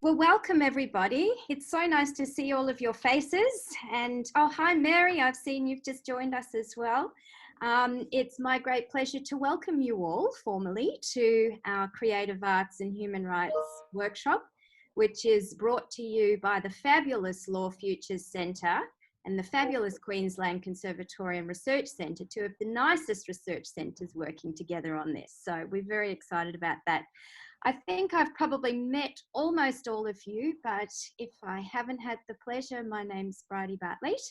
Well, welcome everybody. It's so nice to see all of your faces. And oh, hi Mary, I've seen you've just joined us as well. It's my great pleasure to welcome you all formally to our Creative Arts and Human Rights workshop, which is brought to you by the fabulous Law Futures Centre and the fabulous Queensland Conservatorium Research Centre, two of the nicest research centres working together on this. So we're very excited about that. I think I've probably met almost all of you, but if I haven't had the pleasure, my name's Bridie Bartlett,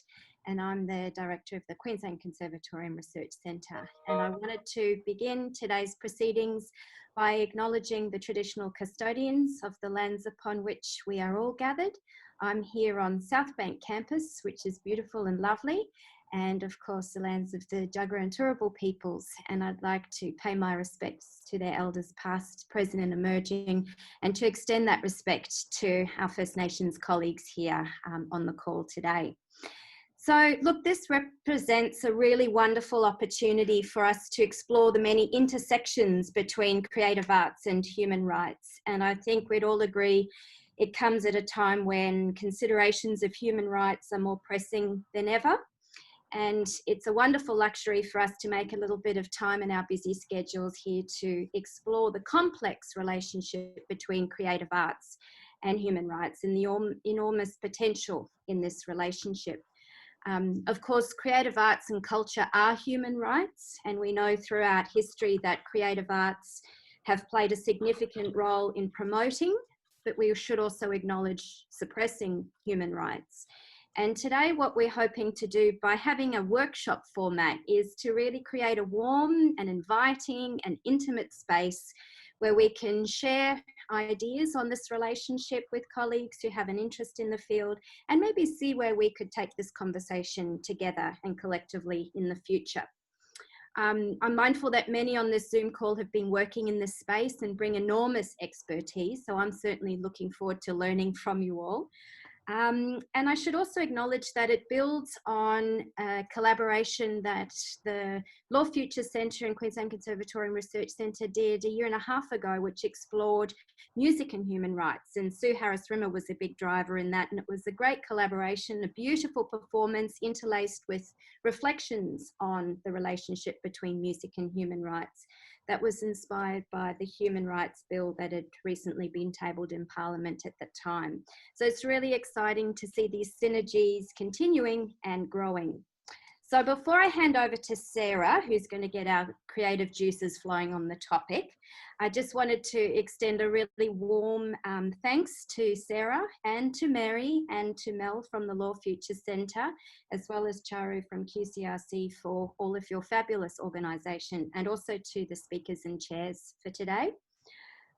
and I'm the Director of the Queensland Conservatorium Research Centre. And I wanted to begin today's proceedings by acknowledging the traditional custodians of the lands upon which we are all gathered. I'm here on South Bank campus, which is beautiful and lovely, and of course the lands of the Jagera and Turrbal peoples, and I'd like to pay my respects to their elders past, present and emerging, and to extend that respect to our First Nations colleagues here on the call today. So look, this represents a really wonderful opportunity for us to explore the many intersections between creative arts and human rights, and I think we'd all agree it comes at a time when considerations of human rights are more pressing than ever. And it's a wonderful luxury for us to make a little bit of time in our busy schedules here to explore the complex relationship between creative arts and human rights and the enormous potential in this relationship. Of course, creative arts and culture are human rights, and we know throughout history that creative arts have played a significant role in promoting, but we should also acknowledge suppressing human rights. And today what we're hoping to do by having a workshop format is to really create a warm and inviting and intimate space where we can share ideas on this relationship with colleagues who have an interest in the field, and maybe see where we could take this conversation together and collectively in the future. I'm mindful that many on this Zoom call have been working in this space and bring enormous expertise, so I'm certainly looking forward to learning from you all. And I should also acknowledge that it builds on a collaboration that the Law Futures Centre and Queensland Conservatorium Research Centre did a year and a half ago, which explored music and human rights. And Sue Harris-Rimmer was a big driver in that. And it was a great collaboration, a beautiful performance interlaced with reflections on the relationship between music and human rights. That was inspired by the Human Rights Bill that had recently been tabled in Parliament at that time. So it's really exciting to see these synergies continuing and growing. So before I hand over to Sarah, who's going to get our creative juices flowing on the topic, I just wanted to extend a really warm thanks to Sarah and to Mary and to Mel from the Law Futures Centre, as well as Charu from QCRC for all of your fabulous organisation, and also to the speakers and chairs for today.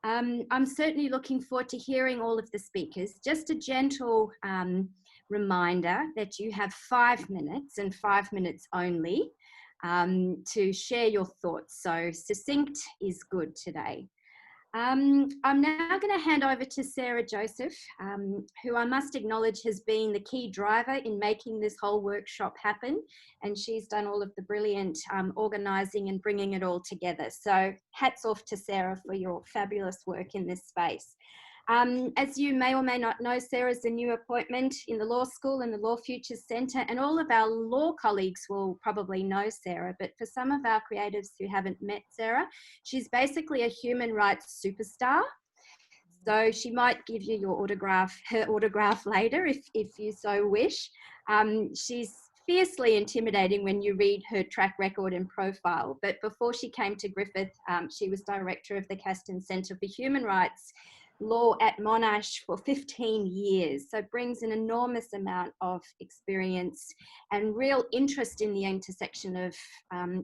I'm certainly looking forward to hearing all of the speakers. Just a gentle reminder that you have 5 minutes and 5 minutes only to share your thoughts. So succinct is good today. I'm now going to hand over to Sarah Joseph, who I must acknowledge has been the key driver in making this whole workshop happen. And she's done all of the brilliant organising and bringing it all together. So hats off to Sarah for your fabulous work in this space. As you may or may not know, Sarah's a new appointment in the law school and the Law Futures Centre, and all of our law colleagues will probably know Sarah, but for some of our creatives who haven't met Sarah, she's basically a human rights superstar. So she might give you her autograph later if you so wish. She's fiercely intimidating when you read her track record and profile, but before she came to Griffith, she was director of the Caston Centre for Human Rights Law at Monash for 15 years, so brings an enormous amount of experience and real interest in the intersection of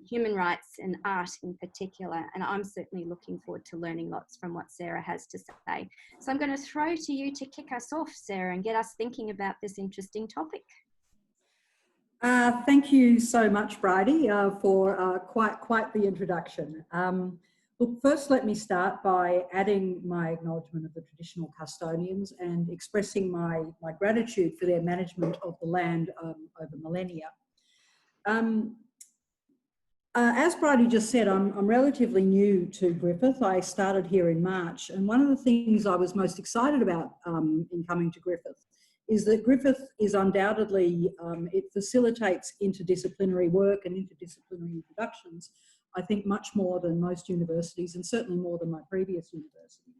human rights and art in particular, and I'm certainly looking forward to learning lots from what Sarah has to say. So I'm going to throw to you to kick us off, Sarah, and get us thinking about this interesting topic. Thank you so much, Bridie, for quite the introduction. Look, first let me start by adding my acknowledgement of the traditional custodians and expressing my gratitude for their management of the land over millennia. As Bridie just said, I'm relatively new to Griffith. I started here in March, and one of the things I was most excited about in coming to Griffith is that Griffith is undoubtedly, it facilitates interdisciplinary work and interdisciplinary introductions, I think much more than most universities, and certainly more than my previous university.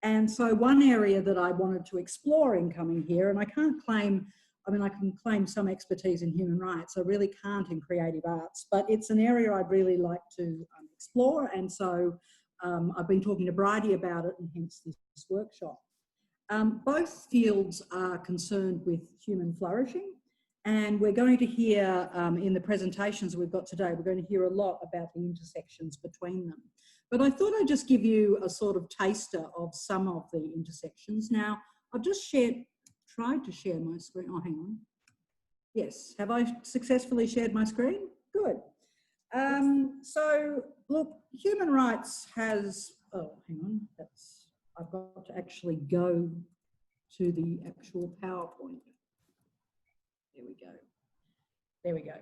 And so one area that I wanted to explore in coming here, and I can't claim, I mean, I can claim some expertise in human rights. I really can't in creative arts, but it's an area I'd really like to explore. And so I've been talking to Bridie about it, and hence this workshop. Both fields are concerned with human flourishing, and we're going to hear in the presentations we've got today, we're going to hear a lot about the intersections between them. But I thought I'd just give you a sort of taster of some of the intersections. Now, I've just tried to share my screen. Oh, hang on. Yes, have I successfully shared my screen? Good. So, look, human rights has, oh, hang on, I've got to actually go to the actual PowerPoint. There we go. There we go.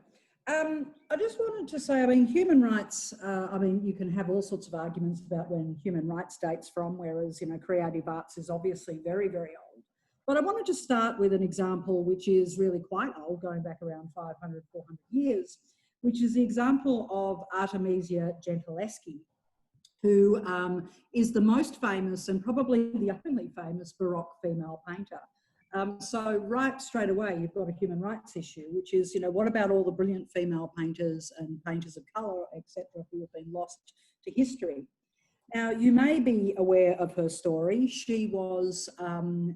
I just wanted to say, I mean, human rights, I mean, you can have all sorts of arguments about when human rights dates from, whereas, you know, creative arts is obviously very, very old. But I wanted to start with an example which is really quite old, going back around 500, 400 years, which is the example of Artemisia Gentileschi, who is the most famous and probably the only famous Baroque female painter. So right straight away, you've got a human rights issue, which is, you know, what about all the brilliant female painters and painters of colour, etc., who have been lost to history? Now, you may be aware of her story. She was,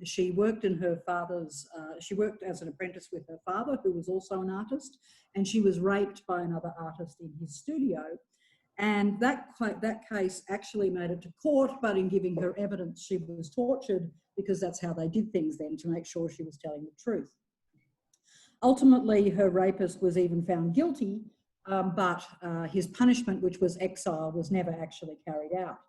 she worked in her father's, she worked as an apprentice with her father, who was also an artist, and she was raped by another artist in his studio. And that case actually made it to court, but in giving her evidence, she was tortured, because that's how they did things then, to make sure she was telling the truth. Ultimately, her rapist was even found guilty, but his punishment, which was exile, was never actually carried out.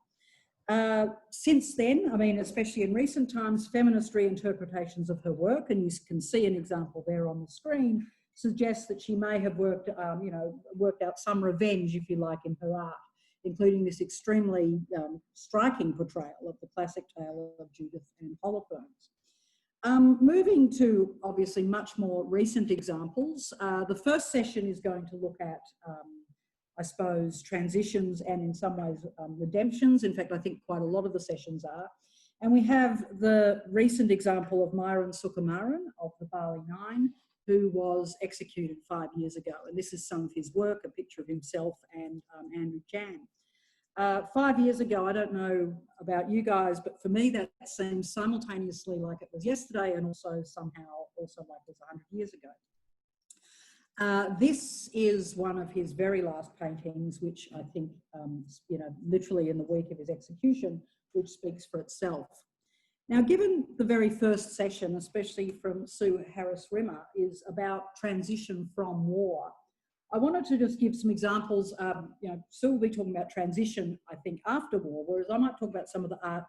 Since then, I mean, especially in recent times, feminist reinterpretations of her work, and you can see an example there on the screen, suggests that she may have worked, you know, worked out some revenge, if you like, in her art, including this extremely striking portrayal of the classic tale of Judith and Holofernes. Moving to obviously much more recent examples, the first session is going to look at, I suppose, transitions and in some ways redemptions. In fact, I think quite a lot of the sessions are. And we have the recent example of Myron Sukumaran of the Bali Nine, who was executed 5 years ago. And this is some of his work, a picture of himself and Andrew Chan. 5 years ago, I don't know about you guys, but for me that seems simultaneously like it was yesterday, and also somehow also like it was 100 years ago. This is one of his very last paintings, which I think, you know, literally in the week of his execution, which speaks for itself. Now, given the very first session, especially from Sue Harris-Rimmer, is about transition from war, I wanted to just give some examples. You know, Sue will be talking about transition, I think, after war, whereas I might talk about some of the art,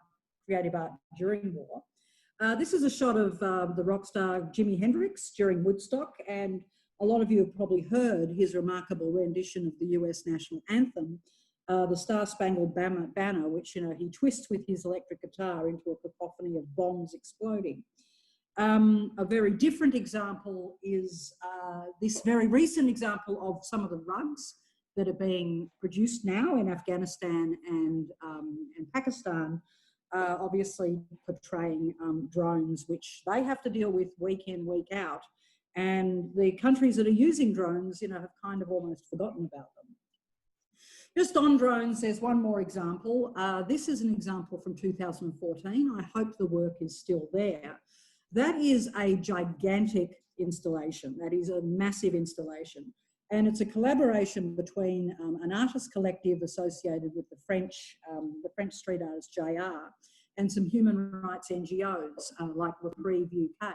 creative art during war. This is a shot of the rock star Jimi Hendrix during Woodstock, and a lot of you have probably heard his remarkable rendition of the US national anthem, the Star Spangled Banner, which, you know, he twists with his electric guitar into a cacophony of bombs exploding. A very different example is this very recent example of some of the rugs that are being produced now in Afghanistan and Pakistan, obviously portraying drones, which they have to deal with week in, week out. And the countries that are using drones, you know, have kind of almost forgotten about them. Just on drones, there's one more example. This is an example from 2014. I hope the work is still there. That is a gigantic installation. That is a massive installation. And it's a collaboration between an artist collective associated with the French street artist JR and some human rights NGOs like Reprieve UK.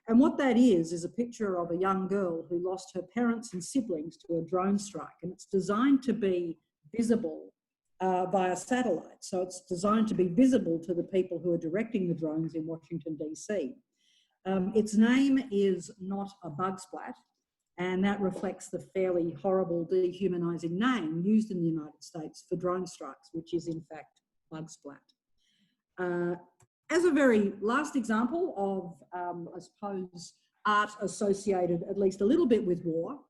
And what that is a picture of a young girl who lost her parents and siblings to a drone strike. And it's designed to be visible via satellite. So it's designed to be visible to the people who are directing the drones in Washington, DC. Its name is Not a Bug Splat. And that reflects the fairly horrible, dehumanising name used in the United States for drone strikes, which is in fact bug splat. As a very last example of, I suppose, art associated at least a little bit with war,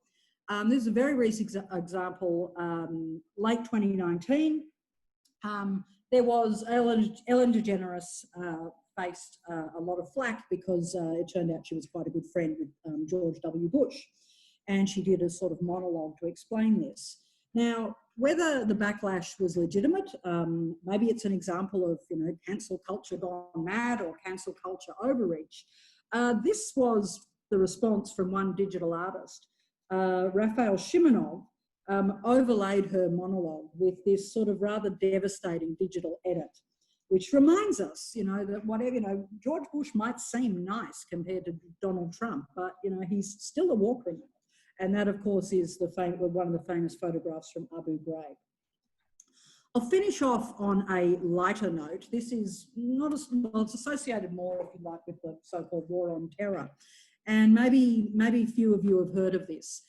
this is a very recent example, late 2019. There was Ellen DeGeneres faced a lot of flack because it turned out she was quite a good friend with George W. Bush. And she did a sort of monologue to explain this. Now, whether the backlash was legitimate, maybe it's an example of, cancel culture gone mad or cancel culture overreach. This was the response from one digital artist, Raphael Shimonov, overlaid her monologue with this sort of rather devastating digital edit, which reminds us, that whatever, George Bush might seem nice compared to Donald Trump, but, he's still a war criminal. And that, of course, is one of the famous photographs from Abu Ghraib. I'll finish off on a lighter note. This is not well, it's associated more, if you like, with the so-called war on terror. And maybe few of you have heard of this.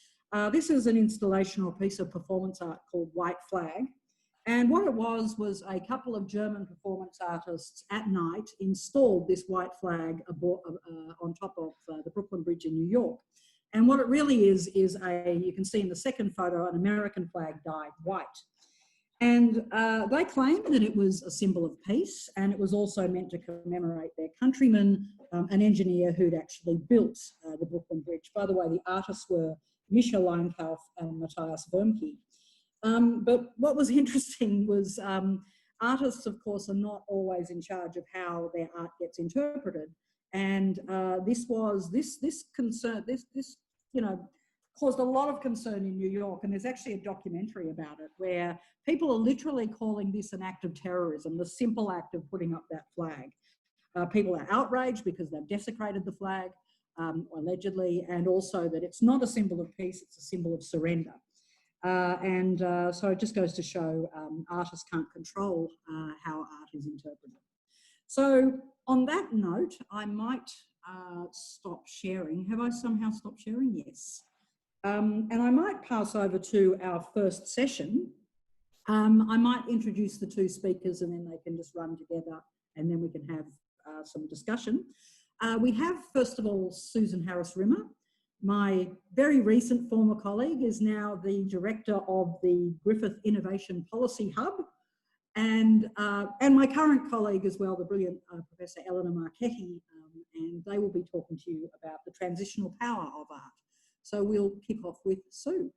This is an installation or piece of performance art called White Flag. And what it was a couple of German performance artists at night installed this white flag on top of the Brooklyn Bridge in New York. And what it really is you can see in the second photo, an American flag dyed white. And they claimed that it was a symbol of peace, and it was also meant to commemorate their countryman, an engineer who'd actually built the Brooklyn Bridge. By the way, the artists were Misha Leinkauf and Matthias Wömke. But what was interesting was artists, of course, are not always in charge of how their art gets interpreted. And this concern, caused a lot of concern in New York. And there's actually a documentary about it where people are literally calling this an act of terrorism, the simple act of putting up that flag. People are outraged because they've desecrated the flag, allegedly, and also that it's not a symbol of peace, it's a symbol of surrender. So it just goes to show artists can't control how art is interpreted. So on that note, I might stop sharing. Have I somehow stopped sharing? Yes. And I might pass over to our first session. I might introduce the two speakers and then they can just run together and then we can have some discussion. We have, first of all, Susan Harris-Rimmer. My very recent former colleague is now the director of the Griffith Innovation Policy Hub, and my current colleague as well, the brilliant Professor Eleanor Marchetti, and they will be talking to you about the transitional power of art. So we'll kick off with Sue.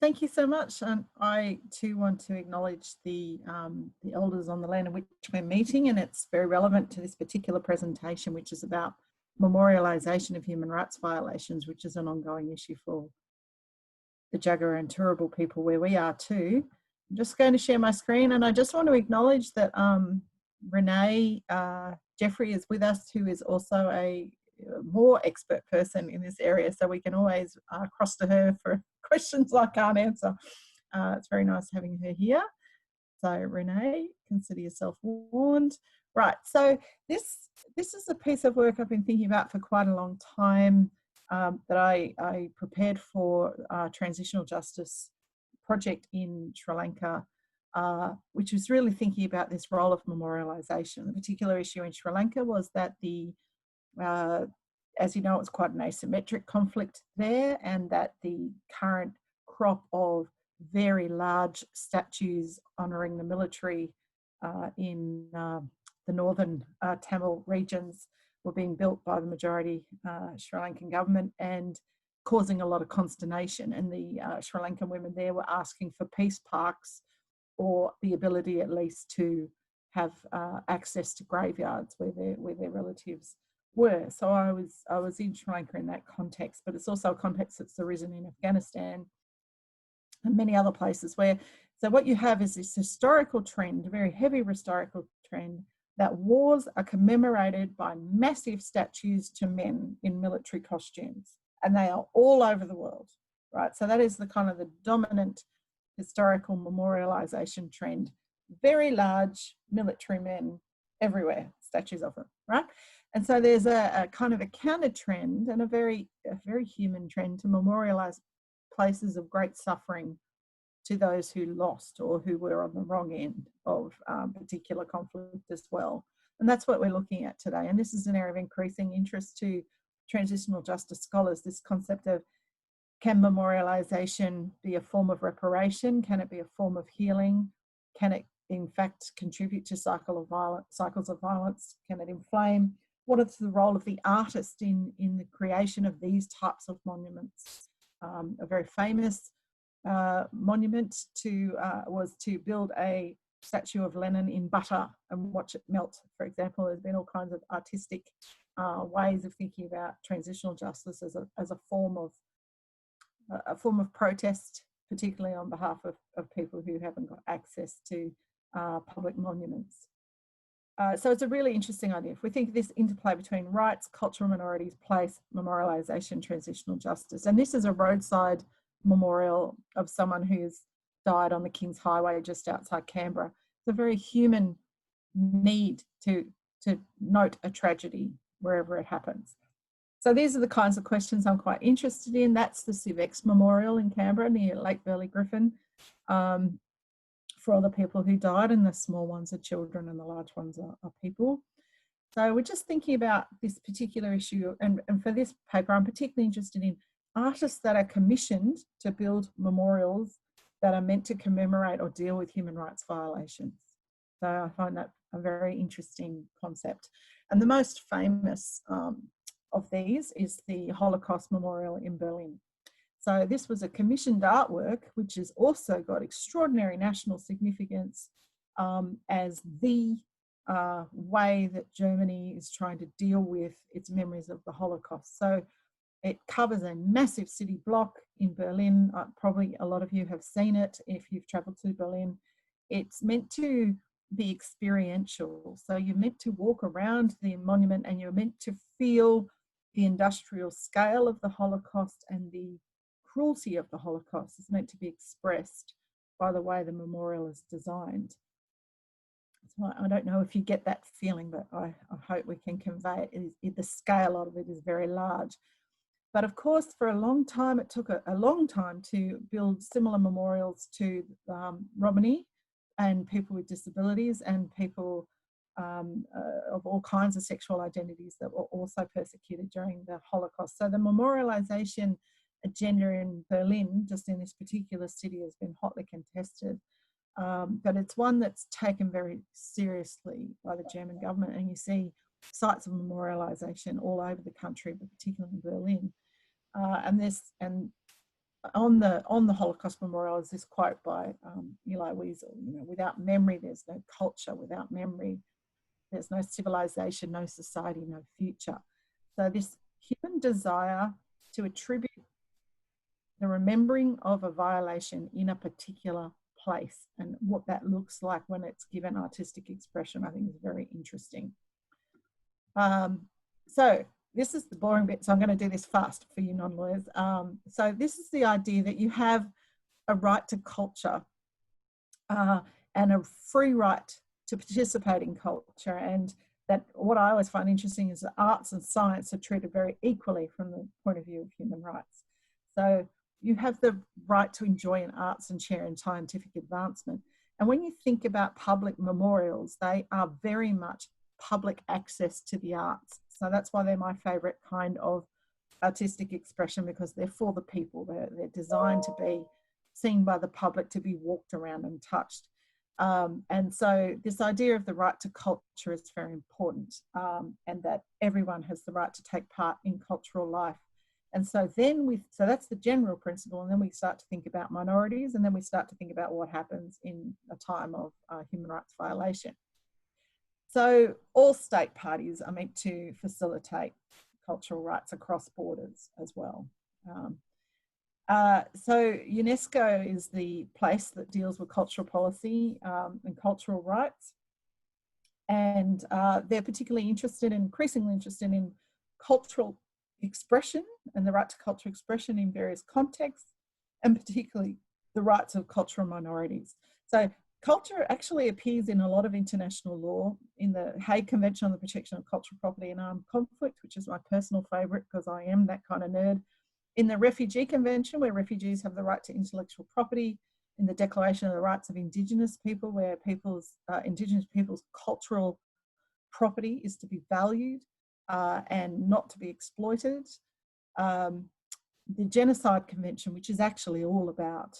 Thank you so much. And I too want to acknowledge the elders on the land in which we're meeting, and it's very relevant to this particular presentation, which is about memorialisation of human rights violations, which is an ongoing issue for the Jagera and Turrbal people where we are too. I'm just going to share my screen, and I just want to acknowledge that Renee Jeffrey is with us, who is also a more expert person in this area, so we can always cross to her for questions I can't answer. It's very nice having her here. So Renee, consider yourself warned. Right, so this is a piece of work I've been thinking about for quite a long time, that I prepared for a transitional justice project in Sri Lanka, which was really thinking about this role of memorialisation. The particular issue in Sri Lanka was that as you know, it's quite an asymmetric conflict there, and that the current crop of very large statues honouring the military in the northern Tamil regions were being built by the majority Sri Lankan government and causing a lot of consternation. And the Sri Lankan women there were asking for peace parks, or the ability at least to have access to graveyards where their relatives were. So I was in Sri Lanka in that context, but it's also a context that's arisen in Afghanistan and many other places where, so what you have is this historical trend, a very heavy historical trend, that wars are commemorated by massive statues to men in military costumes, and they are all over the world, right? So that is the kind of the dominant historical memorialisation trend. Very large military men everywhere, statues of them, right? And so there's a kind of a counter trend and a very human trend to memorialise places of great suffering to those who lost or who were on the wrong end of particular conflict as well. And that's what we're looking at today. And this is an area of increasing interest to transitional justice scholars, this concept of, can memorialisation be a form of reparation? Can it be a form of healing? Can it in fact contribute to cycles of violence? Can it inflame? What is the role of the artist in the creation of these types of monuments? A very famous monument was to build a statue of Lenin in butter and watch it melt, for example. There's been all kinds of artistic ways of thinking about transitional justice as a form of protest, particularly on behalf of people who haven't got access to public monuments. So it's a really interesting idea. If we think of this interplay between rights, cultural minorities, place, memorialisation, transitional justice, and this is a roadside memorial of someone who's died on the King's Highway just outside Canberra. It's a very human need to note a tragedy wherever it happens. So these are the kinds of questions I'm quite interested in. That's the CivX Memorial in Canberra near Lake Burley Griffin, for all the people who died, and the small ones are children and the large ones are people. So we're just thinking about this particular issue, and for this paper I'm particularly interested in artists that are commissioned to build memorials that are meant to commemorate or deal with human rights violations. So I find that a very interesting concept. And the most famous of these is the Holocaust Memorial in Berlin. So this was a commissioned artwork, which has also got extraordinary national significance as the way that Germany is trying to deal with its memories of the Holocaust. So it covers a massive city block in Berlin. Probably a lot of you have seen it if you've travelled to Berlin. It's meant to be experiential. So you're meant to walk around the monument and you're meant to feel the industrial scale of the Holocaust and the cruelty of the Holocaust. Is meant to be expressed by the way the memorial is designed. So I don't know if you get that feeling, but I hope we can convey it. The scale of it is very large. But of course, for a long time, it took a long time to build similar memorials to Romani and people with disabilities and people of all kinds of sexual identities that were also persecuted during the Holocaust. So the memorialisation agenda in Berlin, just in this particular city, has been hotly contested. But it's one that's taken very seriously by the German government, and you see sites of memorialisation all over the country, but particularly in Berlin. And on the Holocaust Memorial is this quote by Elie Wiesel: without memory, there's no culture. Without memory, there's no civilization, no society, no future. So this human desire to attribute the remembering of a violation in a particular place and what that looks like when it's given artistic expression, I think is very interesting. So this is the boring bit, so I'm going to do this fast for you non-lawyers. So this is the idea that you have a right to culture and a free right to participate in culture, and that what I always find interesting is that arts and science are treated very equally from the point of view of human rights. So you have the right to enjoy in arts and share in scientific advancement. And when you think about public memorials, they are very much public access to the arts. So that's why they're my favourite kind of artistic expression, because they're for the people. They're designed to be seen by the public, to be walked around and touched. And so this idea of the right to culture is very important, and that everyone has the right to take part in cultural life. And so then so that's the general principle, and then we start to think about minorities, and then we start to think about what happens in a time of human rights violation. So all state parties are meant to facilitate cultural rights across borders as well. So UNESCO is the place that deals with cultural policy and cultural rights. And they're particularly increasingly interested in cultural expression and the right to cultural expression in various contexts, and particularly the rights of cultural minorities. So culture actually appears in a lot of international law, in the Hague Convention on the Protection of Cultural Property in Armed Conflict, which is my personal favourite because I am that kind of nerd, in the Refugee Convention, where refugees have the right to intellectual property, in the Declaration of the Rights of Indigenous People, where Indigenous people's cultural property is to be valued and not to be exploited. The Genocide Convention, which is actually all about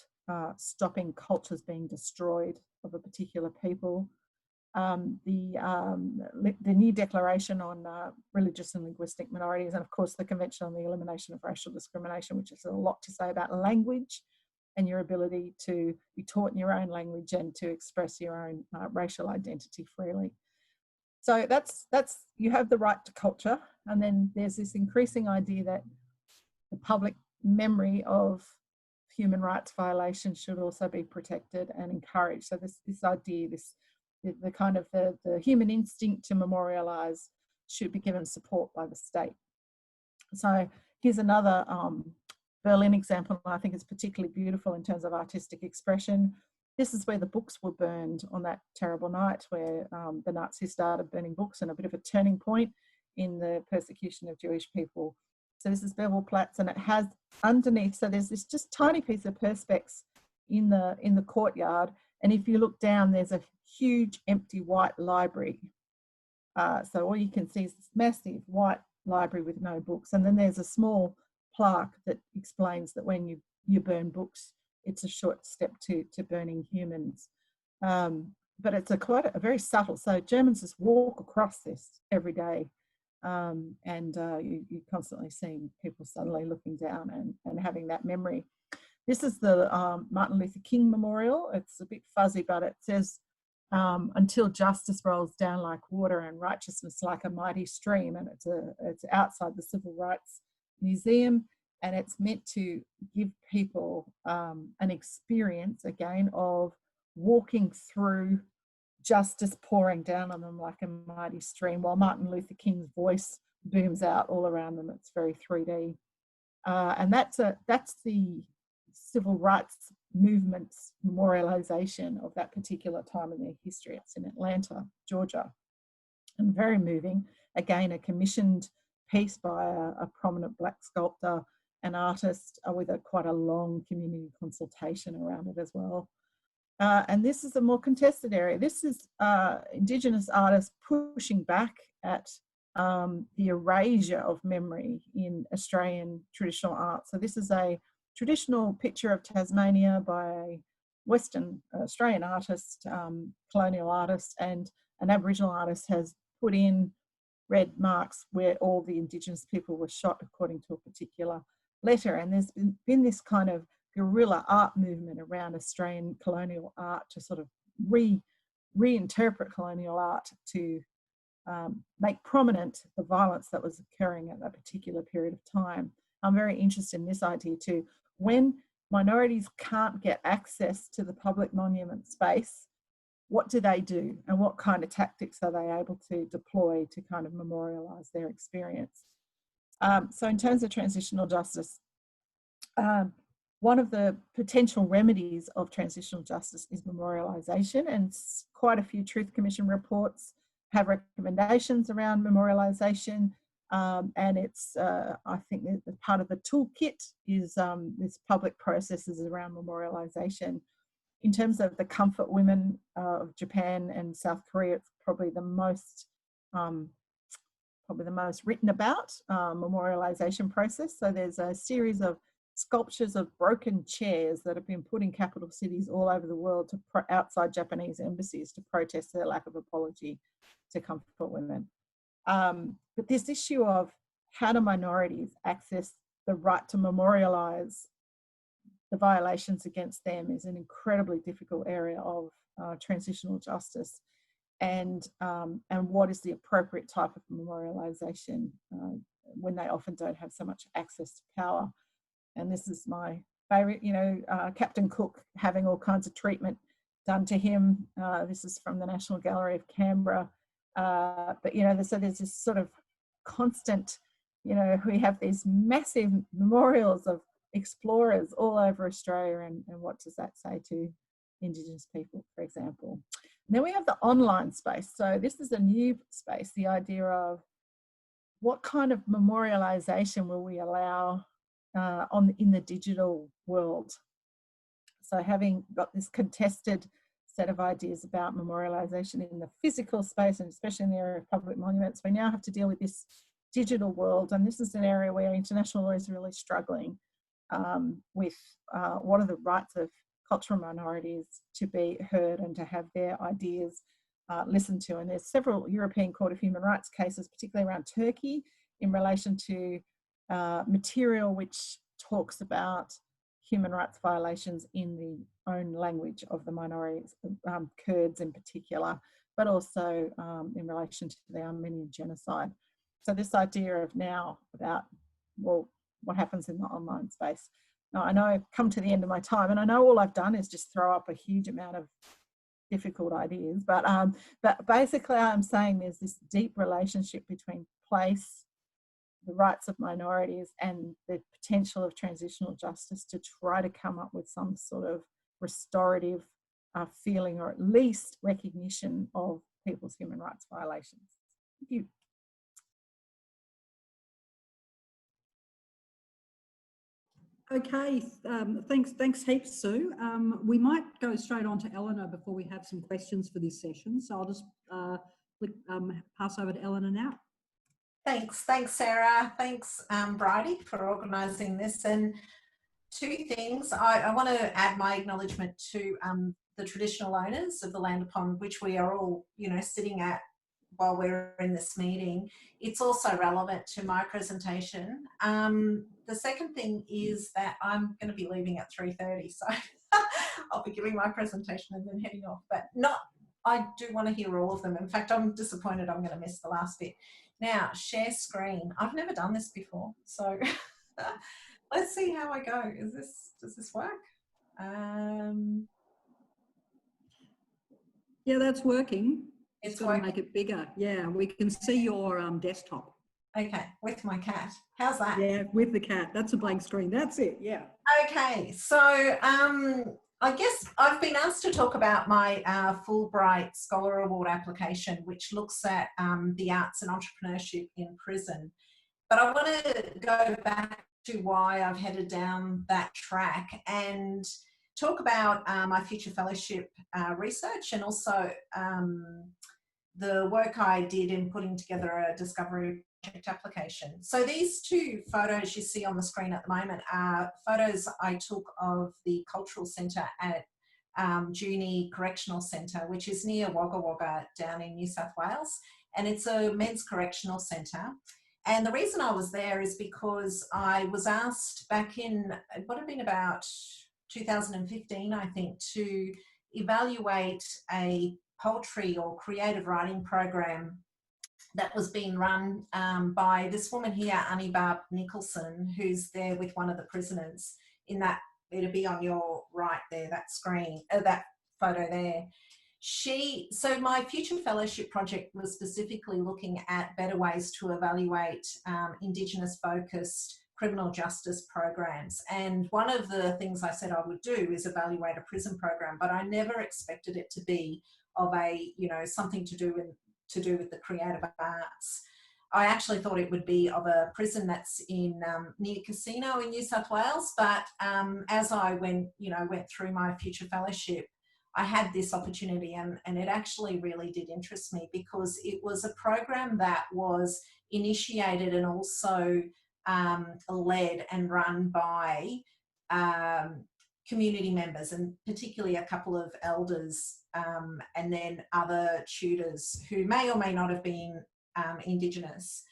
stopping cultures being destroyed of a particular people. The new Declaration on Religious and Linguistic Minorities, and of course the Convention on the Elimination of Racial Discrimination, which has a lot to say about language and your ability to be taught in your own language and to express your own racial identity freely. So that's you have the right to culture, and then there's this increasing idea that the public memory of human rights violations should also be protected and encouraged. So this idea, the kind of the human instinct to memorialise should be given support by the state. So here's another Berlin example, I think it's particularly beautiful in terms of artistic expression. This is where the books were burned on that terrible night where the Nazis started burning books, and a bit of a turning point in the persecution of Jewish people. So this is Bevelplatz, and it has underneath, so there's this just tiny piece of perspex in the courtyard, and if you look down, there's a huge empty white library. So all you can see is this massive white library with no books, and then there's a small plaque that explains that when you burn books, it's a short step to burning humans. But it's quite a very subtle, so Germans just walk across this every day, and you're constantly seeing people suddenly looking down and having that memory. This is the Martin Luther King Memorial. It's a bit fuzzy, but it says, until justice rolls down like water and righteousness like a mighty stream, and it's outside the Civil Rights Museum, and it's meant to give people an experience again of walking through justice pouring down on them like a mighty stream, while Martin Luther King's voice booms out all around them. It's very 3D, and that's the civil rights movement's memorialization of that particular time in their history. It's in Atlanta, Georgia, and very moving. Again, a commissioned piece by a prominent Black sculptor and artist with quite a long community consultation around it as well. And this is a more contested area. This is Indigenous artists pushing back at the erasure of memory in Australian traditional art. So this is a traditional picture of Tasmania by a Western Australian artist, colonial artist, and an Aboriginal artist has put in red marks where all the Indigenous people were shot according to a particular letter. And there's been this kind of guerrilla art movement around Australian colonial art to sort of reinterpret colonial art to make prominent the violence that was occurring at that particular period of time. I'm very interested in this idea too. When minorities can't get access to the public monument space, what do they do, and what kind of tactics are they able to deploy to kind of memorialise their experience? So in terms of transitional justice, one of the potential remedies of transitional justice is memorialisation, and quite a few Truth Commission reports have recommendations around memorialisation. And it's, I think that part of the toolkit is this public processes around memorialisation. In terms of the comfort women of Japan and South Korea, it's probably the most written about memorialisation process. So there's a series of sculptures of broken chairs that have been put in capital cities all over the world outside Japanese embassies to protest their lack of apology to comfort women. But this issue of how do minorities access the right to memorialise the violations against them is an incredibly difficult area of transitional justice, and what is the appropriate type of memorialisation when they often don't have so much access to power. And this is my favourite, Captain Cook having all kinds of treatment done to him. This is from the National Gallery of Canberra. But, so there's this sort of constant, we have these massive memorials of explorers all over Australia, and what does that say to Indigenous people, for example. And then we have the online space. So this is a new space, the idea of what kind of memorialization will we allow in the digital world. So having got this contested set of ideas about memorialization in the physical space, and especially in the area of public monuments, we now have to deal with this digital world. And this is an area where international law is really struggling with what are the rights of cultural minorities to be heard and to have their ideas listened to. And there's several European Court of Human Rights cases, particularly around Turkey, in relation to material which talks about human rights violations in the own language of the minorities, Kurds in particular, but also in relation to the Armenian genocide. So this idea of now about, well, what happens in the online space. Now, I know I've come to the end of my time, and I know all I've done is just throw up a huge amount of difficult ideas, but basically I'm saying there's this deep relationship between place, the rights of minorities, and the potential of transitional justice to try to come up with some sort of restorative feeling, or at least recognition of people's human rights violations. Thank you. Okay, thanks heaps, Sue. We might go straight on to Eleanor before we have some questions for this session. So I'll just pass over to Eleanor now. Thanks, Sarah. Thanks, Bridie, for organising this. And two things. I want to add my acknowledgement to the traditional owners of the land upon which we are all, sitting at while we're in this meeting. It's also relevant to my presentation. The second thing is that I'm going to be leaving at 3:30, so I'll be giving my presentation and then heading off. But I do want to hear all of them. In fact, I'm disappointed I'm going to miss the last bit. Now, share screen. I've never done this before, so let's see how I go. Does this work? Yeah, that's working. It's going to working. make it bigger. Yeah, we can see your desktop. Okay, with my cat. How's that? Yeah, with the cat. That's a blank screen. That's it. Yeah. Okay, so I guess I've been asked to talk about my Fulbright Scholar Award application, which looks at the arts and entrepreneurship in prison. But I want to go back to why I've headed down that track and talk about my future fellowship research, and also the work I did in putting together a discovery project application. So these two photos you see on the screen at the moment are photos I took of the cultural centre at Junee Correctional Centre, which is near Wagga Wagga down in New South Wales. And it's a men's correctional centre. And the reason I was there is because I was asked back in, it would have been about 2015, I think, to evaluate a poetry or creative writing program that was being run by this woman here, Annie Barb Nicholson, who's there with one of the prisoners. In that, it'll be on your right there, that screen, that photo there. So my future fellowship project was specifically looking at better ways to evaluate Indigenous focused criminal justice programs. And one of the things I said I would do is evaluate a prison program, but I never expected it to be of a, something to do with the creative arts. I actually thought it would be of a prison that's in near Casino in New South Wales. But as I went through my future fellowship, I had this opportunity, and it actually really did interest me, because it was a program that was initiated and also led and run by community members, and particularly a couple of elders, and then other tutors who may or may not have been Indigenous.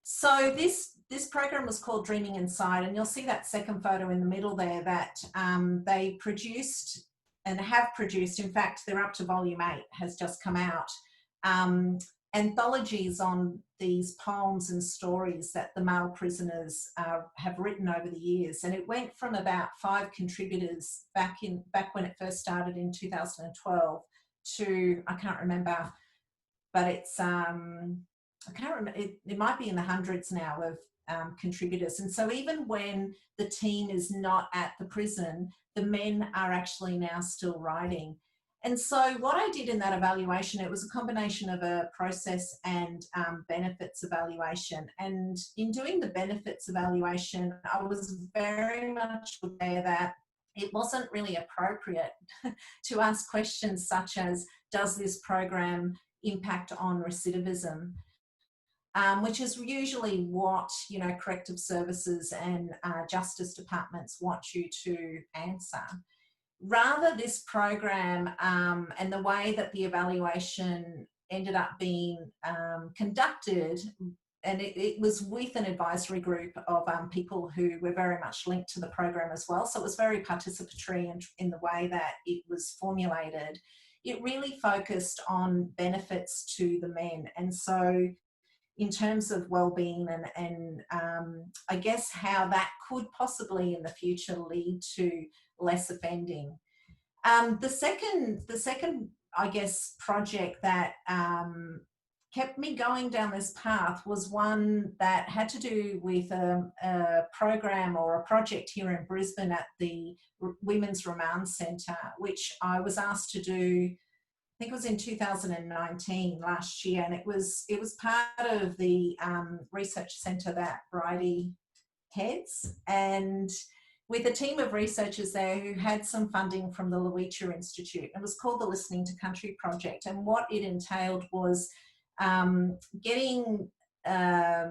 So this program was called Dreaming Inside, and you'll see that second photo in the middle there that they produced and have produced. In fact, they're up to volume 8, has just come out. Anthologies on these poems and stories that the male prisoners have written over the years, and it went from about 5 contributors back when it first started in 2012 to, I can't remember, but it's I can't remember, it might be in the hundreds now contributors. And so even when the team is not at the prison, the men are actually now still writing. And so what I did in that evaluation, it was a combination of a process and benefits evaluation. And in doing the benefits evaluation, I was very much aware that it wasn't really appropriate to ask questions such as, does this program impact on recidivism? Which is usually what, you know, corrective services and justice departments want you to answer. Rather, this program and the way that the evaluation ended up being conducted, and it was with an advisory group of people who were very much linked to the program as well. So it was very participatory in the way that it was formulated. It really focused on benefits to the men. And so in terms of well-being and I guess how that could possibly in the future lead to less offending. The second, I guess, project that kept me going down this path was one that had to do with a program or a project here in Brisbane at the Women's Remand Centre, which I was asked to do, I think it was in 2019, last year, and it was part of the research centre that Bridie heads, and with a team of researchers there who had some funding from the Luicha Institute. It was called the Listening to Country Project, and what it entailed was getting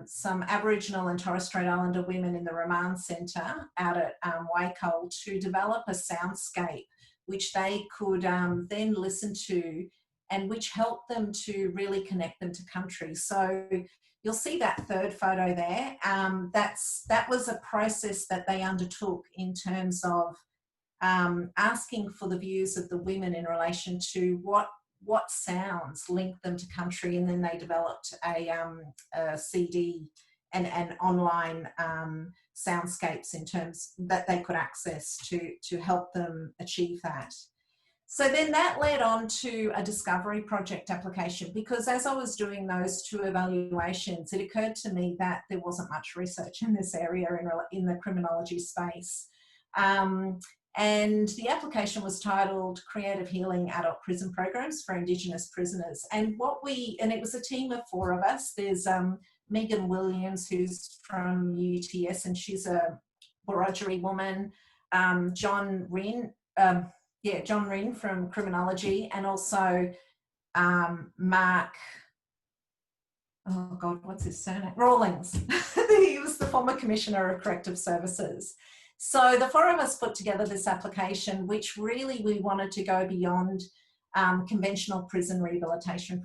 some Aboriginal and Torres Strait Islander women in the Remand Centre out at Wacol to develop a soundscape which they could then listen to and which helped them to really connect them to country. So you'll see that third photo there. That was a process that they undertook in terms of asking for the views of the women in relation to what sounds linked them to country, and then they developed a CD and online soundscapes in terms that they could access to help them achieve that. So then that led on to a discovery project application, because as I was doing those two evaluations, it occurred to me that there wasn't much research in this area in the criminology space. And the application was titled Creative Healing Adult Prison Programs for Indigenous Prisoners. And it was a team of 4 of us. There's Megan Williams, who's from UTS, and she's a Wiradjuri woman. John Rinn from Criminology, and also Mark, oh God, what's his surname? Rawlings. He was the former Commissioner of Corrective Services. So the 4 of us put together this application, which really we wanted to go beyond conventional prison rehabilitation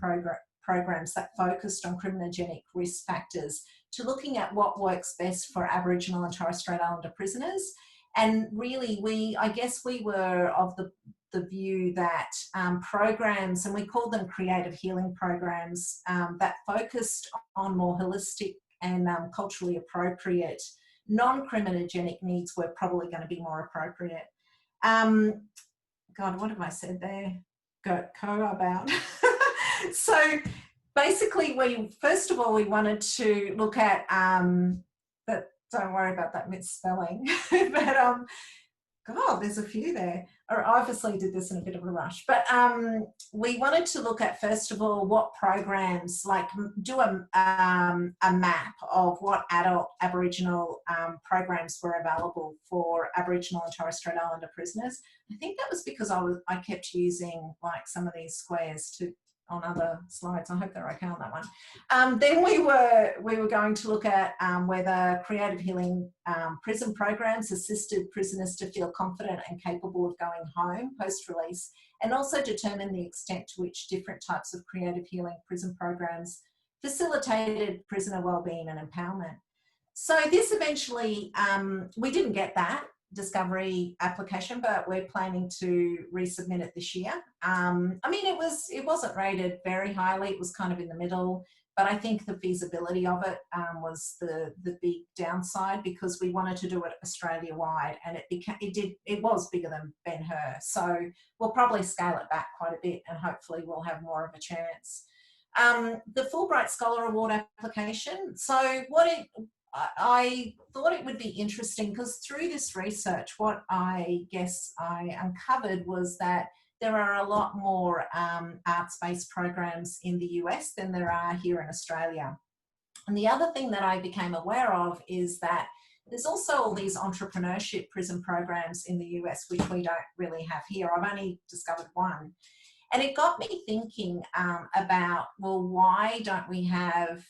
programs that focused on criminogenic risk factors to looking at what works best for Aboriginal and Torres Strait Islander prisoners. And really, I guess we were of the view that programs, and we called them creative healing programs, that focused on more holistic and culturally appropriate non-criminogenic needs were probably going to be more appropriate. God, what have I said there? About. So basically, first of all, we wanted to look at that. Don't worry about that misspelling, but God, there's a few there. I obviously did this in a bit of a rush, but we wanted to look at, first of all, what programs, like do a map of what adult Aboriginal programs were available for Aboriginal and Torres Strait Islander prisoners. I think that was because I kept using like some of these squares on other slides. I hope they're okay on that one. Then we were going to look at whether creative healing prison programs assisted prisoners to feel confident and capable of going home post-release, and also determine the extent to which different types of creative healing prison programs facilitated prisoner wellbeing and empowerment. So this eventually, we didn't get that discovery application, but we're planning to resubmit it this year. I mean, it wasn't rated very highly. It was kind of in the middle, but I think the feasibility of it was the big downside, because we wanted to do it Australia-wide, and it was bigger than Ben-Hur. So we'll probably scale it back quite a bit, and hopefully we'll have more of a chance. The Fulbright Scholar Award application. So I thought it would be interesting because through this research, what I guess I uncovered was that there are a lot more arts-based programs in the US than there are here in Australia. And the other thing that I became aware of is that there's also all these entrepreneurship prison programs in the US, which we don't really have here. I've only discovered one. And it got me thinking about, well, why don't we have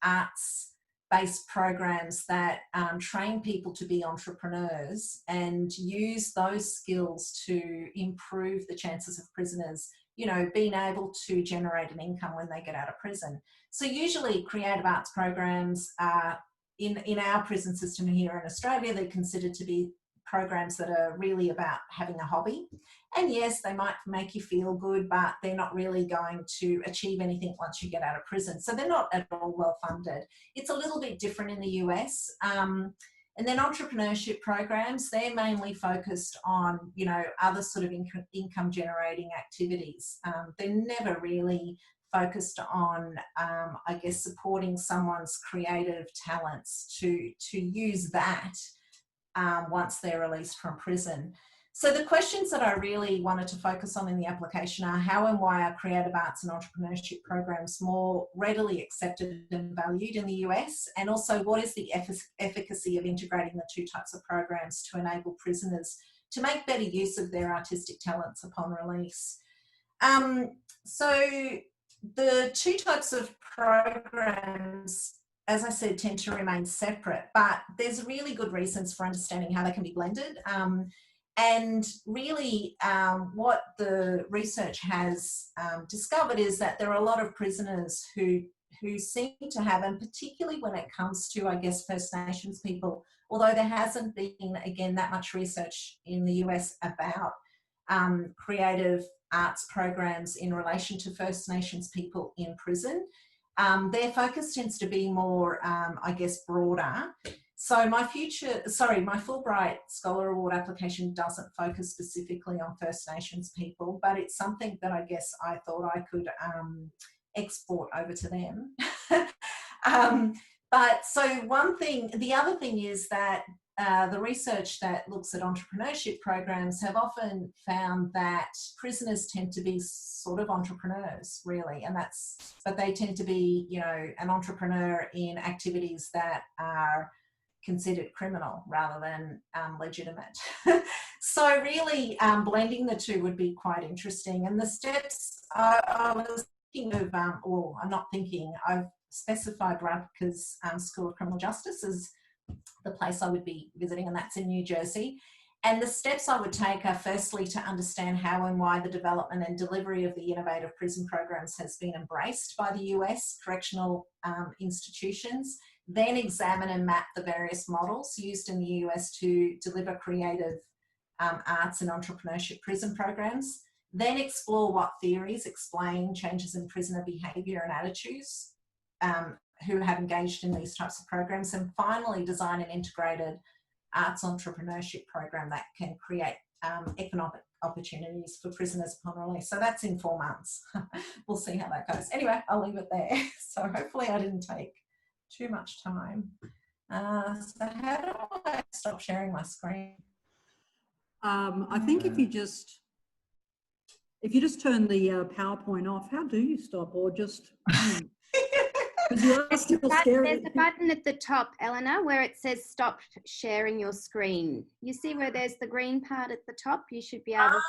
arts-based programs that train people to be entrepreneurs and use those skills to improve the chances of prisoners, you know, being able to generate an income when they get out of prison. So usually creative arts programs are, in our prison system here in Australia, they're considered to be programs that are really about having a hobby. And yes, they might make you feel good, but they're not really going to achieve anything once you get out of prison. So they're not at all well funded. It's a little bit different in the US. And then entrepreneurship programs, they're mainly focused on, you know, other sort of income generating activities. They're never really focused on, I guess, supporting someone's creative talents to use that once they're released from prison. So the questions that I really wanted to focus on in the application are how and why are creative arts and entrepreneurship programs more readily accepted and valued in the US? And also, what is the efficacy of integrating the two types of programs to enable prisoners to make better use of their artistic talents upon release? So the two types of programs, as I said, tend to remain separate, but there's really good reasons for understanding how they can be blended. And really what the research has discovered is that there are a lot of prisoners who seem to have, and particularly when it comes to, I guess, First Nations people, although there hasn't been, again, that much research in the US about creative arts programs in relation to First Nations people in prison. Their focus tends to be more, I guess, broader. So my Fulbright Scholar Award application doesn't focus specifically on First Nations people, but it's something that I guess I thought I could export over to them. But so the other thing is that the research that looks at entrepreneurship programs have often found that prisoners tend to be sort of entrepreneurs, really, but they tend to be, you know, an entrepreneur in activities that are considered criminal rather than legitimate. So really blending the two would be quite interesting. And the steps I was thinking of, or I'm not thinking, I've specified Rutgers School of Criminal Justice as the place I would be visiting, and that's in New Jersey. And the steps I would take are firstly to understand how and why the development and delivery of the innovative prison programs has been embraced by the US correctional institutions, then examine and map the various models used in the US to deliver creative arts and entrepreneurship prison programs, then explore what theories explain changes in prisoner behaviour and attitudes who have engaged in these types of programs, and finally design an integrated arts entrepreneurship program that can create economic opportunities for prisoners upon release. So that's in 4 months. We'll see how that goes. Anyway, I'll leave it there. So hopefully I didn't take too much time. So how do I stop sharing my screen? I think if you just turn the PowerPoint off, how do you stop? Or just there's a button at the top, Eleanor, where it says stop sharing your screen. You see where there's the green part at the top? You should be able to.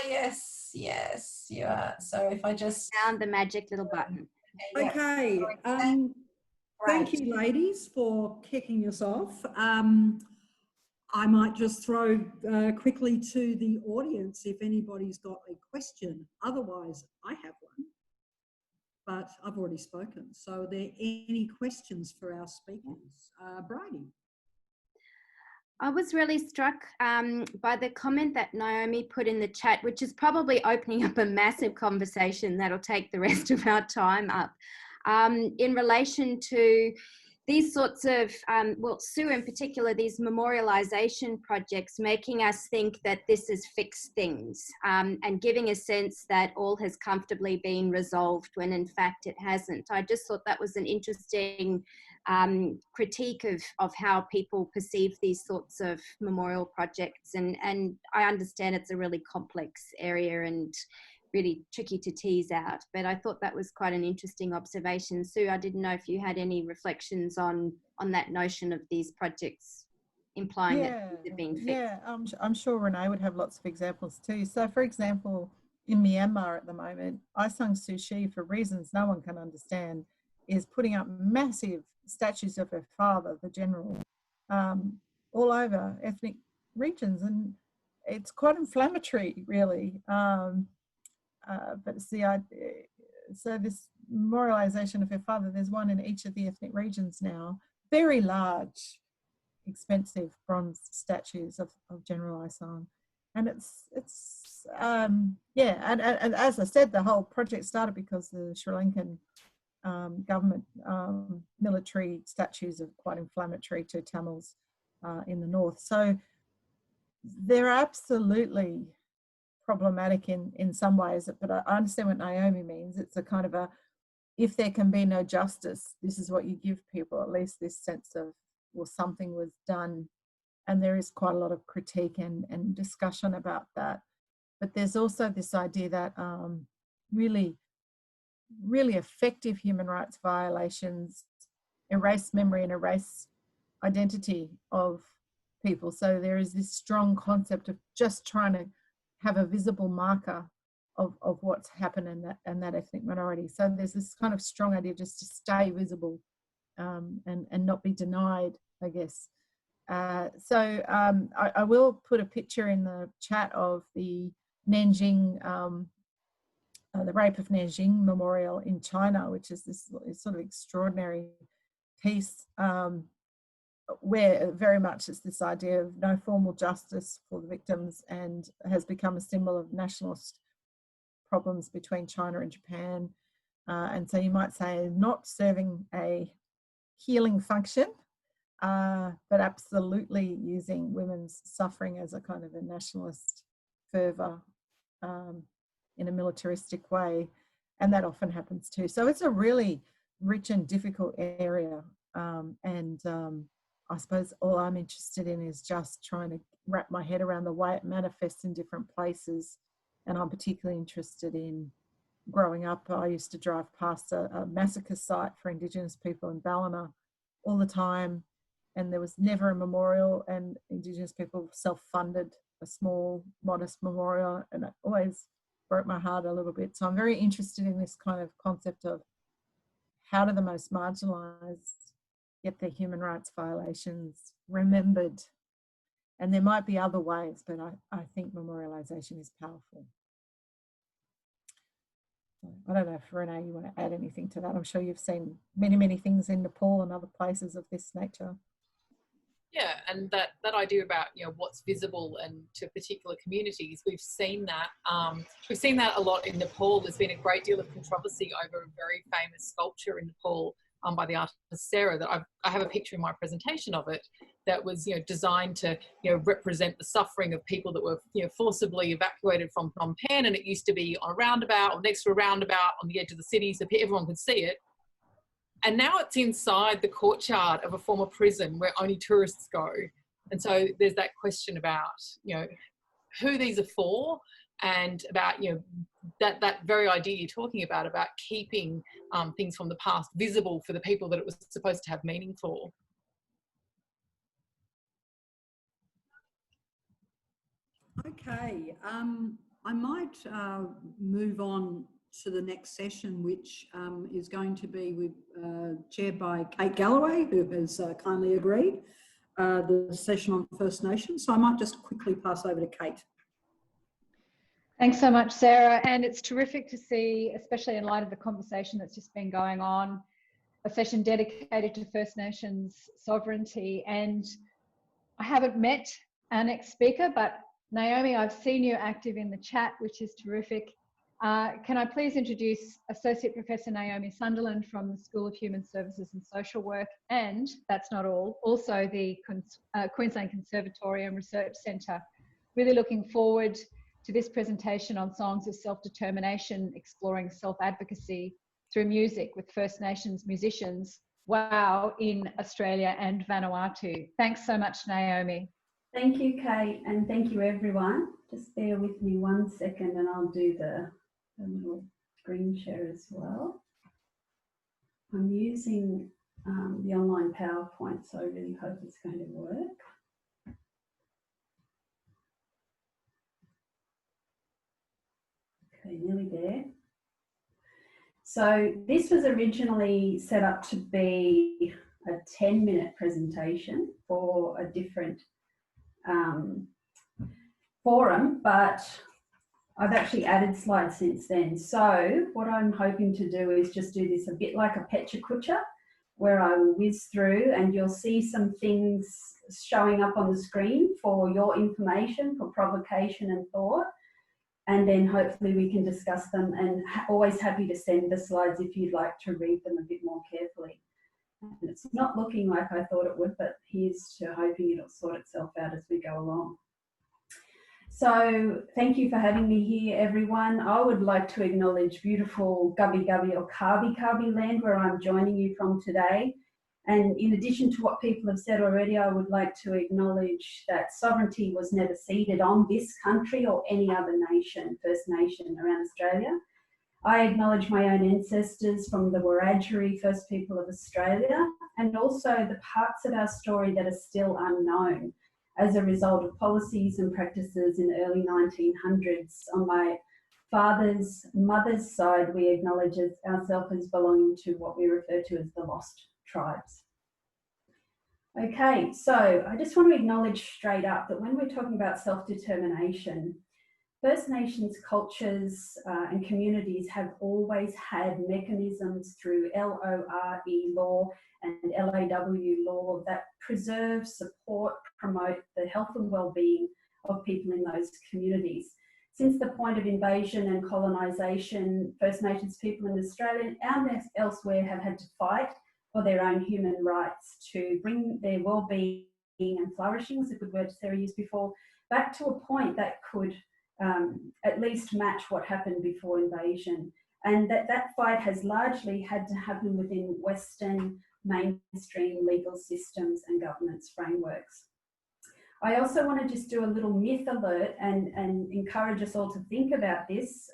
Yes, you are. So if I just found the magic little button. Okay. Thank you, ladies, for kicking us off. I might just throw quickly to the audience if anybody's got a question. Otherwise, I have one, but I've already spoken. So are there any questions for our speakers? Bridie. I was really struck by the comment that Naomi put in the chat, which is probably opening up a massive conversation that'll take the rest of our time up, in relation to these sorts of, well, Sue in particular, these memorialisation projects, making us think that this is fixed things and giving a sense that all has comfortably been resolved when in fact it hasn't. I just thought that was an interesting critique of how people perceive these sorts of memorial projects. And I understand it's a really complex area and really tricky to tease out, but I thought that was quite an interesting observation. Sue, I didn't know if you had any reflections on that notion of these projects implying that they're being fixed. Yeah, I'm sure Renee would have lots of examples too. So for example, in Myanmar at the moment, Aung San Suu Kyi, for reasons no one can understand, is putting up massive statues of her father, the general, all over ethnic regions, and it's quite inflammatory, really. But it's the idea. So this memorialization of her father, there's one in each of the ethnic regions now, very large, expensive bronze statues of General Aung San. And it's yeah, and as I said, the whole project started because the Sri Lankan government military statues are quite inflammatory to Tamils in the north. So they're absolutely problematic in some ways, but I understand what Naomi means. It's a kind of a, if there can be no justice, this is what you give people, at least this sense of, well, something was done. And there is quite a lot of critique and discussion about that. But there's also this idea that really effective human rights violations erase memory and erase identity of people. So there is this strong concept of just trying to have a visible marker of what's happened in that ethnic minority. So there's this kind of strong idea just to stay visible and not be denied, I guess. So I will put a picture in the chat of the Nanjing, the Rape of Nanjing Memorial in China, which is this sort of extraordinary piece where very much it's this idea of no formal justice for the victims and has become a symbol of nationalist problems between China and Japan. And so you might say not serving a healing function, but absolutely using women's suffering as a kind of a nationalist fervour in a militaristic way. And that often happens too. So it's a really rich and difficult area. I suppose all I'm interested in is just trying to wrap my head around the way it manifests in different places. And I'm particularly interested in, growing up, I used to drive past a massacre site for Indigenous people in Ballina all the time. And there was never a memorial, and Indigenous people self-funded a small, modest memorial, and it always broke my heart a little bit. So I'm very interested in this kind of concept of how do the most marginalised get their human rights violations remembered. And there might be other ways, but I think memorialisation is powerful. I don't know if Renee, you want to add anything to that. I'm sure you've seen many, many things in Nepal and other places of this nature. Yeah, and that idea about, you know, what's visible and to particular communities, we've seen that a lot in Nepal. There's been a great deal of controversy over a very famous sculpture in Nepal by the artist Sarah, that I have a picture in my presentation of it, that was, you know, designed to, you know, represent the suffering of people that were, you know, forcibly evacuated from Phnom Penh, and it used to be on a roundabout or next to a roundabout on the edge of the city so everyone could see it. And now it's inside the courtyard of a former prison where only tourists go. And so there's that question about, you know, who these are for, and about, you know, that very idea you're talking about keeping things from the past visible for the people that it was supposed to have meaning for. Okay, I might move on to the next session, which is going to be chaired by Kate Galloway, who has kindly agreed, the session on First Nations. So I might just quickly pass over to Kate. Thanks so much, Sarah. And it's terrific to see, especially in light of the conversation that's just been going on, a session dedicated to First Nations sovereignty. And I haven't met our next speaker, but Naomi, I've seen you active in the chat, which is terrific. Can I please introduce Associate Professor Naomi Sunderland from the School of Human Services and Social Work, and that's not all, also the Queensland Conservatorium Research Centre. Really looking forward to this presentation on songs of self-determination, exploring self-advocacy through music with First Nations musicians wow in Australia and Vanuatu. Thanks so much, Naomi. Thank you, Kate, and thank you, everyone. Just bear with me 1 second and I'll do the little screen share as well. I'm using the online PowerPoint, so I really hope it's going to work. Okay, nearly there. So this was originally set up to be a 10-minute presentation for a different forum, but I've actually added slides since then. So what I'm hoping to do is just do this a bit like a Pecha Kucha, where I will whiz through and you'll see some things showing up on the screen for your information, for provocation and thought. And then hopefully we can discuss them, and always happy to send the slides if you'd like to read them a bit more carefully. And it's not looking like I thought it would, but here's to hoping it'll sort itself out as we go along. So thank you for having me here, everyone. I would like to acknowledge beautiful Gubbi Gubbi or Kabi Kabi land where I'm joining you from today. And in addition to what people have said already, I would like to acknowledge that sovereignty was never ceded on this country or any other nation, First Nation around Australia. I acknowledge my own ancestors from the Wiradjuri First People of Australia, and also the parts of our story that are still unknown as a result of policies and practices in the early 1900s. On my mother's side, we acknowledge ourselves as belonging to what we refer to as the lost tribes. Okay, so I just want to acknowledge straight up that when we're talking about self-determination, First Nations cultures and communities have always had mechanisms through LORE law and LAW law that preserve, support, promote the health and well-being of people in those communities. Since the point of invasion and colonisation, First Nations people in Australia and elsewhere have had to fight for their own human rights to bring their well-being and flourishing, is a good word Sarah used before, back to a point that could at least match what happened before invasion. And that fight has largely had to happen within Western mainstream legal systems and governance frameworks. I also want to just do a little myth alert and encourage us all to think about this.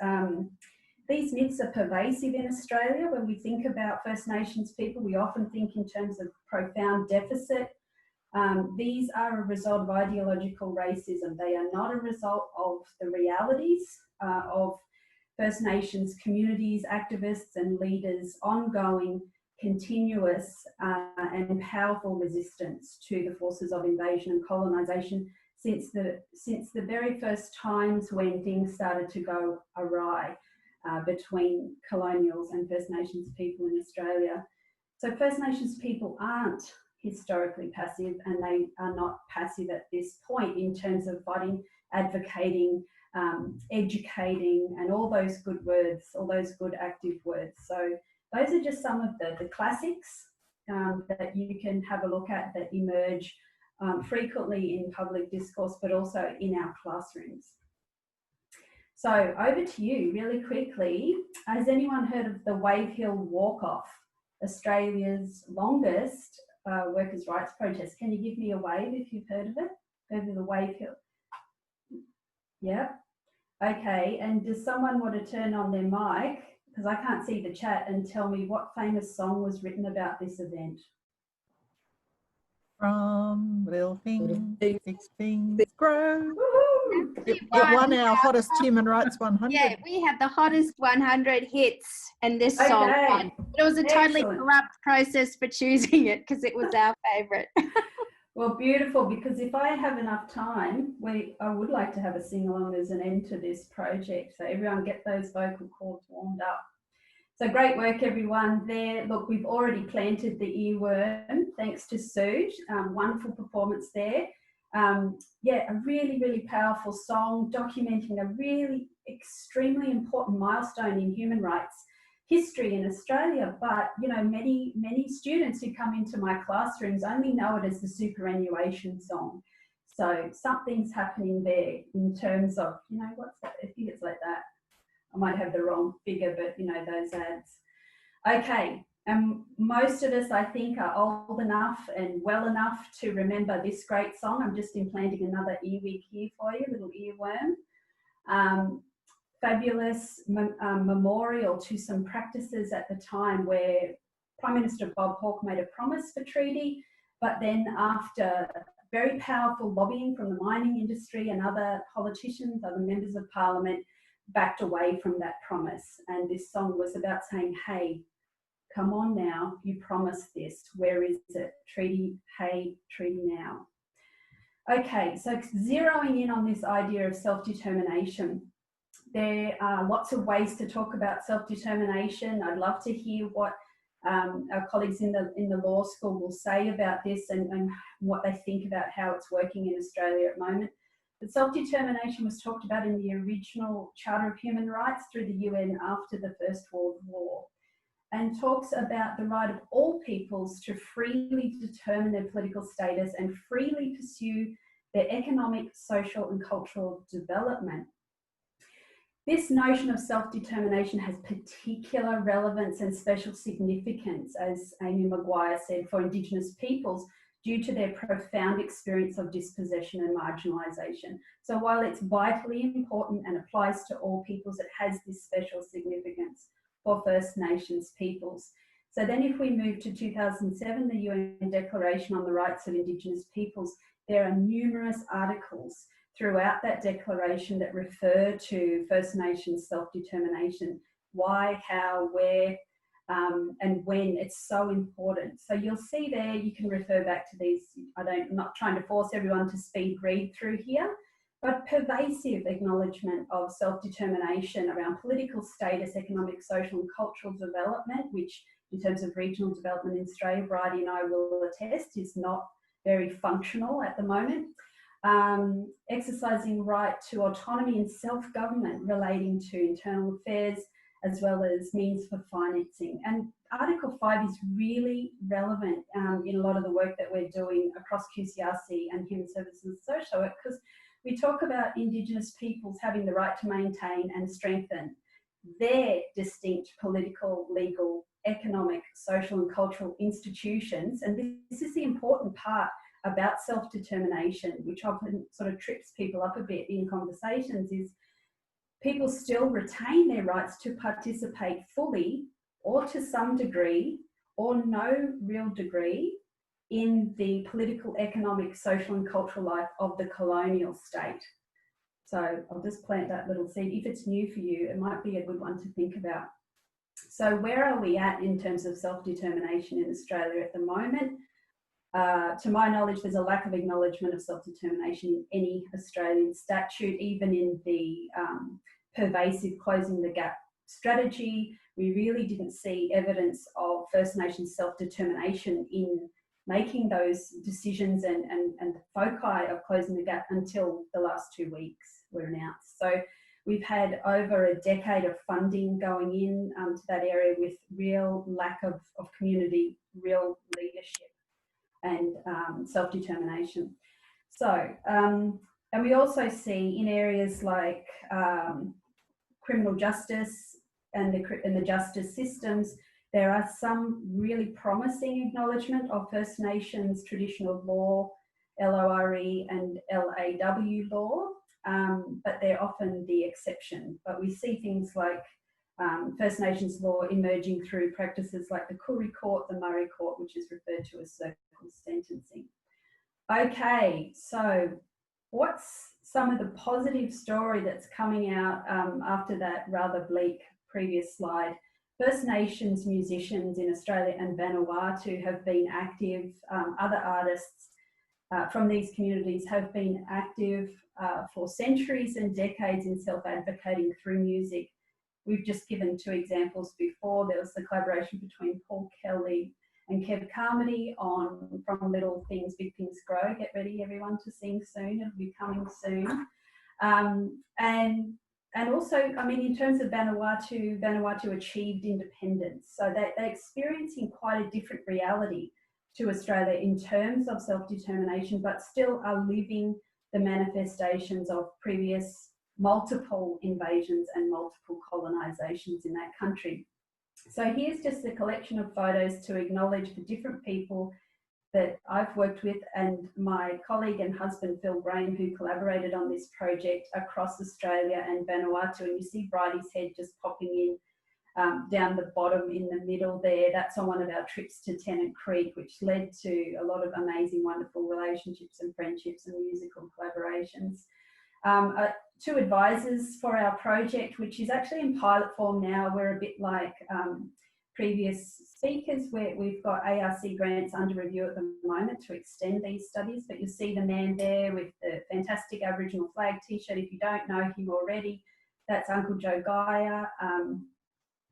These myths are pervasive in Australia. When we think about First Nations people, we often think in terms of profound deficit. These are a result of ideological racism. They are not a result of the realities of First Nations communities, activists and leaders' ongoing, continuous and powerful resistance to the forces of invasion and colonisation since the very first times when things started to go awry between colonials and First Nations people in Australia. So First Nations people aren't historically passive, and they are not passive at this point in terms of fighting, advocating, educating, and all those good words, all those good active words. So those are just some of the classics that you can have a look at that emerge frequently in public discourse, but also in our classrooms. So over to you really quickly. Has anyone heard of the Wave Hill Walk-Off, Australia's longest workers' rights protest? Can you give me a wave if you've heard of it? Over the Wave Hill. Yeah. Okay, and does someone want to turn on their mic, because I can't see the chat, and tell me what famous song was written about this event? From little things, big things grow. Woohoo! It won our hottest human rights 100. Yeah, we had the hottest 100 hits, and this song won. It was a totally corrupt process for choosing it because it was our favourite. Well, beautiful, because if I have enough time, I would like to have a sing-along as an end to this project. So everyone get those vocal cords warmed up. So great work, everyone there. Look, we've already planted the earworm, thanks to Suj. Wonderful performance there. Yeah, a really, really powerful song documenting a really extremely important milestone in human rights history in Australia. But, you know, many students who come into my classrooms only know it as the superannuation song. So something's happening there in terms of, you know, what's that? I think it's like that. I might have the wrong figure, but, you know, those ads. Okay, And most of us, I think, are old enough and well enough to remember this great song. I'm just implanting another earwig here for you, little earworm. Fabulous memorial to some practices at the time where Prime Minister Bob Hawke made a promise for treaty, but then after very powerful lobbying from the mining industry and other politicians, other members of parliament, backed away from that promise. And this song was about saying, hey, come on now, you promised this, where is it? Treaty, hey, treaty now. Okay, so zeroing in on this idea of self-determination, there are lots of ways to talk about self-determination. I'd love to hear what our colleagues in the law school will say about this and what they think about how it's working in Australia at the moment. But self-determination was talked about in the original Charter of Human Rights through the UN after the First World War, and talks about the right of all peoples to freely determine their political status and freely pursue their economic, social and cultural development. This notion of self-determination has particular relevance and special significance, as Amy Maguire said, for Indigenous peoples due to their profound experience of dispossession and marginalisation. So while it's vitally important and applies to all peoples, it has this special significance for First Nations peoples. So then if we move to 2007, the UN Declaration on the Rights of Indigenous Peoples, there are numerous articles throughout that declaration that refer to First Nations self-determination, why, how, where, and when. It's so important. So you'll see there, you can refer back to these. I'm not trying to force everyone to speed read through here, but pervasive acknowledgement of self-determination around political status, economic, social and cultural development, which in terms of regional development in Australia, Bridie and I will attest, is not very functional at the moment. Exercising right to autonomy and self-government relating to internal affairs, as well as means for financing. And Article 5 is really relevant in a lot of the work that we're doing across QCRC and Human Services and Social Work, because we talk about Indigenous peoples having the right to maintain and strengthen their distinct political, legal, economic, social and cultural institutions. And this is the important part about self-determination, which often sort of trips people up a bit in conversations, is people still retain their rights to participate fully or to some degree or no real degree in the political, economic, social and cultural life of the colonial state. So I'll just plant that little seed. If it's new for you, it might be a good one to think about. So where are we at in terms of self-determination in Australia at the moment? To my knowledge, there's a lack of acknowledgement of self-determination in any Australian statute, even in the pervasive Closing the Gap strategy. We really didn't see evidence of First Nations self-determination in making those decisions and the foci of Closing the Gap until the last 2 weeks were announced. So we've had over a decade of funding going in to that area with real lack of community, real leadership and self-determination. So, and we also see in areas like criminal justice and the justice systems, there are some really promising acknowledgement of First Nations traditional law, LORE and LAW law, but they're often the exception. But we see things like First Nations law emerging through practices like the Koori Court, the Murray Court, which is referred to as circle sentencing. Okay, so what's some of the positive story that's coming out after that rather bleak previous slide? First Nations musicians in Australia and Vanuatu have been active. Other artists from these communities have been active for centuries and decades in self-advocating through music. We've just given 2 examples before. There was the collaboration between Paul Kelly and Kev Carmody on From Little Things, Big Things Grow. Get ready, everyone, to sing soon. It'll be coming soon. And also, I mean, in terms of Vanuatu achieved independence. So they're experiencing quite a different reality to Australia in terms of self-determination, but still are living the manifestations of previous multiple invasions and multiple colonisations in that country. So here's just a collection of photos to acknowledge the different people that I've worked with and my colleague and husband, Phil Graham, who collaborated on this project across Australia and Vanuatu. And you see Bridie's head just popping in down the bottom in the middle there. That's on one of our trips to Tennant Creek, which led to a lot of amazing, wonderful relationships and friendships and musical collaborations. 2 advisors for our project, which is actually in pilot form now. We're a bit like previous speakers, where we've got ARC grants under review at the moment to extend these studies. But you'll see the man there with the fantastic Aboriginal flag t-shirt. If you don't know him already, that's Uncle Joe Gaia.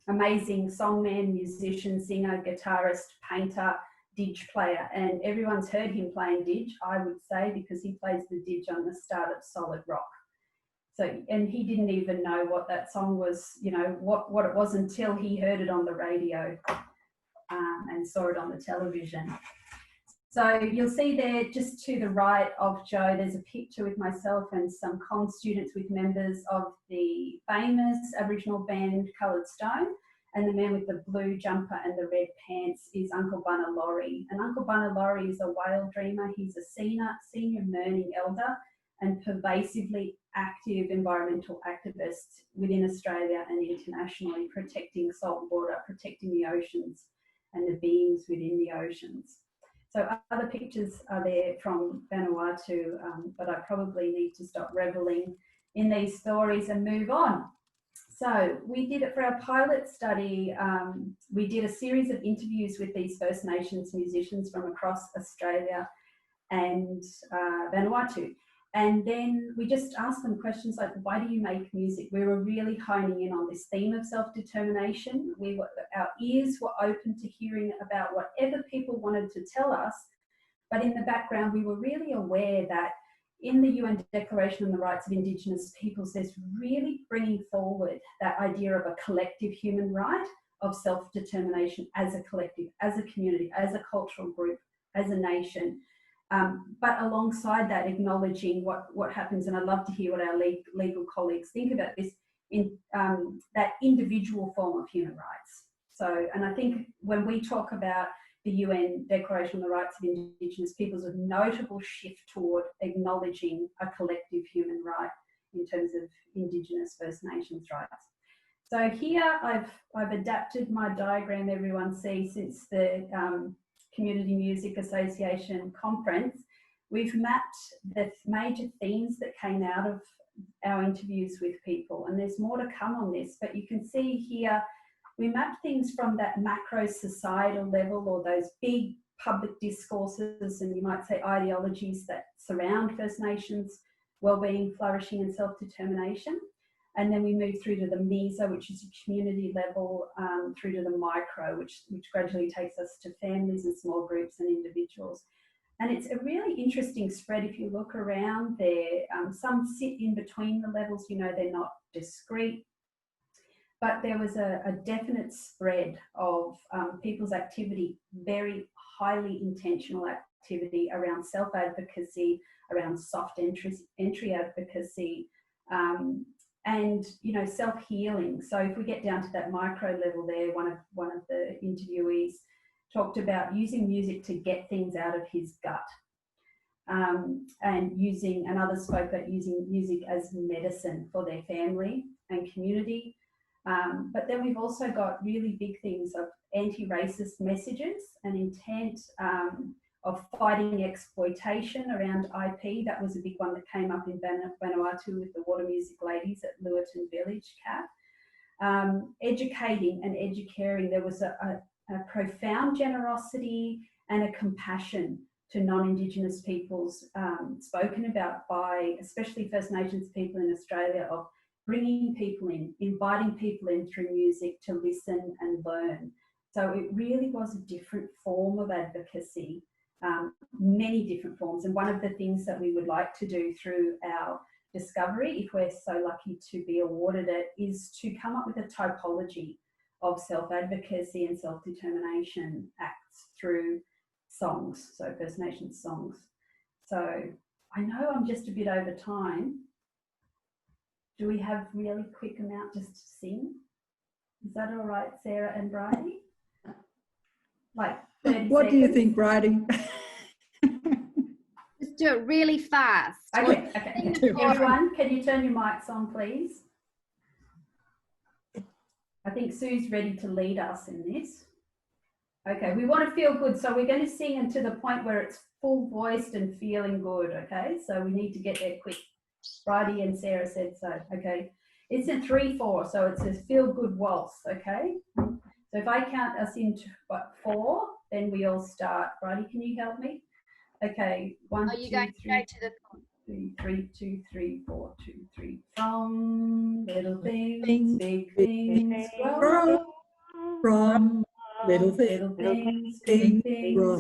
Amazing songman, musician, singer, guitarist, painter, didge player, and everyone's heard him playing didge, I would say, because he plays the didge on the start of Solid Rock. So, and he didn't even know what that song was, you know, what it was until he heard it on the radio and saw it on the television. So you'll see there, just to the right of Joe, there's a picture with myself and some con students with members of the famous Aboriginal band Coloured Stone. And the man with the blue jumper and the red pants is Uncle Bunna Laurie. And Uncle Bunna Laurie is a whale dreamer. He's a senior Mirning elder and pervasively active environmental activist within Australia and internationally, protecting salt water, protecting the oceans and the beings within the oceans. So other pictures are there from Vanuatu, but I probably need to stop reveling in these stories and move on. So we did it for our pilot study. We did a series of interviews with these First Nations musicians from across Australia and Vanuatu. And then we just asked them questions like, why do you make music? We were really honing in on this theme of self-determination. Our ears were open to hearing about whatever people wanted to tell us. But in the background, we were really aware that in the UN Declaration on the Rights of Indigenous Peoples, there's really bringing forward that idea of a collective human right of self-determination as a collective, as a community, as a cultural group, as a nation. But alongside that, acknowledging what happens, and I'd love to hear what our legal colleagues think about this, in that individual form of human rights. So, and I think when we talk about the UN Declaration on the Rights of Indigenous Peoples, a notable shift toward acknowledging a collective human right in terms of Indigenous First Nations rights. So here I've adapted my diagram everyone sees since the Community Music Association conference. We've mapped the major themes that came out of our interviews with people, and there's more to come on this, but you can see here we mapped things from that macro societal level, or those big public discourses and you might say ideologies that surround First Nations wellbeing, flourishing and self-determination. And then we move through to the meso, which is a community level, through to the micro, which gradually takes us to families and small groups and individuals. And it's a really interesting spread if you look around there. Some sit in between the levels, you know, they're not discrete, but there was a definite spread of people's activity, very highly intentional activity around self-advocacy, around soft entry advocacy, and you know, self-healing. So if we get down to that micro level there, one of the interviewees talked about using music to get things out of his gut, and others spoke about using music as medicine for their family and community. But then we've also got really big things of anti-racist messages and intent of fighting exploitation around IP. That was a big one that came up in Vanuatu with the Water Music Ladies at Lewerton Village, Kat. Educating and educating. There was a profound generosity and a compassion to non-Indigenous peoples spoken about by especially First Nations people in Australia, of bringing people in, inviting people in through music to listen and learn. So it really was a different form of advocacy, many different forms. And one of the things that we would like to do through our discovery, if we're so lucky to be awarded it, is to come up with a typology of self-advocacy and self-determination acts through songs, so First Nations songs. So I know I'm just a bit over time. Do we have really quick amount just to sing? Is that all right, Sarah and Bridie? Like 30 What do you seconds? think, Bridie? Just do it really fast. Okay, okay. Too. Everyone, can you turn your mics on, please? I think Sue's ready to lead us in this. Okay, we want to feel good, so we're going to sing until the point where it's full voiced and feeling good, okay? So we need to get there quick. Bridie and Sarah said so, okay? It's a 3-4, so it says feel good waltz, okay? So if I count us into 4, then we all start. Bridie, can you help me? Okay, 1, Are you 2, going to 3, go to the 3, 2, 3, 4, 2, 3. From little things, big things grow. From little Little things, things, big things things grow.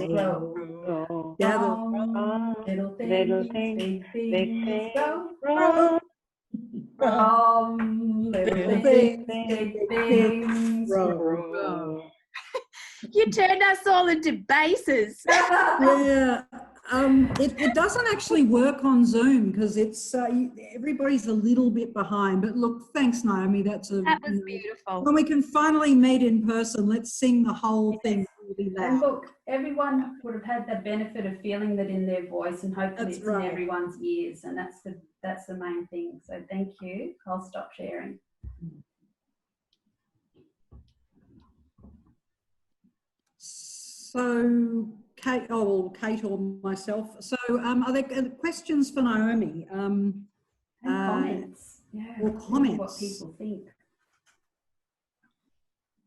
grow. Gather From little things, big things grow. from From little little things, things, big things grow. grow. You turned us all into basses. Yeah, it doesn't actually work on Zoom because it's everybody's a little bit behind. But look, thanks, Naomi. That was beautiful. When we can finally meet in person, let's sing the whole thing really And loud. look, everyone would have had the benefit of feeling that in their voice, and hopefully That's it's right. in everyone's ears, and that's the main thing. So thank you. I'll stop sharing. So, Kate or myself. So, are there questions for Naomi? And comments. Yeah. or comments. What people think.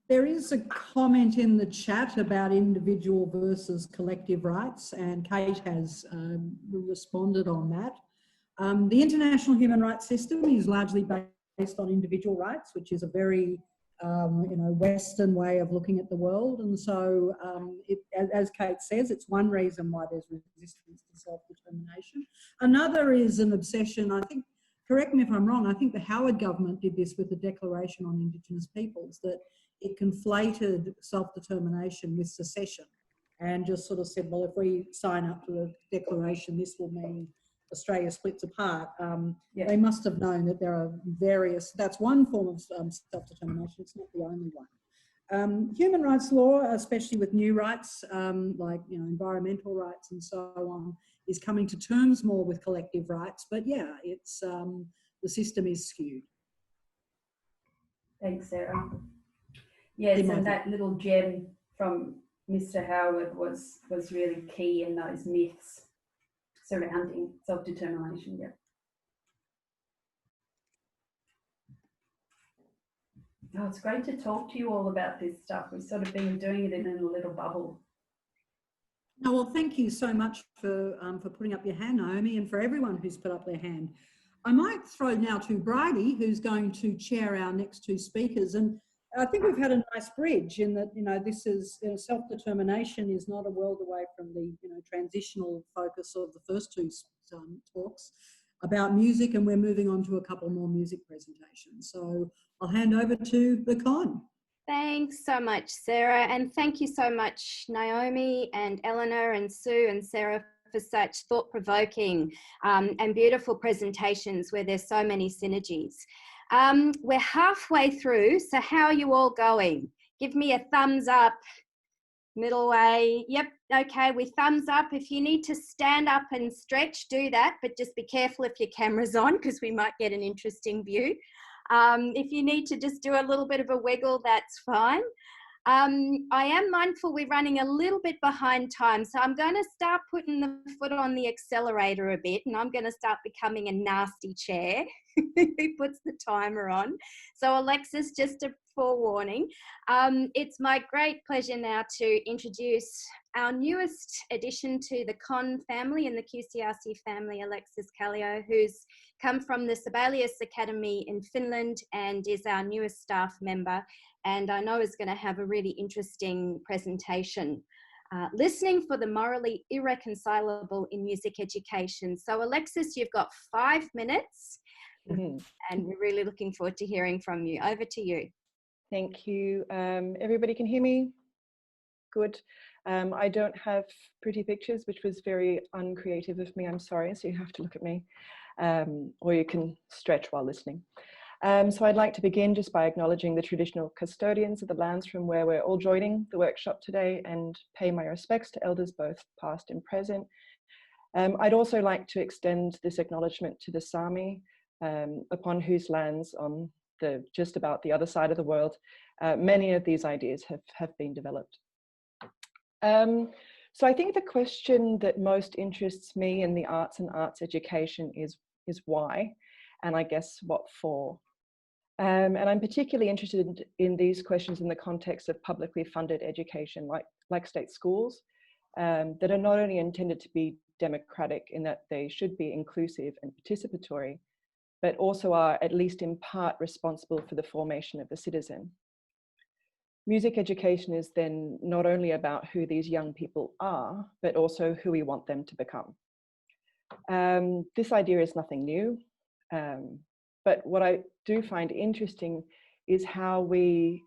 There is a comment in the chat about individual versus collective rights, and Kate has responded on that. The international human rights system is largely based on individual rights, which is a very Western way of looking at the world. And so, as Kate says, it's one reason why there's resistance to self-determination. Another is an obsession, I think, correct me if I'm wrong, I think the Howard government did this with the Declaration on Indigenous Peoples, that it conflated self-determination with secession and just sort of said, well, if we sign up to the Declaration, this will mean Australia splits apart. They must have known that there are various, that's one form of self-determination, it's not the only one. Human rights law, especially with new rights, like environmental rights and so on, is coming to terms more with collective rights, but yeah, it's the system is skewed. Thanks, Sarah. Yes, and that little gem from Mr. Howard was really key in those myths surrounding self-determination. Yeah. Oh, it's great to talk to you all about this stuff. We've sort of been doing it in a little bubble. No, well, thank you so much for putting up your hand, Naomi, and for everyone who's put up their hand. I might throw now to Bridie, who's going to chair our next two speakers. And I think we've had a nice bridge in that, this is self-determination is not a world away from the, transitional focus of the first two talks about music, and we're moving on to a couple more music presentations. So I'll hand over to the con. Thanks so much, Sarah. And thank you so much, Naomi and Eleanor and Sue and Sarah, for such thought-provoking and beautiful presentations where there's so many synergies. We're halfway through, so how are you all going? Give me a thumbs up, middle way. Yep, okay, we thumbs up. If you need to stand up and stretch, do that, but just be careful if your camera's on because we might get an interesting view. If you need to just do a little bit of a wiggle, that's fine. I am mindful we're running a little bit behind time, so I'm going to start putting the foot on the accelerator a bit, and I'm going to start becoming a nasty chair who puts the timer on. So Alexis, just a forewarning. It's my great pleasure now to introduce our newest addition to the CON family and the QCRC family, Alexis Kallio, who's come from the Sibelius Academy in Finland and is our newest staff member, and I know is going to have a really interesting presentation. Listening for the morally irreconcilable in music education. So Alexis, you've got 5 minutes, and we're really looking forward to hearing from you. Over to you. Thank you. Everybody can hear me? Good. I don't have pretty pictures, which was very uncreative of me. I'm sorry, so you have to look at me. Or you can stretch while listening. So I'd like to begin just by acknowledging the traditional custodians of the lands from where we're all joining the workshop today and pay my respects to elders both past and present. I'd also like to extend this acknowledgement to the Sami, upon whose lands on just about the other side of the world, many of these ideas have been developed. So I think the question that most interests me in the arts and arts education is why, and I guess what for. And I'm particularly interested in these questions in the context of publicly funded education, like state schools, that are not only intended to be democratic in that they should be inclusive and participatory, but also are at least in part responsible for the formation of the citizen. Music education is then not only about who these young people are, but also who we want them to become. This idea is nothing new. But what I do find interesting is how we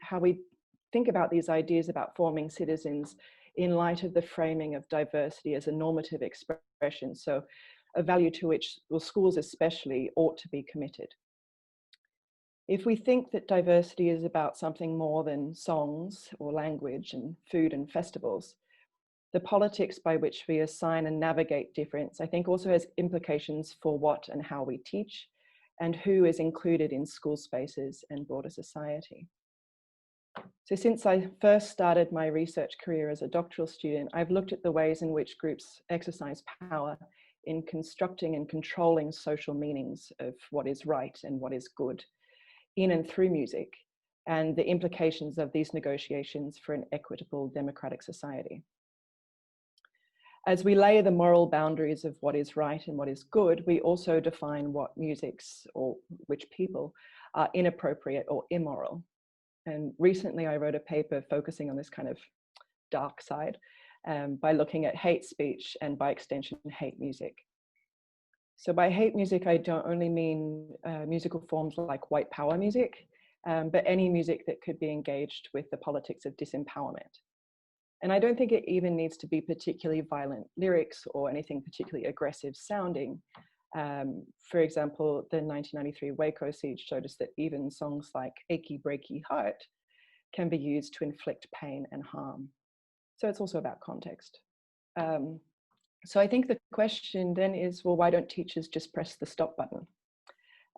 think about these ideas about forming citizens in light of the framing of diversity as a normative expression, so a value to which, well, schools especially ought to be committed. If we think that diversity is about something more than songs or language and food and festivals, the politics by which we assign and navigate difference, I think, also has implications for what and how we teach, and who is included in school spaces and broader society. So since I first started my research career as a doctoral student, I've looked at the ways in which groups exercise power in constructing and controlling social meanings of what is right and what is good in and through music, and the implications of these negotiations for an equitable democratic society. As we lay the moral boundaries of what is right and what is good, we also define what musics or which people are inappropriate or immoral. And recently I wrote a paper focusing on this kind of dark side by looking at hate speech and by extension hate music. So by hate music, I don't only mean musical forms like white power music, but any music that could be engaged with the politics of disempowerment. And I don't think it even needs to be particularly violent lyrics or anything particularly aggressive sounding. For example, the 1993 Waco siege showed us that even songs like Achy Breaky Heart can be used to inflict pain and harm. So it's also about context. So I think the question then is, well, why don't teachers just press the stop button?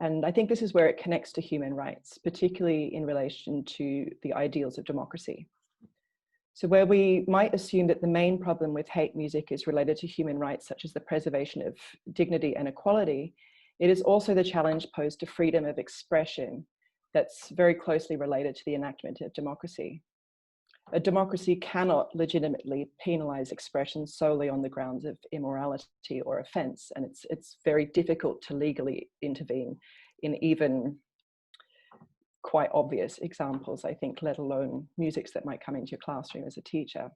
And I think this is where it connects to human rights, particularly in relation to the ideals of democracy. So where we might assume that the main problem with hate music is related to human rights, such as the preservation of dignity and equality, it is also the challenge posed to freedom of expression that's very closely related to the enactment of democracy. A democracy cannot legitimately penalize expression solely on the grounds of immorality or offense, and it's very difficult to legally intervene in even quite obvious examples, I think, let alone musics that might come into your classroom as a teacher.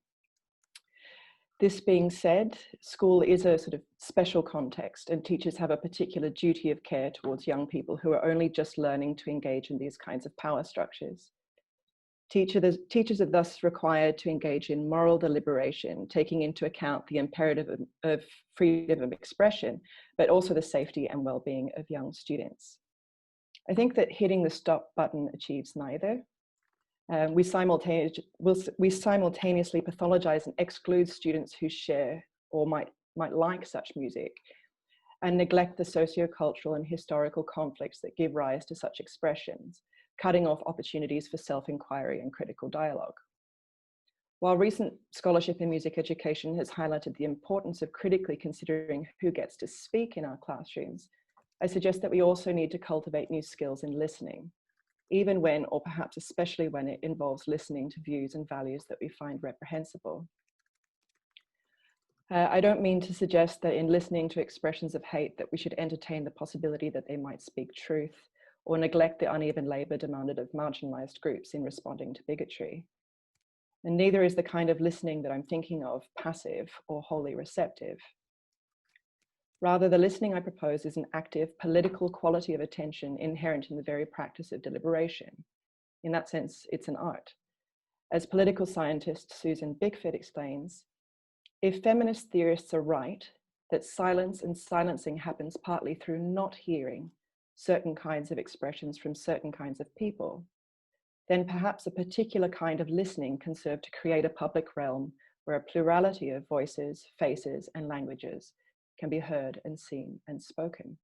This being said, school is a sort of special context, and teachers have a particular duty of care towards young people who are only just learning to engage in these kinds of power structures. Teachers are thus required to engage in moral deliberation, taking into account the imperative of freedom of expression, but also the safety and well-being of young students. I think that hitting the stop button achieves neither. We simultaneously pathologize and exclude students who share or might like such music, and neglect the sociocultural and historical conflicts that give rise to such expressions, cutting off opportunities for self-inquiry and critical dialogue. While recent scholarship in music education has highlighted the importance of critically considering who gets to speak in our classrooms, I suggest that we also need to cultivate new skills in listening, even when, or perhaps especially when, it involves listening to views and values that we find reprehensible. I don't mean to suggest that in listening to expressions of hate that we should entertain the possibility that they might speak truth, or neglect the uneven labour demanded of marginalised groups in responding to bigotry. And neither is the kind of listening that I'm thinking of passive or wholly receptive. Rather, the listening I propose is an active political quality of attention inherent in the very practice of deliberation. In that sense, it's an art. As political scientist Susan Bickford explains, if feminist theorists are right, that silence and silencing happens partly through not hearing, certain kinds of expressions from certain kinds of people, then perhaps a particular kind of listening can serve to create a public realm where a plurality of voices, faces, and languages can be heard and seen and spoken.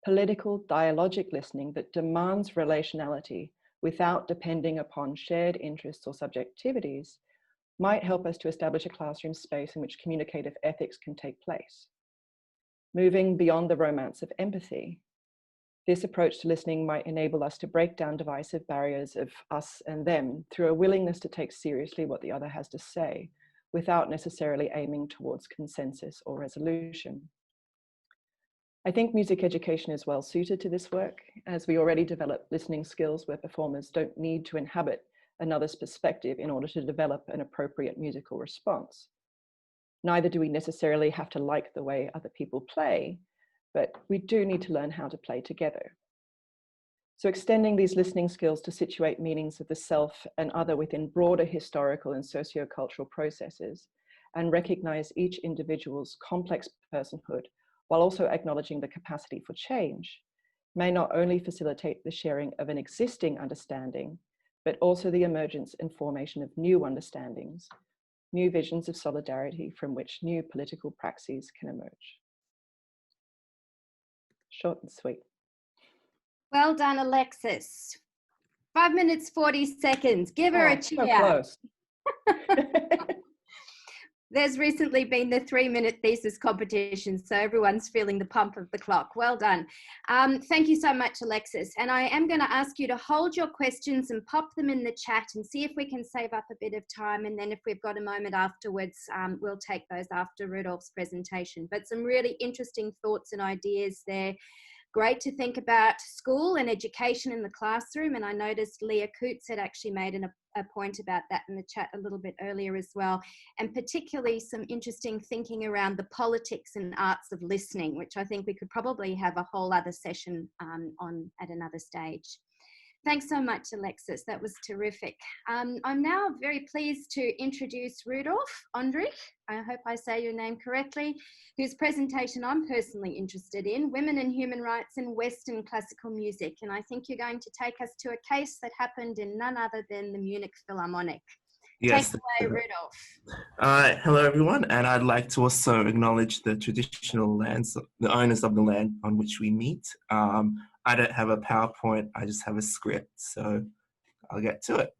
Political dialogic listening that demands relationality without depending upon shared interests or subjectivities might help us to establish a classroom space in which communicative ethics can take place. Moving beyond the romance of empathy, this approach to listening might enable us to break down divisive barriers of us and them through a willingness to take seriously what the other has to say, without necessarily aiming towards consensus or resolution. I think music education is well suited to this work, as we already develop listening skills where performers don't need to inhabit another's perspective in order to develop an appropriate musical response. Neither do we necessarily have to like the way other people play, but we do need to learn how to play together. So extending these listening skills to situate meanings of the self and other within broader historical and sociocultural processes, and recognize each individual's complex personhood while also acknowledging the capacity for change, may not only facilitate the sharing of an existing understanding, but also the emergence and formation of new understandings, new visions of solidarity from which new political praxis can emerge. Short and sweet. Well done, Alexis. 5 minutes, 40 seconds. Give her a cheer. So close. There's recently been the 3-minute thesis competition, so everyone's feeling the pump of the clock. Well done. Thank you so much, Alexis. And I am going to ask you to hold your questions and pop them in the chat and see if we can save up a bit of time. And then if we've got a moment afterwards, we'll take those after Rudolph's presentation. But some really interesting thoughts and ideas there. Great to think about school and education in the classroom. And I noticed Leah Coots had actually made a point about that in the chat a little bit earlier as well. And particularly some interesting thinking around the politics and arts of listening, which I think we could probably have a whole other session on at another stage. Thanks so much, Alexis. That was terrific. I'm now very pleased to introduce Rudolph Ondrich, I hope I say your name correctly, whose presentation I'm personally interested in, Women and Human Rights in Western Classical Music. And I think you're going to take us to a case that happened in none other than the Munich Philharmonic. Yes. Take it away, Rudolph. Hello, everyone, and I'd like to also acknowledge the traditional lands, the owners of the land on which we meet. I don't have a PowerPoint, I just have a script, so I'll get to it.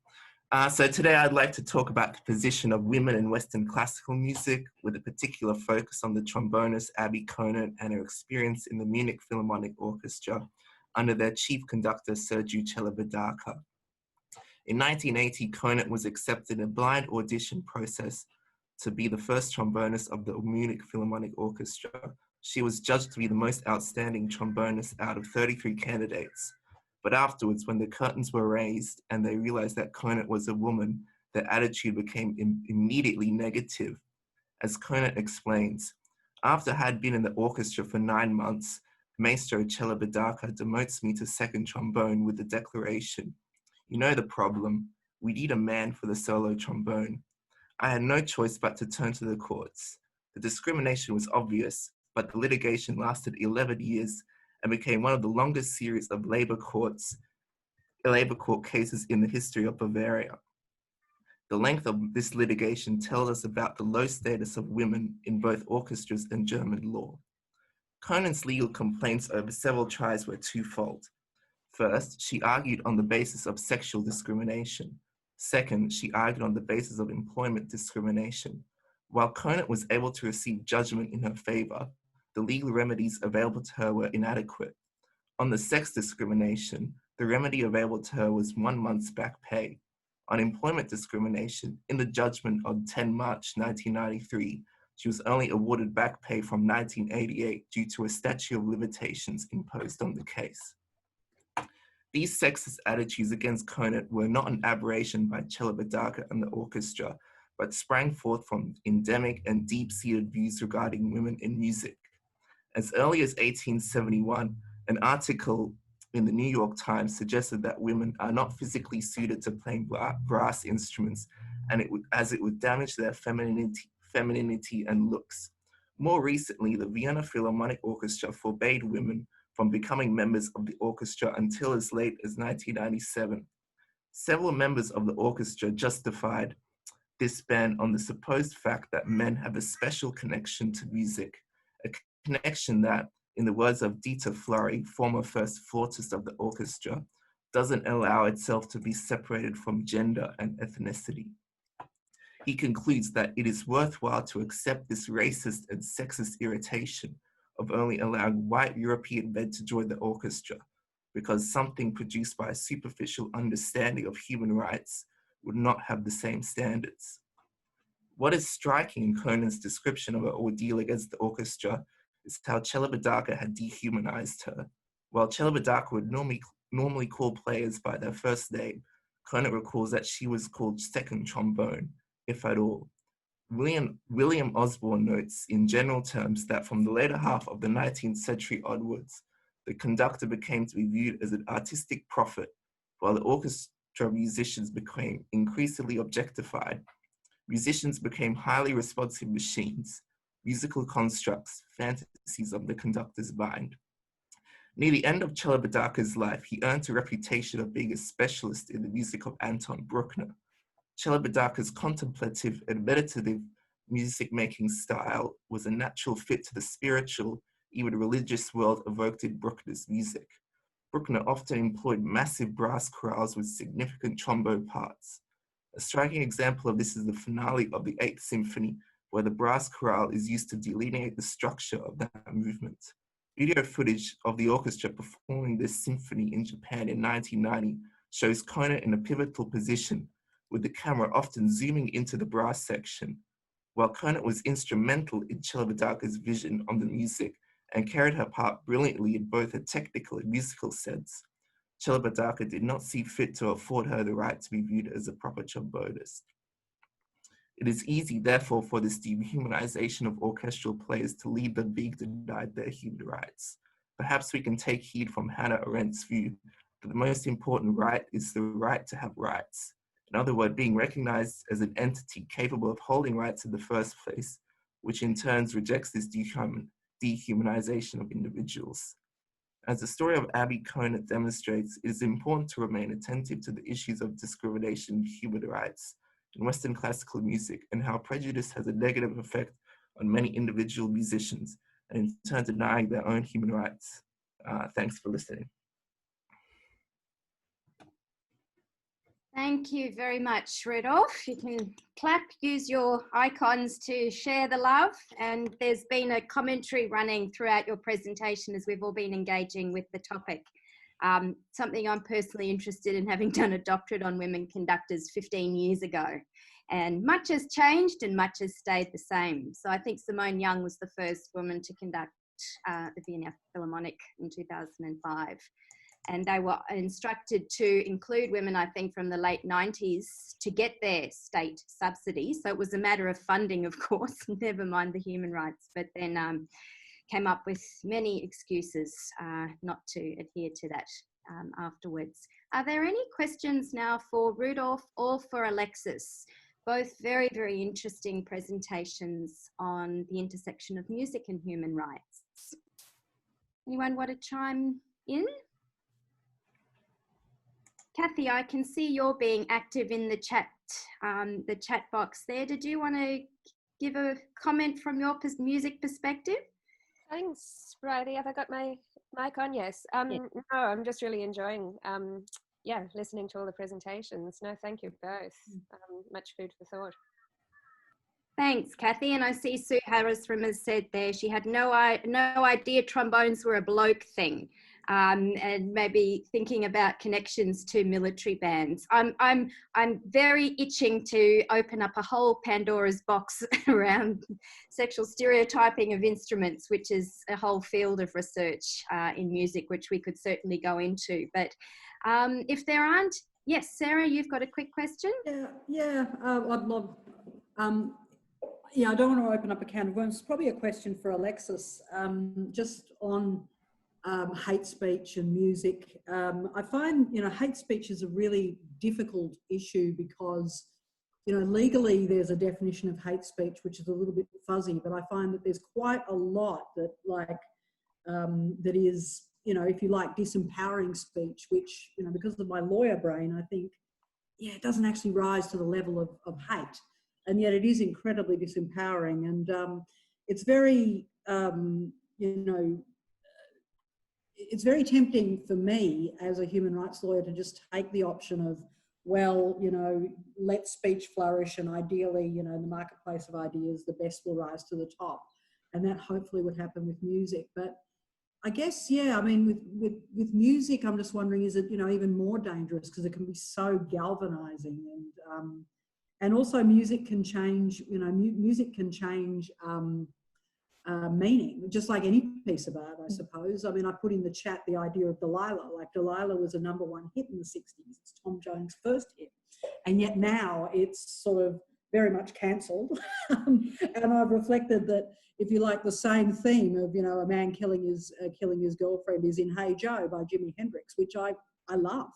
So today I'd like to talk about the position of women in Western classical music, with a particular focus on the trombonist Abby Conant and her experience in the Munich Philharmonic Orchestra under their chief conductor Sergiu Celibidache. In 1980, Conant was accepted in a blind audition process to be the first trombonist of the Munich Philharmonic Orchestra. She was judged to be the most outstanding trombonist out of 33 candidates. But afterwards, when the curtains were raised and they realized that Conant was a woman, their attitude became immediately negative. As Conant explains, after I had been in the orchestra for 9 months, Maestro Celibidache demotes me to second trombone with the declaration, "You know the problem, we need a man for the solo trombone." I had no choice but to turn to the courts. The discrimination was obvious, but the litigation lasted 11 years and became one of the longest series of labor court cases in the history of Bavaria. The length of this litigation tells us about the low status of women in both orchestras and German law. Conant's legal complaints over several tries were twofold. First, she argued on the basis of sexual discrimination. Second, she argued on the basis of employment discrimination. While Conant was able to receive judgment in her favor, the legal remedies available to her were inadequate. On the sex discrimination, the remedy available to her was 1 month's back pay. On employment discrimination, in the judgment on 10 March 1993, she was only awarded back pay from 1988 due to a statute of limitations imposed on the case. These sexist attitudes against Conant were not an aberration by Celibidache and the orchestra, but sprang forth from endemic and deep-seated views regarding women in music. As early as 1871, an article in the New York Times suggested that women are not physically suited to playing brass instruments, and as it would damage their femininity and looks. More recently, the Vienna Philharmonic Orchestra forbade women from becoming members of the orchestra until as late as 1997. Several members of the orchestra justified this ban on the supposed fact that men have a special connection to music, a connection that, in the words of Dieter Fleury, former first flautist of the orchestra, doesn't allow itself to be separated from gender and ethnicity. He concludes that it is worthwhile to accept this racist and sexist irritation of only allowing white European men to join the orchestra, because something produced by a superficial understanding of human rights would not have the same standards. What is striking in Conan's description of her ordeal against the orchestra is how Chelobadaka had dehumanized her. While Chelobadaka would normally call players by their first name, Conan recalls that she was called second trombone, if at all. William Osborne notes in general terms that from the later half of the 19th century onwards, the conductor became to be viewed as an artistic prophet, while the orchestra musicians became increasingly objectified. Musicians became highly responsive machines, musical constructs, fantasies of the conductor's mind. Near the end of Chelobadaka's life, he earned a reputation of being a specialist in the music of Anton Bruckner. Chelobadaka's contemplative and meditative music-making style was a natural fit to the spiritual, even religious world evoked in Bruckner's music. Bruckner often employed massive brass chorales with significant trombone parts. A striking example of this is the finale of the 8th Symphony, where the brass chorale is used to delineate the structure of that movement. Video footage of the orchestra performing this symphony in Japan in 1990 shows Conan in a pivotal position, with the camera often zooming into the brass section. While Conan was instrumental in Chelobadaka's vision on the music and carried her part brilliantly in both a technical and musical sense, Chelobadaka did not see fit to afford her the right to be viewed as a proper trombonist. It is easy, therefore, for this dehumanization of orchestral players to lead them being denied their human rights. Perhaps we can take heed from Hannah Arendt's view that the most important right is the right to have rights. In other words, being recognized as an entity capable of holding rights in the first place, which in turn rejects this dehumanization of individuals. As the story of Abby Conant demonstrates, it is important to remain attentive to the issues of discrimination and human rights in Western classical music and how prejudice has a negative effect on many individual musicians and in turn denying their own human rights. Thanks for listening. Thank you very much, Rudolph. You can clap, use your icons to share the love. And there's been a commentary running throughout your presentation as we've all been engaging with the topic. Something I'm personally interested in, having done a doctorate on women conductors 15 years ago. And much has changed and much has stayed the same. So I think Simone Young was the first woman to conduct the Vienna Philharmonic in 2005. And they were instructed to include women, I think, from the late 90s to get their state subsidy. So it was a matter of funding, of course, never mind the human rights, but then came up with many excuses not to adhere to that afterwards. Are there any questions now for Rudolph or for Alexis? Both very, very interesting presentations on the intersection of music and human rights. Anyone want to chime in? Kathy, I can see you're being active in the chat box there. Did you want to give a comment from your music perspective? Thanks, Bridie. Have I got my mic on? Yes. No, I'm just really enjoying, listening to all the presentations. No, thank you both. Much food for thought. Thanks, Kathy. And I see Sue Harris-Rim has said there she had no idea trombones were a bloke thing. And maybe thinking about connections to military bands. I'm very itching to open up a whole Pandora's box around sexual stereotyping of instruments, which is a whole field of research in music, which we could certainly go into. But if there aren't, yes, Sarah, you've got a quick question? I'd love, I don't want to open up a can of worms. It's probably a question for Alexis, just on hate speech and music. I find, hate speech is a really difficult issue because, legally there's a definition of hate speech which is a little bit fuzzy, but I find that there's quite a lot that that is, you know, if you like, disempowering speech, which, you know, because of my lawyer brain, I think, yeah, it doesn't actually rise to the level of hate. And yet it is incredibly disempowering. And it's very, you know, it's very tempting for me as a human rights lawyer to just take the option of, well, you know, let speech flourish, and ideally, you know, in the marketplace of ideas, the best will rise to the top. And that hopefully would happen with music. But I guess, yeah, I mean, with music, I'm just wondering, is it, you know, even more dangerous because it can be so galvanizing, and also music can change, you know, music can change meaning, just like any piece of art, I suppose. I mean, I put in the chat the idea of Delilah. Like, Delilah was a #1 hit in the 60s. It's Tom Jones' first hit. And yet now it's sort of very much cancelled. And I've reflected that, if you like, the same theme of, you know, a man killing his girlfriend is in Hey Joe by Jimi Hendrix, which I love.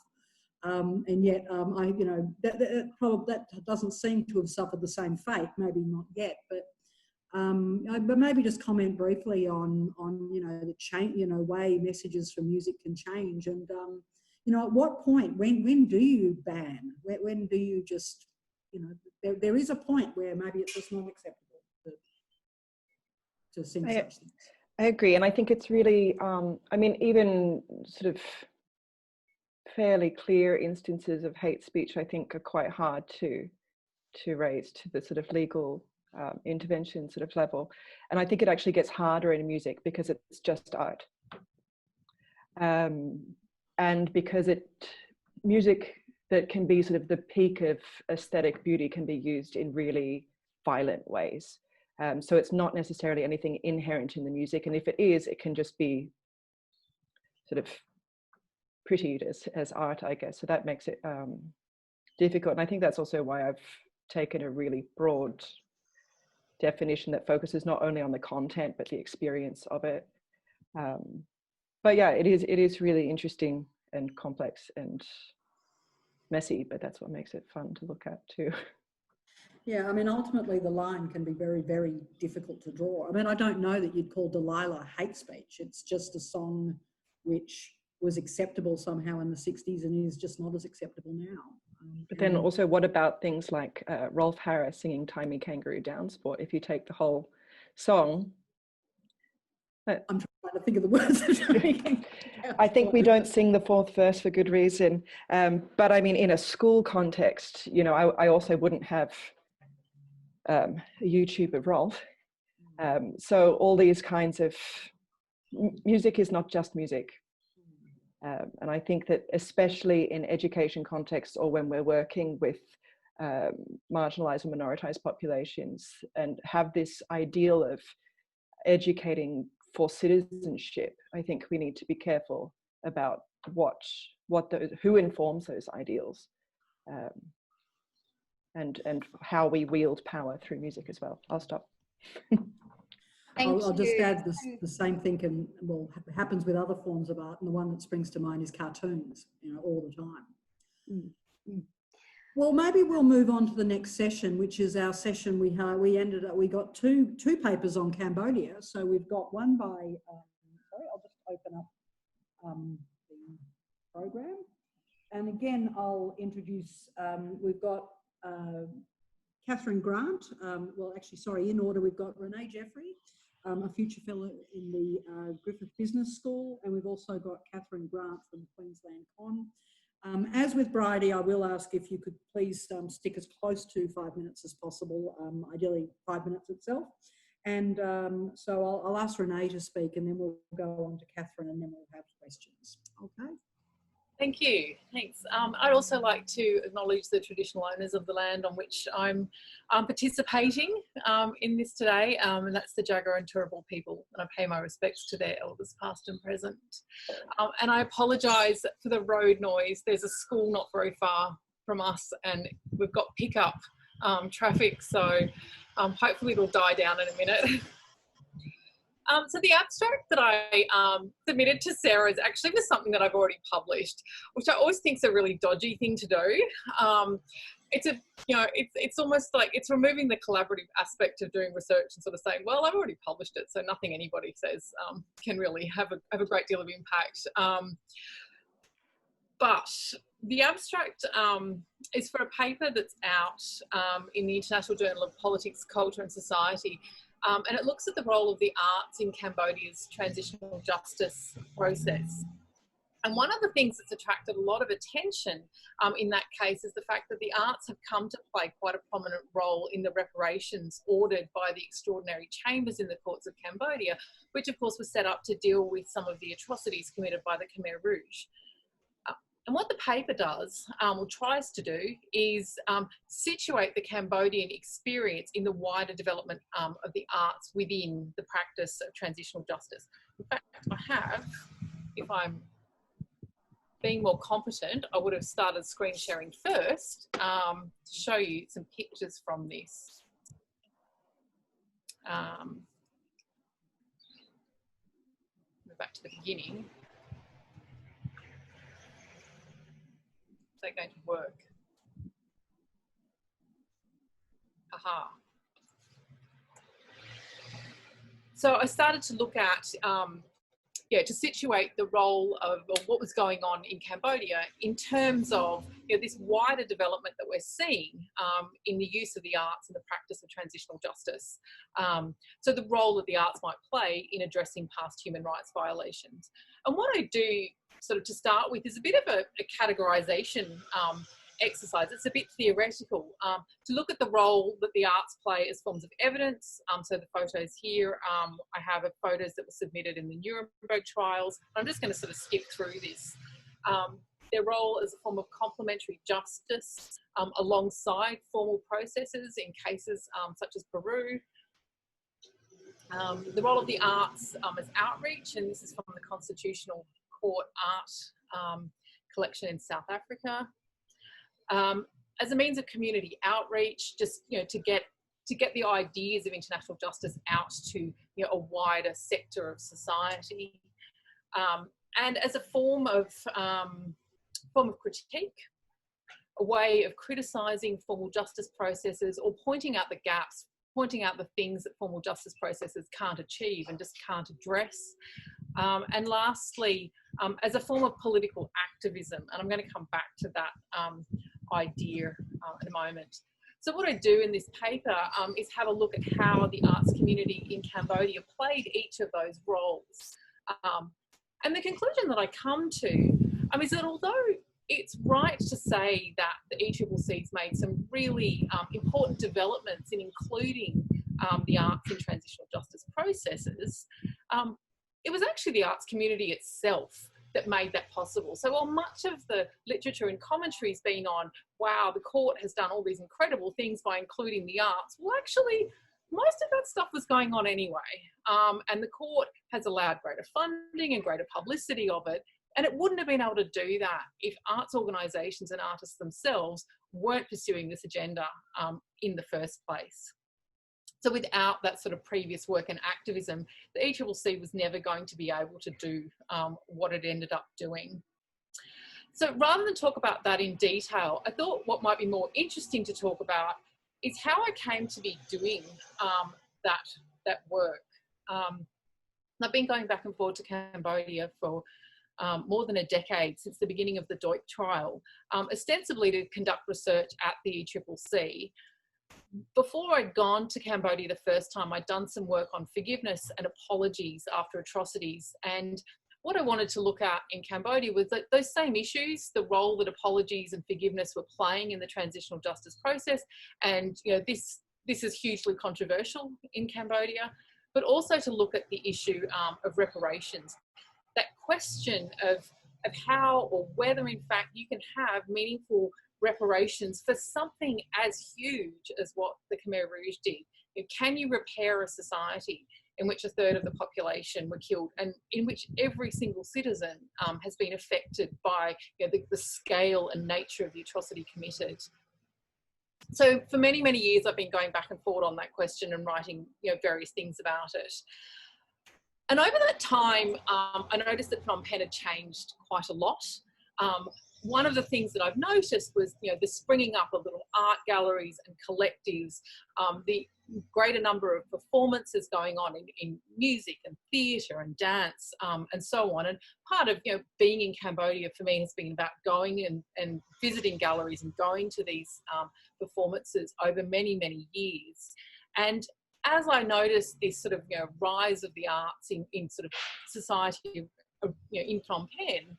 And yet, you know, that doesn't seem to have suffered the same fate. Maybe not yet, but maybe just comment briefly on you know, the change, you know, way messages from music can change, and you know, at what point, when do you ban? When do you just, you know, there is a point where maybe it's just not acceptable to sing such things. I agree, and I think it's really, I mean, even sort of fairly clear instances of hate speech, I think, are quite hard to raise to the sort of legal intervention sort of level. And I think it actually gets harder in music because it's just art. And because music that can be sort of the peak of aesthetic beauty can be used in really violent ways. So it's not necessarily anything inherent in the music. And if it is, it can just be sort of prettied as art, I guess. So that makes it difficult. And I think that's also why I've taken a really broad definition that focuses not only on the content, but the experience of it. But yeah, it is really interesting and complex and messy, but that's what makes it fun to look at too. Yeah, I mean, ultimately the line can be very, very difficult to draw. I mean, I don't know that you'd call Delilah hate speech. It's just a song which was acceptable somehow in the 60s and is just not as acceptable now. But then also, what about things like Rolf Harris singing Tie Me Kangaroo Down Sport? If you take the whole song... I'm trying to think of the words. I think we don't sing the fourth verse for good reason. But I mean, in a school context, you know, I also wouldn't have a YouTube of Rolf. So all these kinds of... Music is not just music. And I think that especially in education contexts, or when we're working with marginalized and minoritized populations and have this ideal of educating for citizenship, I think we need to be careful about who informs those ideals, and how we wield power through music as well. I'll stop. I'll just add the same thing happens with other forms of art, and the one that springs to mind is cartoons, you know, all the time. Well, maybe we'll move on to the next session, which is our session. We got two papers on Cambodia. So we've got one by, sorry, I'll just open up the program. And again, I'll introduce, we've got Catherine Grant. Well, actually, sorry, in order, we've got Renee Jeffrey, a future fellow in the Griffith Business School, and we've also got Catherine Grant from Queensland Con. As with Bridie, I will ask if you could please stick as close to 5 minutes as possible, ideally 5 minutes itself. And so I'll ask Renee to speak, and then we'll go on to Catherine, and then we'll have questions. Okay. Thank you. Thanks. I'd also like to acknowledge the traditional owners of the land on which I'm participating in this today, and that's the Jagera and Turrbal people. And I pay my respects to their elders past and present. And I apologise for the road noise. There's a school not very far from us, and we've got pickup traffic, so hopefully it'll die down in a minute. So the abstract that I submitted to Sarah is actually for something that I've already published, which I always think is a really dodgy thing to do. it's a, you know, it's almost like it's removing the collaborative aspect of doing research and sort of saying, well, I've already published it, so nothing anybody says can really have a great deal of impact. But the abstract is for a paper that's out in the International Journal of Politics, Culture and Society, and it looks at the role of the arts in Cambodia's transitional justice process. And one of the things that's attracted a lot of attention in that case is the fact that the arts have come to play quite a prominent role in the reparations ordered by the extraordinary chambers in the courts of Cambodia, which of course was set up to deal with some of the atrocities committed by the Khmer Rouge. And what the paper does, or tries to do, is situate the Cambodian experience in the wider development of the arts within the practice of transitional justice. In fact, I have, if I'm being more competent, I would have started screen sharing first to show you some pictures from this. Go back to the beginning. Is that going to work? Aha. So I started to look at to situate the role of what was going on in Cambodia in terms of this wider development that we're seeing in the use of the arts and the practice of transitional justice. So the role that the arts might play in addressing past human rights violations. And what I do sort of to start with is a bit of a categorization exercise. It's a bit theoretical to look at the role that the arts play as forms of evidence. So the photos here, I have photos that were submitted in the Nuremberg trials. I'm just going to sort of skip through this. Their role as a form of complementary justice alongside formal processes in cases such as Peru. The role of the arts as outreach, and this is from the Constitutional Court Art collection in South Africa. As a means of community outreach, just to get the ideas of international justice out to a wider sector of society, and as a form of critique, a way of criticising formal justice processes or pointing out the gaps, pointing out the things that formal justice processes can't achieve and just can't address. And lastly, as a form of political activism, and I'm going to come back to that idea in a moment. So what I do in this paper is have a look at how the arts community in Cambodia played each of those roles. And the conclusion that I come to is that although it's right to say that the ECCC's made some really important developments in including the arts in transitional justice processes, it was actually the arts community itself that made that possible. So while much of the literature and commentary has been on, wow, the court has done all these incredible things by including the arts, well, actually, most of that stuff was going on anyway. And the court has allowed greater funding and greater publicity of it. And it wouldn't have been able to do that if arts organisations and artists themselves weren't pursuing this agenda in the first place. So without that sort of previous work and activism, the ECCC was never going to be able to do what it ended up doing. So rather than talk about that in detail, I thought what might be more interesting to talk about is how I came to be doing that work. I've been going back and forth to Cambodia for more than a decade, since the beginning of the Duch trial, ostensibly to conduct research at the ECCC. Before I'd gone to Cambodia the first time, I'd done some work on forgiveness and apologies after atrocities. And what I wanted to look at in Cambodia was that those same issues, the role that apologies and forgiveness were playing in the transitional justice process. And this is hugely controversial in Cambodia, but also to look at the issue of reparations. That question of how or whether in fact you can have meaningful reparations for something as huge as what the Khmer Rouge did. Can you repair a society in which a third of the population were killed and in which every single citizen has been affected by the scale and nature of the atrocity committed? So for many, many years, I've been going back and forth on that question and writing various things about it. And over that time, I noticed that Phnom Penh had changed quite a lot. one of the things that I've noticed was, the springing up of little art galleries and collectives, the greater number of performances going on in music and theatre and dance, and so on. And part of, being in Cambodia for me has been about going and visiting galleries and going to these performances over many, many years. And as I noticed this sort of, rise of the arts in sort of society, in Phnom Penh,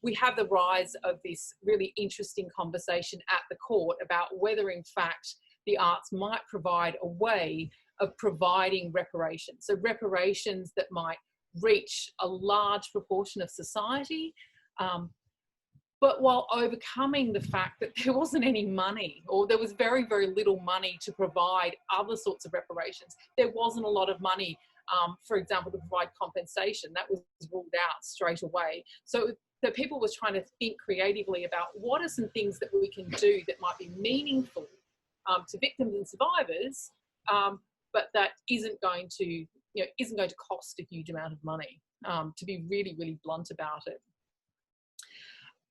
we have the rise of this really interesting conversation at the court about whether, in fact, the arts might provide a way of providing reparations. So reparations that might reach a large proportion of society, but while overcoming the fact that there wasn't any money, or there was very, very little money to provide other sorts of reparations. There wasn't a lot of money, for example, to provide compensation. That was ruled out straight away. So the people was trying to think creatively about what are some things that we can do that might be meaningful to victims and survivors, but that isn't going to cost a huge amount of money, to be really, really blunt about it.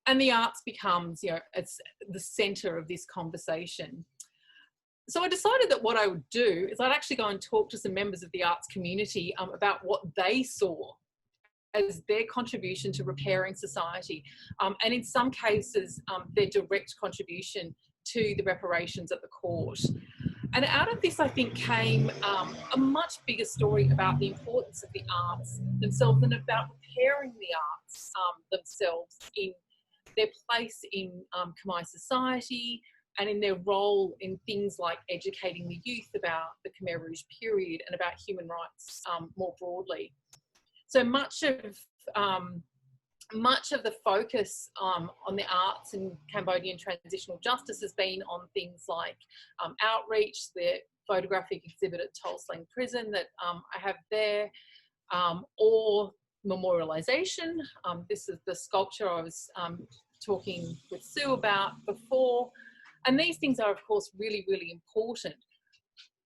And the arts becomes, it's the centre of this conversation. So I decided that what I would do is I'd actually go and talk to some members of the arts community about what they saw as their contribution to repairing society, and in some cases their direct contribution to the reparations at the court. And out of this, I think, came a much bigger story about the importance of the arts themselves and about repairing the arts themselves in their place in Khmer society and in their role in things like educating the youth about the Khmer Rouge period and about human rights more broadly. So much of the focus on the arts in Cambodian transitional justice has been on things like outreach, the photographic exhibit at Tuol Sleng Prison that I have there, or memorialisation. This is the sculpture I was talking with Sue about before. And these things are, of course, really, really important.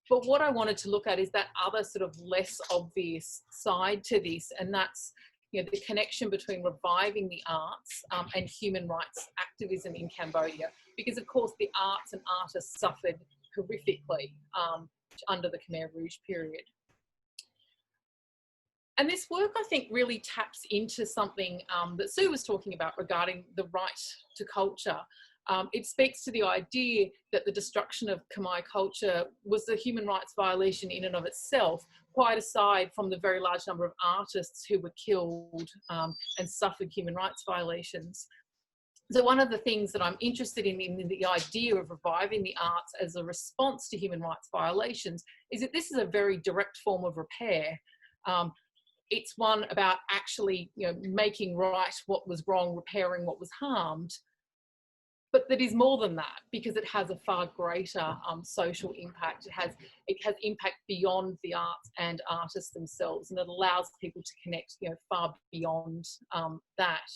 But what I wanted to look at is that other sort of less obvious side to this, and that's the connection between reviving the arts and human rights activism in Cambodia, because of course the arts and artists suffered horrifically under the Khmer Rouge period. And this work, I think, really taps into something that Sue was talking about regarding the right to culture. It speaks to the idea that the destruction of Khmer culture was a human rights violation in and of itself, quite aside from the very large number of artists who were killed and suffered human rights violations. So one of the things that I'm interested in the idea of reviving the arts as a response to human rights violations is that this is a very direct form of repair. It's one about actually making right what was wrong, repairing what was harmed. But that is more than that, because it has a far greater social impact. It has impact beyond the arts and artists themselves, and it allows people to connect far beyond that.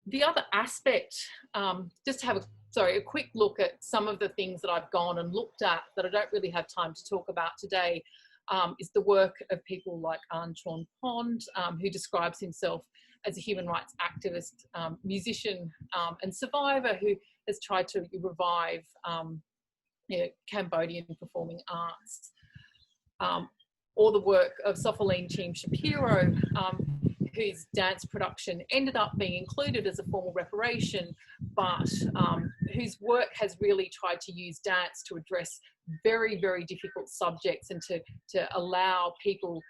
The other aspect, just to have a quick look at some of the things that I've gone and looked at that I don't really have time to talk about today, is the work of people like An Chon Pond, who describes himself as a human rights activist, musician and survivor who has tried to revive Cambodian performing arts. Or the work of Sophilene Cheam Shapiro, whose dance production ended up being included as a formal reparation, but whose work has really tried to use dance to address very, very difficult subjects and to allow people,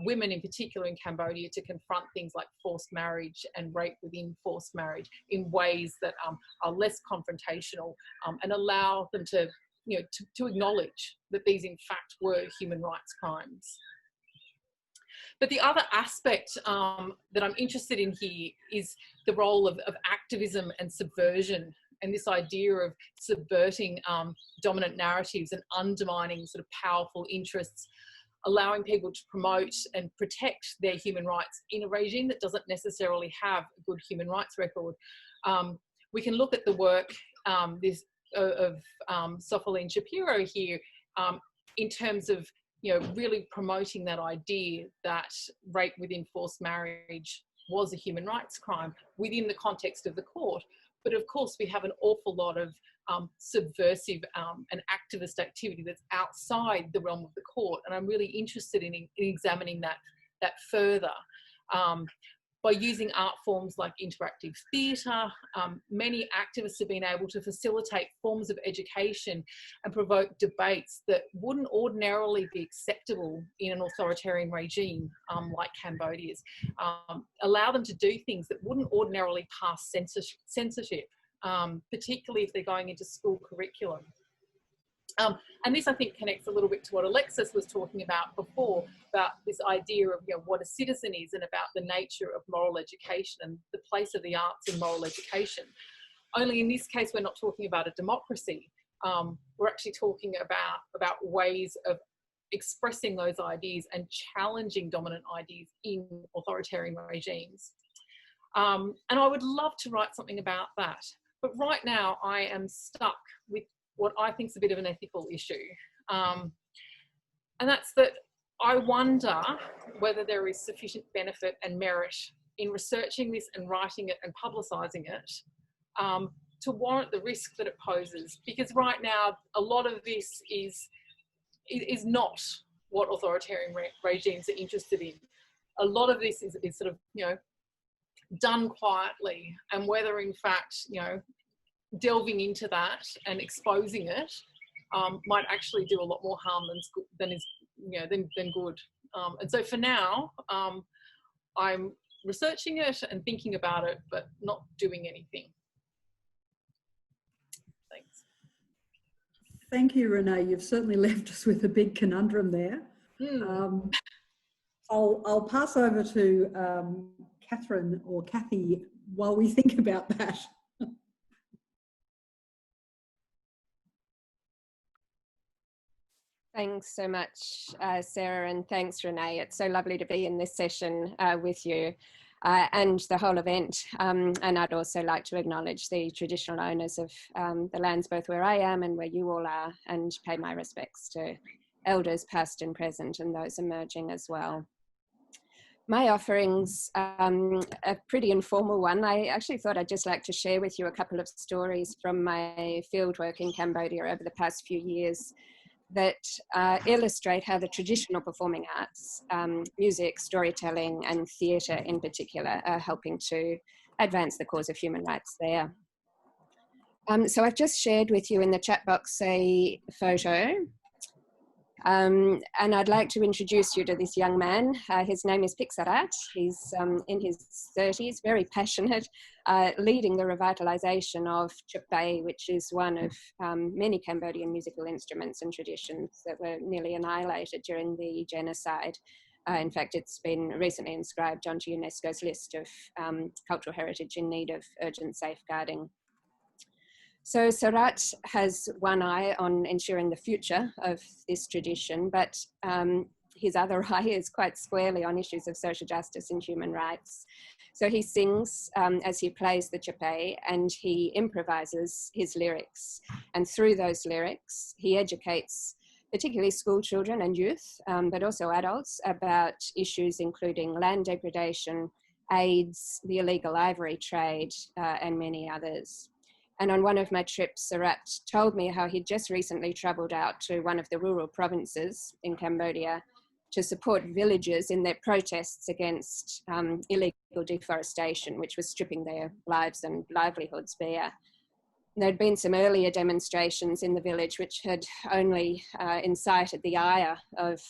women in particular in Cambodia, to confront things like forced marriage and rape within forced marriage in ways that are less confrontational and allow them to acknowledge that these in fact were human rights crimes. But the other aspect that I'm interested in here is the role of activism and subversion, and this idea of subverting dominant narratives and undermining sort of powerful interests, allowing people to promote and protect their human rights in a regime that doesn't necessarily have a good human rights record. We can look at the work of Sophilene Shapiro here in terms of really promoting that idea that rape within forced marriage was a human rights crime within the context of the court. But of course, we have an awful lot of subversive and activist activity that's outside the realm of the court, and I'm really interested in examining that further. By using art forms like interactive theatre, many activists have been able to facilitate forms of education and provoke debates that wouldn't ordinarily be acceptable in an authoritarian regime like Cambodia's. Allow them to do things that wouldn't ordinarily pass censorship, particularly if they're going into school curriculum. And this, I think, connects a little bit to what Alexis was talking about before, about this idea of what a citizen is and about the nature of moral education and the place of the arts in moral education. Only in this case, we're not talking about a democracy. We're actually talking about ways of expressing those ideas and challenging dominant ideas in authoritarian regimes. And I would love to write something about that. But right now, I am stuck with what I think is a bit of an ethical issue. And that's that I wonder whether there is sufficient benefit and merit in researching this and writing it and publicising it to warrant the risk that it poses. Because right now, a lot of this is not what authoritarian regimes are interested in. A lot of this is sort of, done quietly, and whether in fact, delving into that and exposing it might actually do a lot more harm than good. And so for now, I'm researching it and thinking about it, but not doing anything. Thanks. Thank you, Renee. You've certainly left us with a big conundrum there. I'll pass over to Catherine or Kathy while we think about that. Thanks so much, Sarah, and thanks, Renee. It's so lovely to be in this session with you and the whole event. And I'd also like to acknowledge the traditional owners of the lands both where I am and where you all are, and pay my respects to elders past and present and those emerging as well. My offering's a pretty informal one. I actually thought I'd just like to share with you a couple of stories from my fieldwork in Cambodia over the past few years that illustrate how the traditional performing arts, music, storytelling, and theatre in particular, are helping to advance the cause of human rights there. So I've just shared with you in the chat box a photo, and I'd like to introduce you to this young man. His name is Pixarat. He's in his 30s, very passionate, leading the revitalisation of chupay, which is one of many Cambodian musical instruments and traditions that were nearly annihilated during the genocide. In fact, it's been recently inscribed onto UNESCO's list of cultural heritage in need of urgent safeguarding. So Sarat has one eye on ensuring the future of this tradition, but his other eye is quite squarely on issues of social justice and human rights. So he sings as he plays the chupay, and he improvises his lyrics. And through those lyrics, he educates particularly school children and youth, but also adults, about issues including land degradation, AIDS, the illegal ivory trade, and many others. And on one of my trips, Sarat told me how he'd just recently travelled out to one of the rural provinces in Cambodia to support villagers in their protests against illegal deforestation, which was stripping their lives and livelihoods bare. There'd been some earlier demonstrations in the village which had only incited the ire of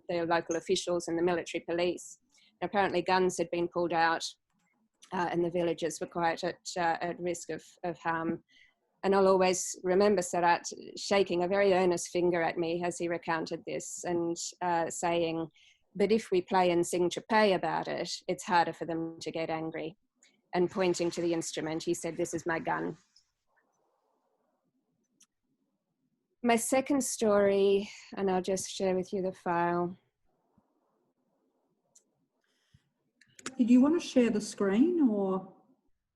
the local officials and the military police. And apparently guns had been pulled out, and the villagers were quite at risk of harm. And I'll always remember Sarat shaking a very earnest finger at me as he recounted this, and saying, but if we play and sing chupay about it, it's harder for them to get angry. And pointing to the instrument, he said, this is my gun. My second story, and I'll just share with you the file. Did you want to share the screen, or?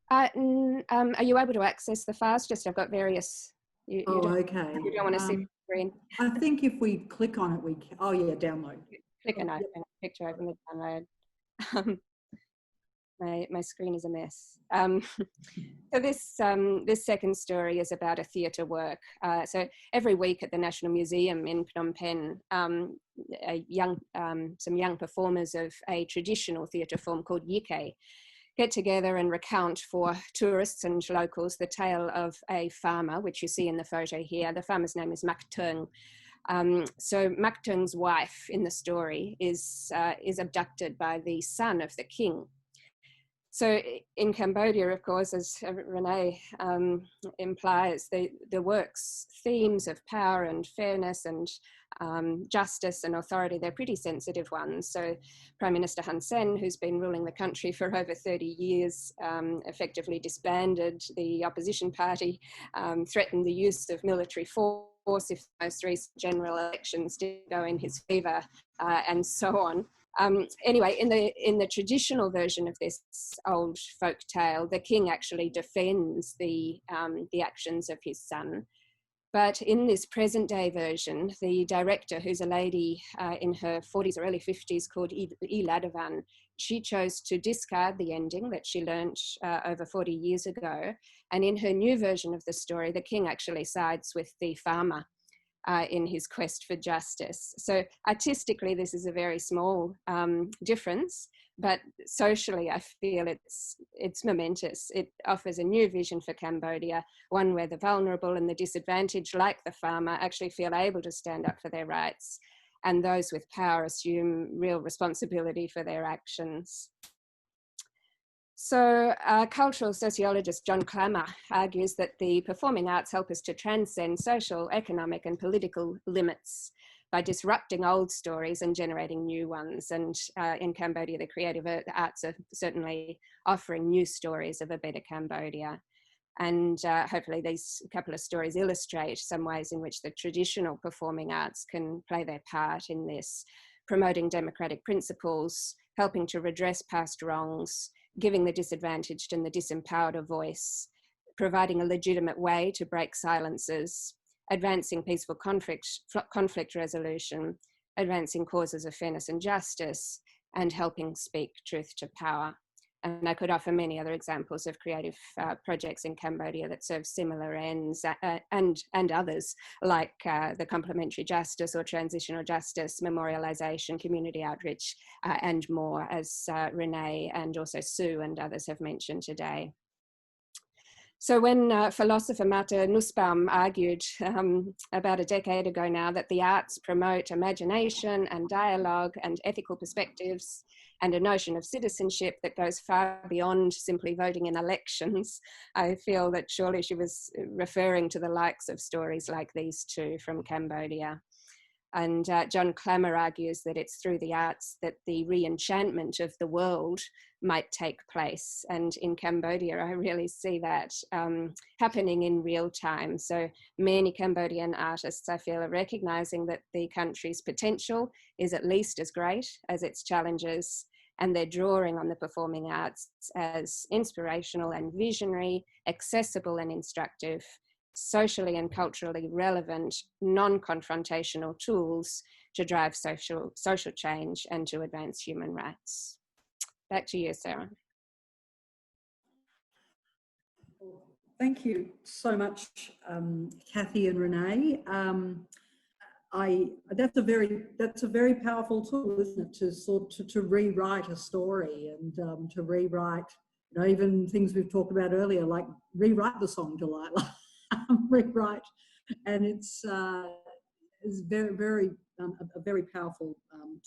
Are you able to access the files? Just I've got various. Okay. You don't want to see the screen. I think if we click on it, we can. Oh yeah, download. Click and open. Picture open the download. My screen is a mess. So this second story is about a theatre work. So every week at the National Museum in Phnom Penh, some young performers of a traditional theatre form called Yike get together and recount for tourists and locals the tale of a farmer, which you see in the photo here. The farmer's name is Mak Tung. So Mak Tung's wife in the story is abducted by the son of the king. So in Cambodia, of course, as Renee implies, the work's themes of power and fairness and justice and authority, they're pretty sensitive ones. So Prime Minister Hun Sen, who's been ruling the country for over 30 years, effectively disbanded the opposition party, threatened the use of military force if the most recent general elections didn't go in his favour, and so on. Anyway, in the traditional version of this old folk tale, the king actually defends the actions of his son. But in this present day version, the director, who's a lady in her 40s or early 50s called Ladavan, she chose to discard the ending that she learnt over 40 years ago. And in her new version of the story, the king actually sides with the farmer in his quest for justice. So artistically, this is a very small difference, but socially, I feel it's momentous. It offers a new vision for Cambodia, one where the vulnerable and the disadvantaged, like the farmer, actually feel able to stand up for their rights, and those with power assume real responsibility for their actions. So cultural sociologist John Klammer argues that the performing arts help us to transcend social, economic and political limits by disrupting old stories and generating new ones. And in Cambodia, the creative arts are certainly offering new stories of a better Cambodia. And hopefully these couple of stories illustrate some ways in which the traditional performing arts can play their part in this, promoting democratic principles, helping to redress past wrongs, giving the disadvantaged and the disempowered a voice, providing a legitimate way to break silences, advancing peaceful conflict resolution, advancing causes of fairness and justice, and helping speak truth to power. And I could offer many other examples of creative projects in Cambodia that serve similar ends, and others like the complementary justice or transitional justice, memorialization, community outreach, and more, as Renee and also Sue and others have mentioned today. So when philosopher Martha Nussbaum argued about a decade ago now that the arts promote imagination and dialogue and ethical perspectives and a notion of citizenship that goes far beyond simply voting in elections, I feel that surely she was referring to the likes of stories like these two from Cambodia. And John Klammer argues that it's through the arts that the re-enchantment of the world might take place. And in Cambodia, I really see that happening in real time. So many Cambodian artists, I feel, are recognizing that the country's potential is at least as great as its challenges. And they're drawing on the performing arts as inspirational and visionary, accessible and instructive, socially and culturally relevant, non-confrontational tools to drive social change and to advance human rights. Back to you, Sarah. Thank you so much, Kathy and Renee. That's a very powerful tool, isn't it, to rewrite a story and to rewrite, you know, even things we've talked about earlier, like rewrite the song Delilah. Rewrite, and it's very a very powerful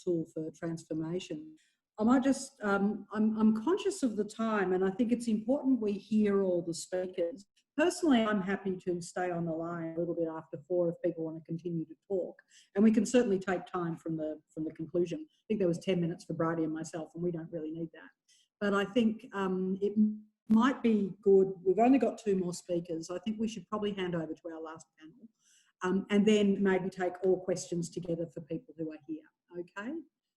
tool for transformation. I might just I'm conscious of the time, and I think it's important we hear all the speakers. Personally, I'm happy to stay on the line a little bit after 4 if people want to continue to talk, and we can certainly take time from the conclusion. I think there was 10 minutes for Bridie and myself, and we don't really need that. But I think it might be good. We've only got 2 more speakers. I think we should probably hand over to our last panel, and then maybe take all questions together for people who are here. Okay.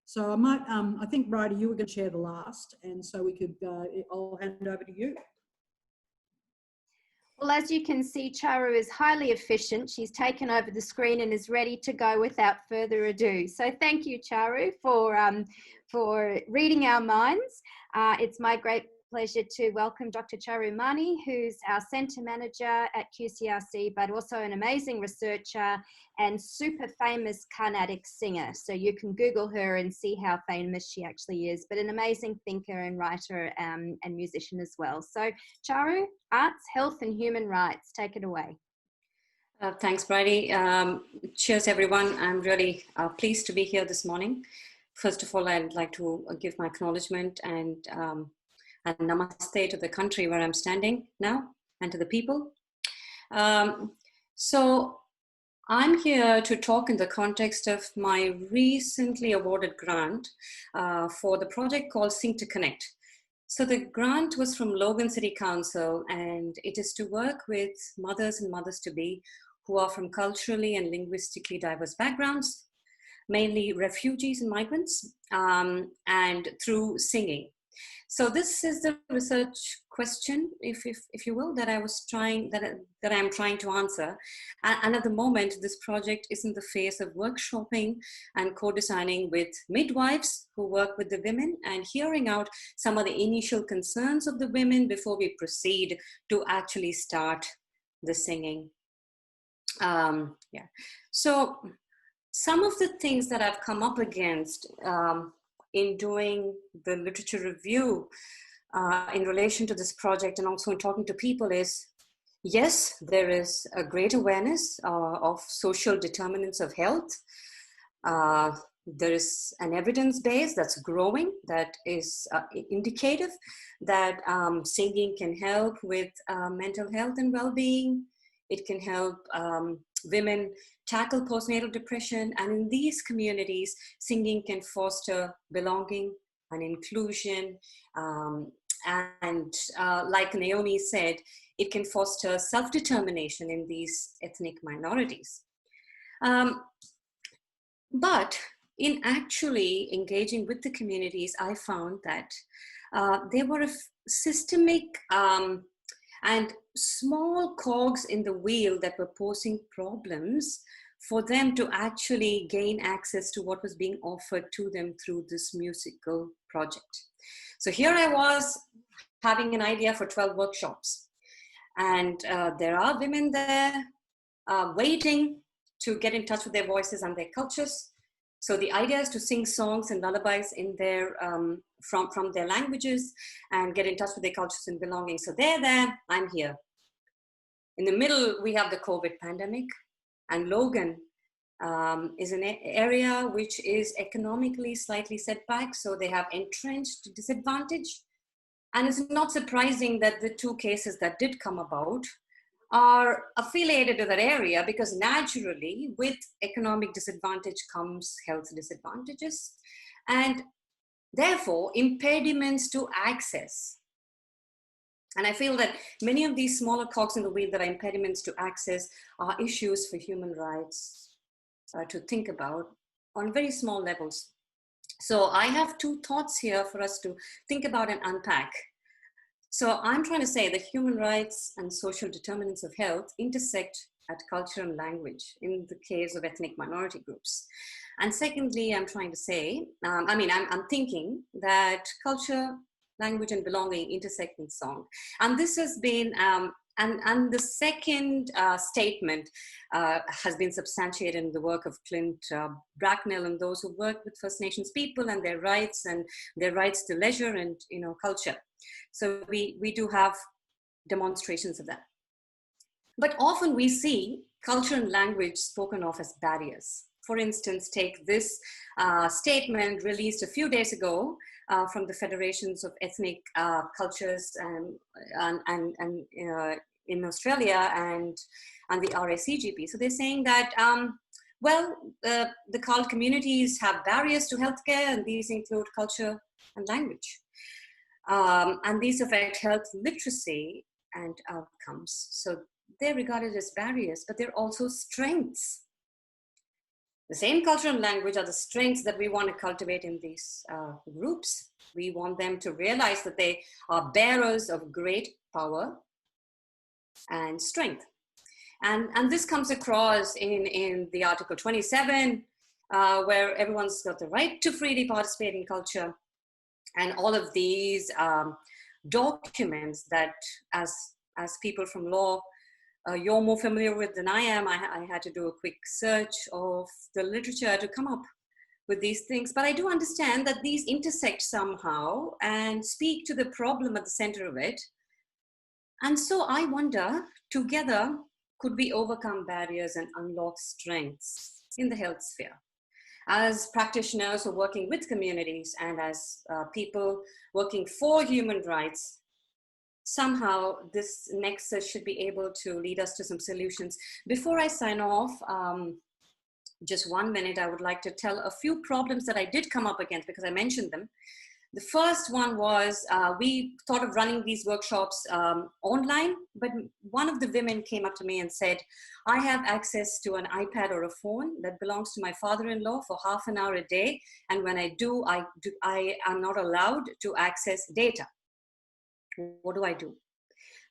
So I might. I think Bridie, you were going to share the last, and so we could. I'll hand over to you. Well, as you can see, Charu is highly efficient. She's taken over the screen and is ready to go without further ado. So thank you, Charu, for reading our minds. It's my great pleasure to welcome Dr. Charu Mani, who's our Centre Manager at QCRC, but also an amazing researcher and super famous Carnatic singer. So you can Google her and see how famous she actually is, but an amazing thinker and writer and musician as well. So Charu, arts, health and human rights, take it away. Thanks, Bridie. Cheers, everyone. I'm really pleased to be here this morning. First of all, I'd like to give my acknowledgement and namaste to the country where I'm standing now and to the people. So I'm here to talk in the context of my recently awarded grant for the project called Sing to Connect. So the grant was from Logan City Council, and it is to work with mothers and mothers-to-be who are from culturally and linguistically diverse backgrounds, mainly refugees and migrants, and through singing. So this is the research question, if you will, that I'm trying to answer. And at the moment, this project is in the phase of workshopping and co-designing with midwives who work with the women and hearing out some of the initial concerns of the women before we proceed to actually start the singing. So some of the things that I've come up against in doing the literature review in relation to this project and also in talking to people is, yes, there is a great awareness of social determinants of health. There is an evidence base that's growing that is indicative that singing can help with mental health and well-being. It can help women tackle postnatal depression, and in these communities, singing can foster belonging and inclusion, and like Naomi said, it can foster self-determination in these ethnic minorities. But in actually engaging with the communities, I found that there were systemic and small cogs in the wheel that were posing problems for them to actually gain access to what was being offered to them through this musical project. So here I was having an idea for 12 workshops, and there are women there waiting to get in touch with their voices and their cultures. So the idea is to sing songs and lullabies in their from their languages and get in touch with their cultures and belonging. So they're there, I'm here. In the middle, we have the COVID pandemic, and Logan is an area which is economically slightly set back, so they have entrenched disadvantage. And it's not surprising that the two cases that did come about are affiliated to that area, because naturally with economic disadvantage comes health disadvantages and therefore impediments to access. And I feel that many of these smaller cogs in the wheel that are impediments to access are issues for human rights to think about on very small levels. So I have two thoughts here for us to think about and unpack. So I'm trying to say that human rights and social determinants of health intersect at culture and language in the case of ethnic minority groups. And secondly, I'm trying to say, I'm thinking that culture, language and belonging intersect in song. And this has been, and the second statement has been substantiated in the work of Clint Bracknell and those who work with First Nations people and their rights to leisure and culture. So we do have demonstrations of that. But often we see culture and language spoken of as barriers. For instance, take this statement released a few days ago from the Federations of Ethnic Cultures in Australia and the RACGP. So they're saying that, the CALD communities have barriers to healthcare, and these include culture and language. And these affect health literacy and outcomes. So they're regarded as barriers, but they're also strengths. The same culture and language are the strengths that we want to cultivate in these groups. We want them to realize that they are bearers of great power and strength. And this comes across in the Article 27, where everyone's got the right to freely participate in culture. And all of these documents that, as people from law, you're more familiar with than I am. I had to do a quick search of the literature to come up with these things. But I do understand that these intersect somehow and speak to the problem at the center of it. And so I wonder, together, could we overcome barriers and unlock strengths in the health sphere? As practitioners who are working with communities and as people working for human rights, somehow this nexus should be able to lead us to some solutions. Before I sign off, just 1 minute, I would like to tell a few problems that I did come up against because I mentioned them. The first one was we thought of running these workshops online, but one of the women came up to me and said, I have access to an iPad or a phone that belongs to my father-in-law for half an hour a day. And when I do, I am not allowed to access data. What do I do?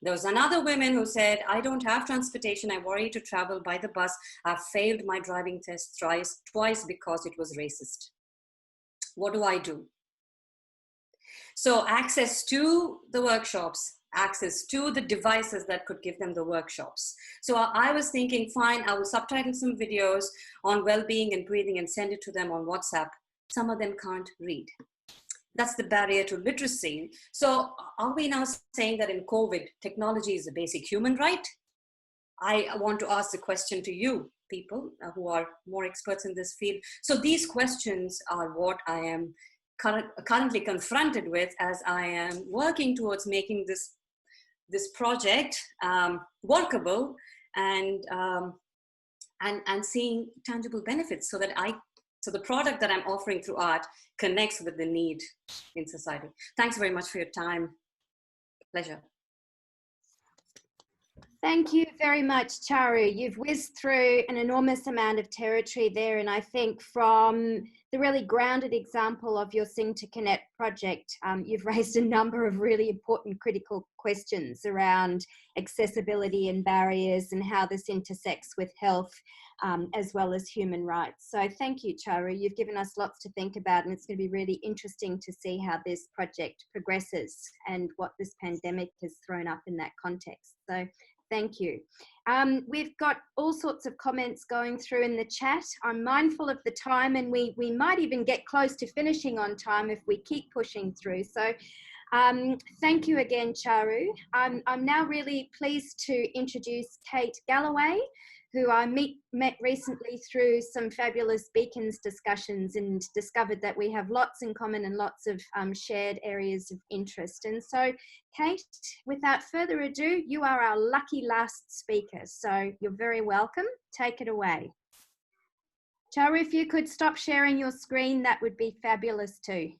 There was another woman who said, I don't have transportation. I worry to travel by the bus. I've failed my driving test twice because it was racist. What do I do? So access to the workshops, access to the devices that could give them the workshops. So I was thinking, fine, I will subtitle some videos on well-being and breathing and send it to them on WhatsApp. Some of them can't read. That's the barrier to literacy. So are we now saying that in COVID, technology is a basic human right? I want to ask the question to you, people who are more experts in this field. So these questions are what I am currently confronted with as I am working towards making this project workable and seeing tangible benefits so that so the product that I'm offering through art connects with the need in society. Thanks very much for your time. Pleasure. Thank you very much, Charu. You've whizzed through an enormous amount of territory there, and I think from the really grounded example of your Sing to Connect project, you've raised a number of really important critical questions around accessibility and barriers and how this intersects with health as well as human rights. So thank you, Charu. You've given us lots to think about, and it's going to be really interesting to see how this project progresses and what this pandemic has thrown up in that context. So thank you. We've got all sorts of comments going through in the chat. I'm mindful of the time, and we might even get close to finishing on time if we keep pushing through. So thank you again, Charu. I'm now really pleased to introduce Kate Galloway, who I met recently through some fabulous Beacons discussions and discovered that we have lots in common and lots of shared areas of interest. And so, Kate, without further ado, you are our lucky last speaker. So you're very welcome. Take it away. Charu, if you could stop sharing your screen, that would be fabulous too.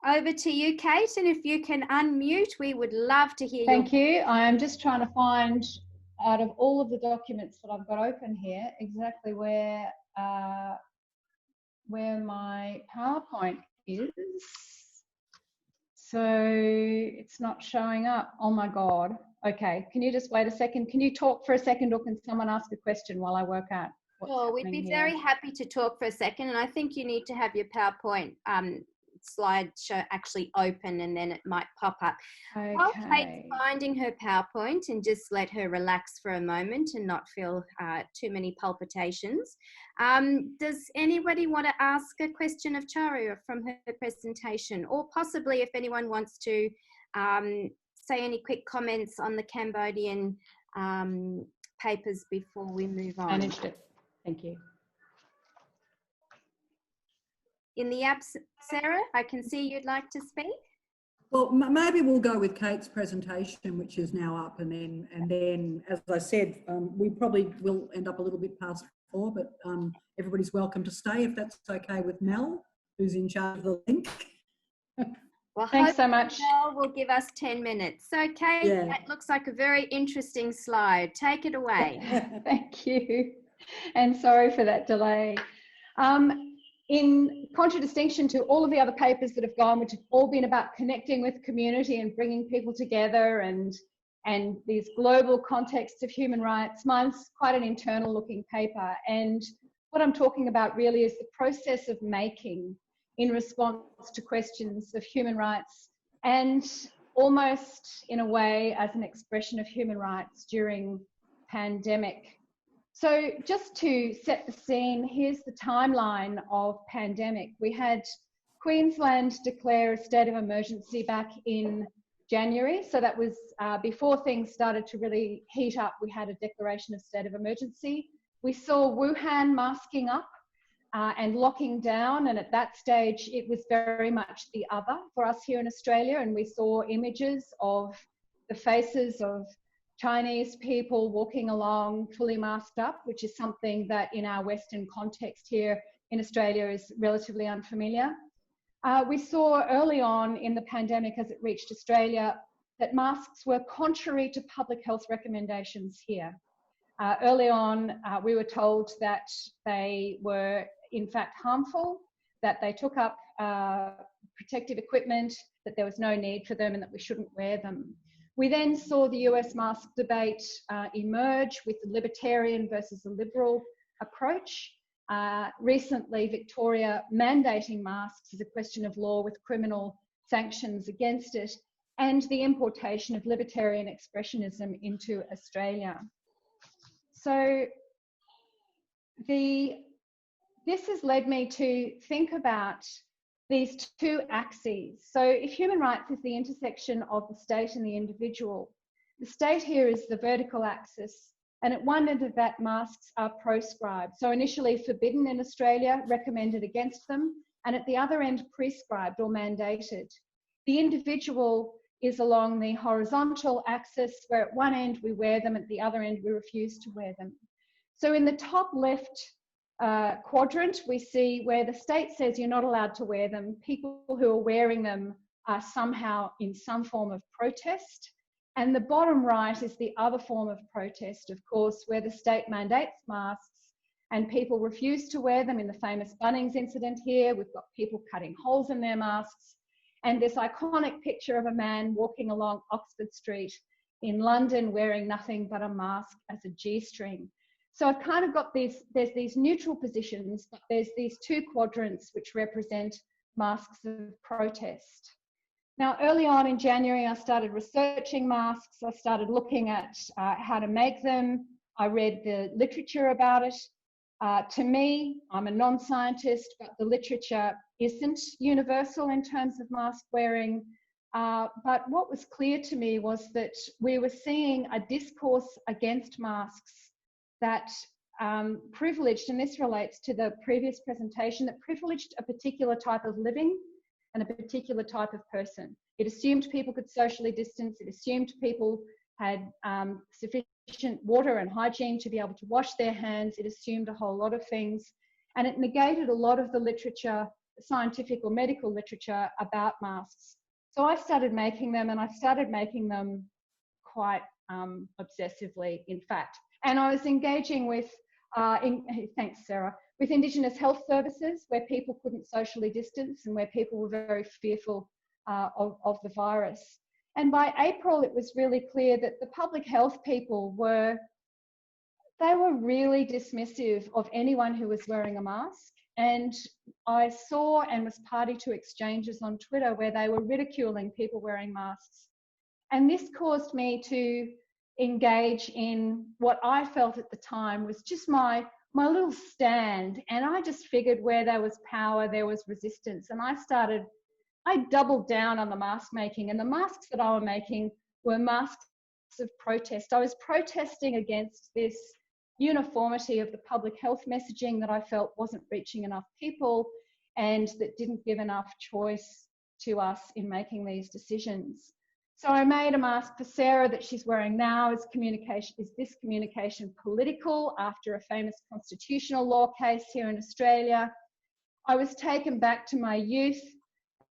Over to you, Kate, and if you can unmute, we would love to hear Thank you. I am just trying to find, out of all of the documents that I've got open here, exactly where my PowerPoint is. So it's not showing up. Oh my God. Okay, can you just wait a second? Can you talk for a second, or can someone ask a question while I work out what's happening? We'd be here? very happy to talk for a second, and I think you need to have your PowerPoint slideshow actually open, and then it might pop up. Okay. While Kate's finding her PowerPoint, and just let her relax for a moment and not feel too many palpitations. Does anybody want to ask a question of Charu from her presentation, or possibly if anyone wants to say any quick comments on the Cambodian papers before we move on? Managed it. Thank you. In the absence, Sarah, I can see you'd like to speak. Well, maybe we'll go with Kate's presentation, which is now up, and then, as I said, we probably will end up a little bit past 4, but everybody's welcome to stay if that's okay with Mel, who's in charge of the link. Well, thanks so much. Mel will give us 10 minutes. So, Kate, Yeah. That looks like a very interesting slide. Take it away. Thank you, and sorry for that delay. In contradistinction to all of the other papers that have gone, which have all been about connecting with community and bringing people together and these global contexts of human rights, mine's quite an internal looking paper. And what I'm talking about really is the process of making in response to questions of human rights, and almost in a way as an expression of human rights during pandemic. So just to set the scene, here's the timeline of pandemic. We had Queensland declare a state of emergency back in January. So that was before things started to really heat up. We had a declaration of state of emergency. We saw Wuhan masking up and locking down. And at that stage, it was very much the other for us here in Australia. And we saw images of the faces of Chinese people walking along fully masked up, which is something that in our Western context here in Australia is relatively unfamiliar. We saw early on in the pandemic, as it reached Australia, that masks were contrary to public health recommendations here. Early on, we were told that they were in fact harmful, that they took up protective equipment, that there was no need for them and that we shouldn't wear them. We then saw the US mask debate emerge with the libertarian versus the liberal approach. Recently, Victoria mandating masks is a question of law with criminal sanctions against it, and the importation of libertarian expressionism into Australia. So this has led me to think about these two axes. So if human rights is the intersection of the state and the individual, the state here is the vertical axis, and at one end of that, masks are proscribed. So initially forbidden in Australia, recommended against them, and at the other end, prescribed or mandated. The individual is along the horizontal axis, where at one end we wear them, at the other end we refuse to wear them. So in the top left quadrant, we see where the state says you're not allowed to wear them. People who are wearing them are somehow in some form of protest. And the bottom right is the other form of protest, of course, where the state mandates masks and people refuse to wear them. In the famous Bunnings incident here, we've got people cutting holes in their masks. And this iconic picture of a man walking along Oxford Street in London wearing nothing but a mask as a G-string. So I've kind of got there's these neutral positions, but there's these two quadrants which represent masks of protest. Now, early on in January, I started researching masks. I started looking at how to make them. I read the literature about it. To me, I'm a non-scientist, but the literature isn't universal in terms of mask wearing. But what was clear to me was that we were seeing a discourse against masks that privileged, and this relates to the previous presentation, that privileged a particular type of living and a particular type of person. It assumed people could socially distance. It assumed people had sufficient water and hygiene to be able to wash their hands. It assumed a whole lot of things. And it negated a lot of the literature, scientific or medical literature about masks. So I started making them, and I started making them quite obsessively, in fact. And I was engaging with, thanks Sarah, with Indigenous health services where people couldn't socially distance and where people were very fearful of the virus. And by April, it was really clear that the public health people were really dismissive of anyone who was wearing a mask. And I saw and was party to exchanges on Twitter where they were ridiculing people wearing masks. And this caused me to engage in what I felt at the time was just my little stand. And I just figured where there was power, there was resistance. And I doubled down on the mask making, and the masks that I was making were masks of protest. I was protesting against this uniformity of the public health messaging that I felt wasn't reaching enough people and that didn't give enough choice to us in making these decisions. So I made a mask for Sarah that she's wearing now. Is this communication political after a famous constitutional law case here in Australia? I was taken back to my youth,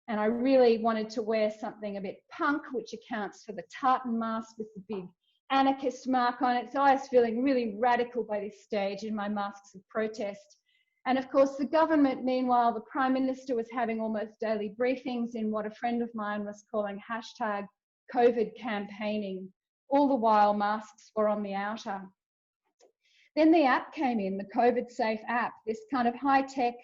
and I really wanted to wear something a bit punk, which accounts for the tartan mask with the big anarchist mark on it. So I was feeling really radical by this stage in my masks of protest. And of course, the government, meanwhile, the Prime Minister was having almost daily briefings in what a friend of mine was calling hashtag COVID campaigning. All the while, masks were on the outer. Then the app came in, the COVID Safe app, this kind of high-tech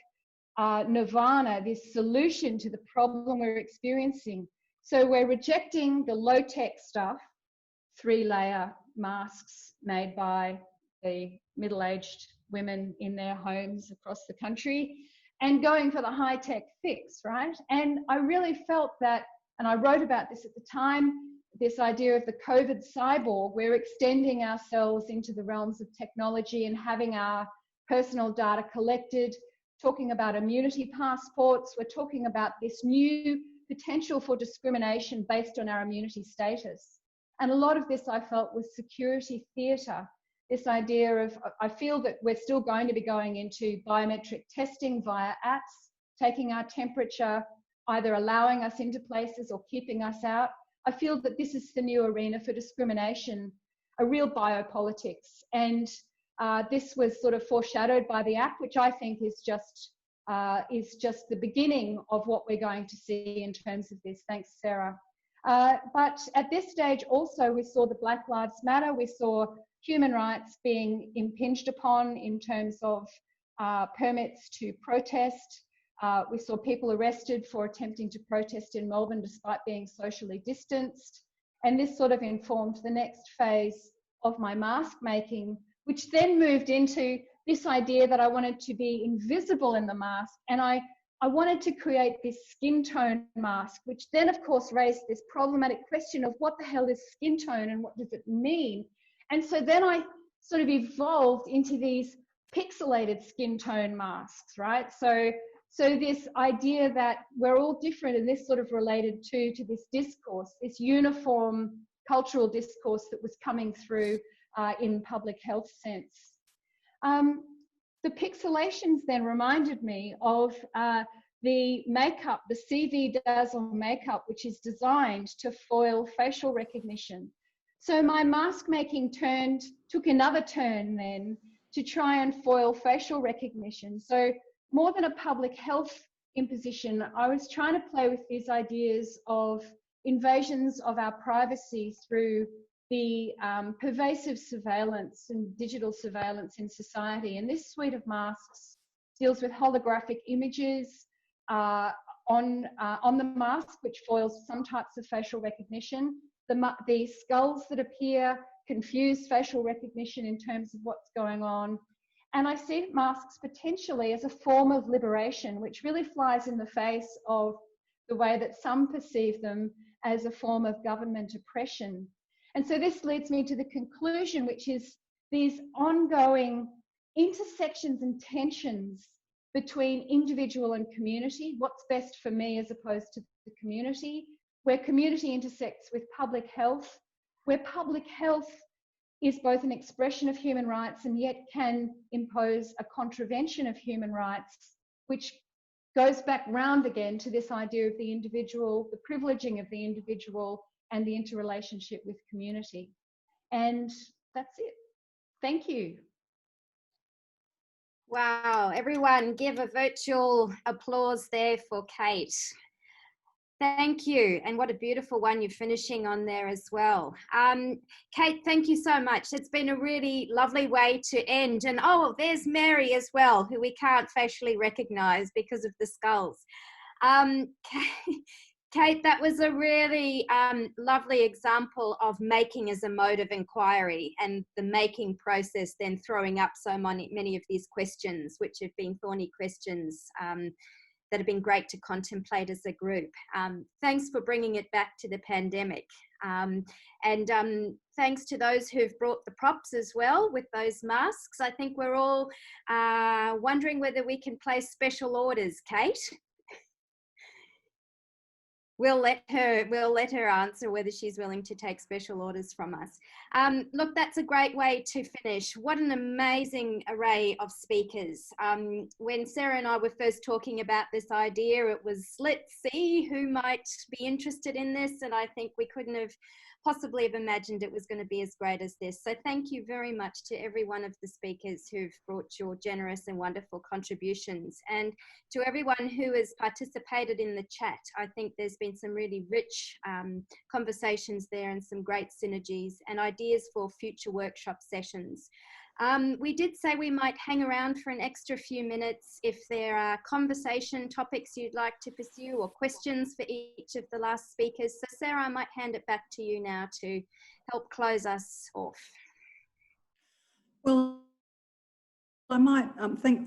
nirvana, this solution to the problem we're experiencing. So we're rejecting the low-tech stuff, 3-layer masks made by the middle-aged women in their homes across the country, and going for the high-tech fix, right? And I really felt that, and I wrote about this at the time, this idea of the COVID cyborg. We're extending ourselves into the realms of technology and having our personal data collected, talking about immunity passports. We're talking about this new potential for discrimination based on our immunity status. And a lot of this I felt was security theatre. This idea of, I feel that we're still going to be going into biometric testing via apps, taking our temperature, either allowing us into places or keeping us out. I feel that this is the new arena for discrimination, a real biopolitics. And this was sort of foreshadowed by the app, which I think is just the beginning of what we're going to see in terms of this. Thanks, Sarah. But at this stage also, we saw the Black Lives Matter. We saw human rights being impinged upon in terms of permits to protest. We saw people arrested for attempting to protest in Melbourne despite being socially distanced. And this sort of informed the next phase of my mask making, which then moved into this idea that I wanted to be invisible in the mask. And I wanted to create this skin tone mask, which then of course raised this problematic question of what the hell is skin tone and what does it mean? And so then I sort of evolved into these pixelated skin tone masks, right? So this idea that we're all different, and this sort of related to this discourse, this uniform cultural discourse that was coming through in public health sense. The pixelations then reminded me of the makeup, the CV Dazzle makeup, which is designed to foil facial recognition. So my mask making took another turn then to try and foil facial recognition. So more than a public health imposition, I was trying to play with these ideas of invasions of our privacy through the pervasive surveillance and digital surveillance in society. And this suite of masks deals with holographic images on the mask, which foils some types of facial recognition. The skulls that appear confuse facial recognition in terms of what's going on. And I see masks potentially as a form of liberation, which really flies in the face of the way that some perceive them as a form of government oppression. And so this leads me to the conclusion, which is these ongoing intersections and tensions between individual and community, what's best for me as opposed to the community, where community intersects with public health, where public health is both an expression of human rights and yet can impose a contravention of human rights, which goes back round again to this idea of the individual, the privileging of the individual and the interrelationship with community. And that's it. Thank you. Wow, everyone give a virtual applause there for Kate. Thank you. And what a beautiful one you're finishing on there as well. Kate, thank you so much. It's been a really lovely way to end. And oh, there's Mary as well, who we can't facially recognize because of the skulls. Kate, that was a really lovely example of making as a mode of inquiry, and the making process then throwing up so many of these questions, which have been thorny questions that have been great to contemplate as a group. Thanks for bringing it back to the pandemic. And thanks to those who've brought the props as well with those masks. I think we're all wondering whether we can place special orders, Kate. We'll let her answer whether she's willing to take special orders from us. Look, that's a great way to finish. What an amazing array of speakers. When Sarah and I were first talking about this idea, it was, let's see who might be interested in this. And I think we couldn't have possibly have imagined it was going to be as great as this. So thank you very much to every one of the speakers who've brought your generous and wonderful contributions, and to everyone who has participated in the chat. I think there's been some really rich conversations there and some great synergies and ideas for future workshop sessions. We did say we might hang around for an extra few minutes if there are conversation topics you'd like to pursue or questions for each of the last speakers. So Sarah, I might hand it back to you now to help close us off. Well, I might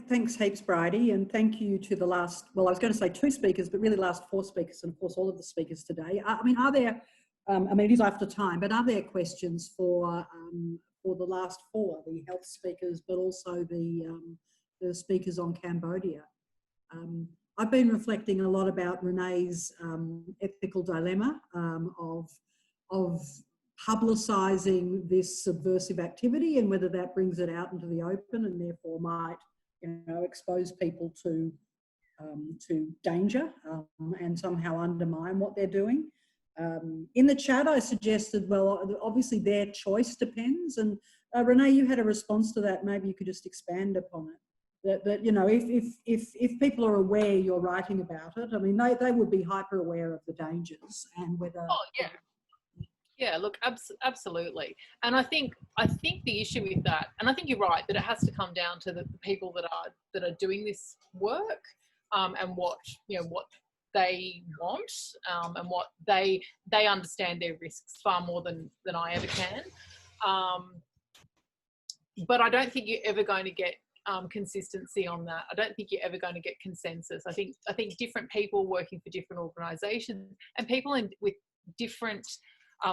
thanks heaps, Bridie, and thank you to the last, well, I was going to say 2 speakers, but really last 4 speakers, and of course all of the speakers today. I mean, are there, I mean, it is after time, but are there questions for the last 4, the health speakers, but also the speakers on Cambodia? I've been reflecting a lot about Renee's ethical dilemma of publicising this subversive activity and whether that brings it out into the open and therefore might, you know, expose people to danger and somehow undermine what they're doing. In the chat, I suggested, well, obviously their choice depends. And Renee, you had a response to that. Maybe you could just expand upon it. That you know, if people are aware you're writing about it, I mean, they would be hyper aware of the dangers and whether. Oh yeah. Yeah, look, absolutely. And I think the issue with that, and I think you're right, that it has to come down to the people that are doing this work and what they want and what they understand their risks far more than I ever can. But I don't think you're ever going to get consistency on that. I don't think you're ever going to get consensus. I think different people working for different organisations and people with different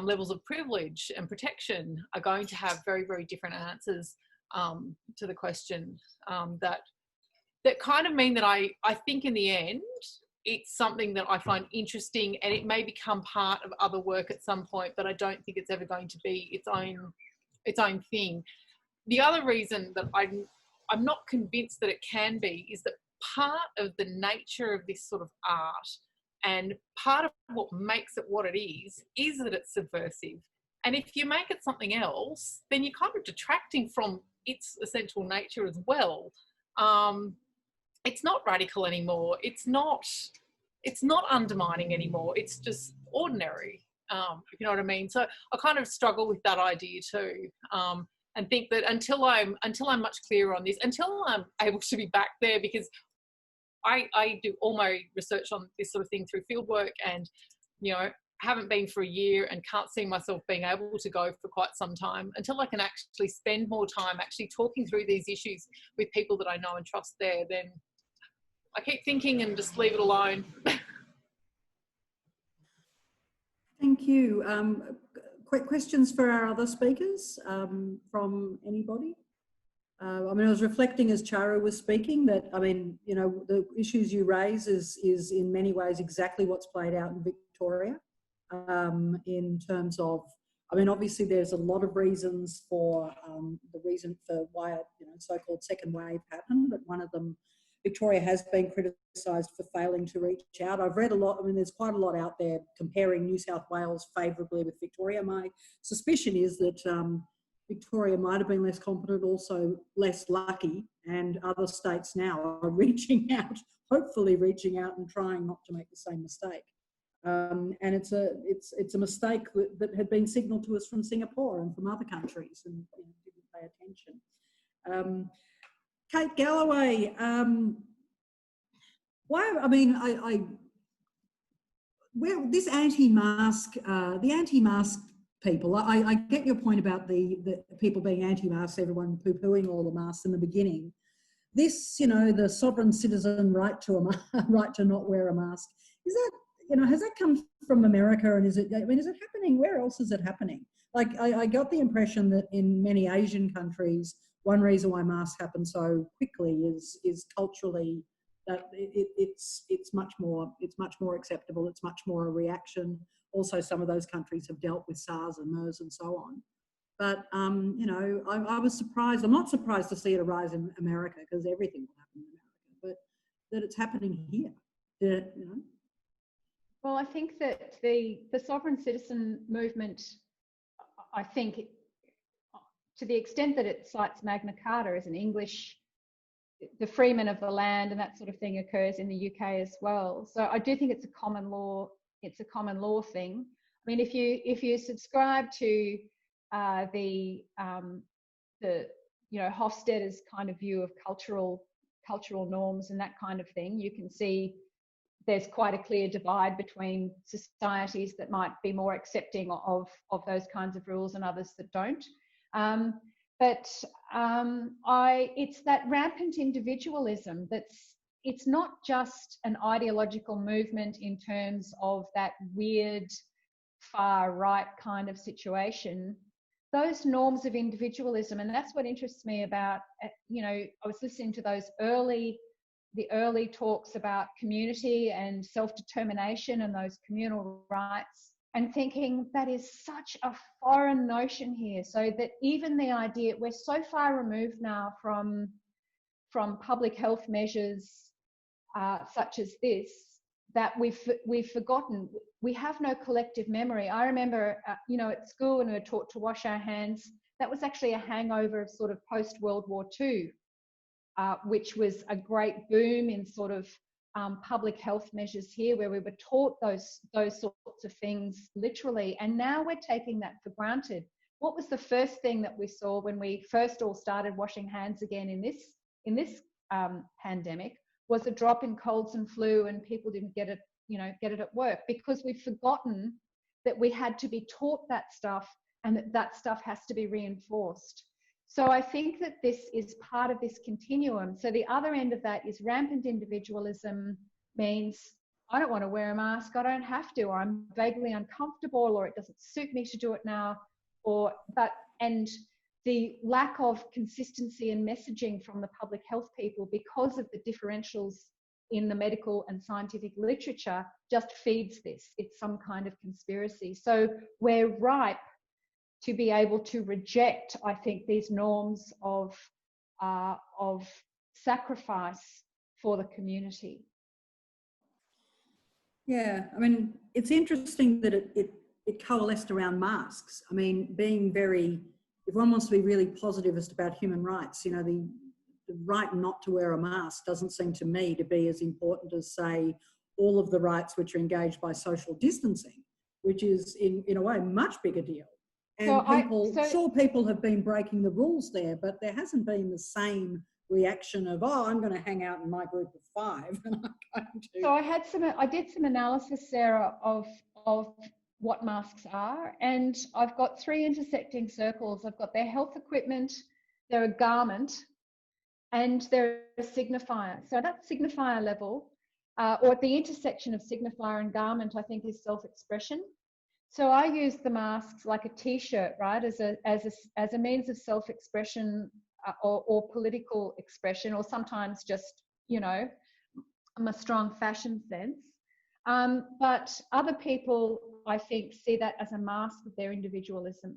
levels of privilege and protection are going to have very, very different answers to the question that kind of mean that I think in the end it's something that I find interesting and it may become part of other work at some point, but I don't think it's ever going to be its own thing. The other reason that I'm not convinced that it can be is that part of the nature of this sort of art and part of what makes it what it is that it's subversive. And if you make it something else, then you're kind of detracting from its essential nature as well. It's not radical anymore. It's not undermining anymore. It's just ordinary, if you know what I mean. So I kind of struggle with that idea too, and think that until I'm much clearer on this, until I'm able to be back there, because I do all my research on this sort of thing through fieldwork and, you know, haven't been for a year and can't see myself being able to go for quite some time until I can actually spend more time actually talking through these issues with people that I know and trust there, then I keep thinking and just leave it alone. Thank you. Quick questions for our other speakers from anybody? I mean, I was reflecting as Charu was speaking that, I mean, you know, the issues you raise is in many ways exactly what's played out in Victoria in terms of, I mean, obviously there's a lot of reasons for the reason for why, you know, so-called second wave happened, but one of them, Victoria has been criticised for failing to reach out. I've read a lot, I mean, there's quite a lot out there comparing New South Wales favourably with Victoria. My suspicion is that Victoria might have been less competent, also less lucky, and other states now are reaching out, hopefully reaching out and trying not to make the same mistake. And it's a mistake that had been signalled to us from Singapore and from other countries, and you know, didn't pay attention. Kate Galloway, why? I mean, where this anti-mask, the anti-mask people, I get your point about the people being anti-masks, everyone poo-pooing all the masks in the beginning. This, you know, the sovereign citizen right to right to not wear a mask, is that, you know, has that come from America, and is it, I mean, is it happening? Where else is it happening? Like, I got the impression that in many Asian countries, one reason why masks happen so quickly is culturally that it's much more acceptable. It's much more a reaction. Also, some of those countries have dealt with SARS and MERS and so on. But, you know, I was surprised. I'm not surprised to see it arise in America, because everything will happen in America, but that it's happening here, that, you know. Well, I think that the sovereign citizen movement, I think, to the extent that it cites Magna Carta as an English, the freemen of the land and that sort of thing occurs in the UK as well. So I do think it's a common law. It's a common law thing. I mean, if you subscribe to the you know, Hofstede's kind of view of cultural norms and that kind of thing, you can see there's quite a clear divide between societies that might be more accepting of those kinds of rules and others that don't. It's that rampant individualism it's not just an ideological movement in terms of that weird far right kind of situation. Those norms of individualism, and that's what interests me about, you know, I was listening to the early talks about community and self-determination and those communal rights, and thinking that is such a foreign notion here. So that even the idea, we're so far removed now from public health measures such as this, that we've forgotten. We have no collective memory. I remember, you know, at school when we were taught to wash our hands, that was actually a hangover of sort of post-World War II, which was a great boom in sort of public health measures here, where we were taught those sorts of things literally, and now we're taking that for granted. What was the first thing that we saw when we first all started washing hands again in this pandemic? Was a drop in colds and flu, and people didn't get it at work, because we've forgotten that we had to be taught that stuff, and that stuff has to be reinforced. So I think that this is part of this continuum. So the other end of that is rampant individualism means I don't want to wear a mask, I don't have to, or I'm vaguely uncomfortable, or it doesn't suit me to do it now, and the lack of consistency in messaging from the public health people because of the differentials in the medical and scientific literature just feeds this. It's some kind of conspiracy. So we're ripe to be able to reject, I think, these norms of sacrifice for the community. Yeah, I mean, it's interesting that it coalesced around masks. I mean, being very, if one wants to be really positivist about human rights, you know, the right not to wear a mask doesn't seem to me to be as important as, say, all of the rights which are engaged by social distancing, which is in a way much bigger deal. And sure, people have been breaking the rules there, but there hasn't been the same reaction of, oh, I'm going to hang out in my group of 5. And I'm going to... So I did some analysis, Sarah, of what masks are, and I've got 3 intersecting circles. I've got their health equipment, they're a garment, and they're a signifier. So that signifier level, or at the intersection of signifier and garment, I think is self-expression. So I use the masks like a T-shirt, right, as a means of self-expression or political expression, or sometimes just, you know, a strong fashion sense. But other people, I think, see that as a mask of their individualism.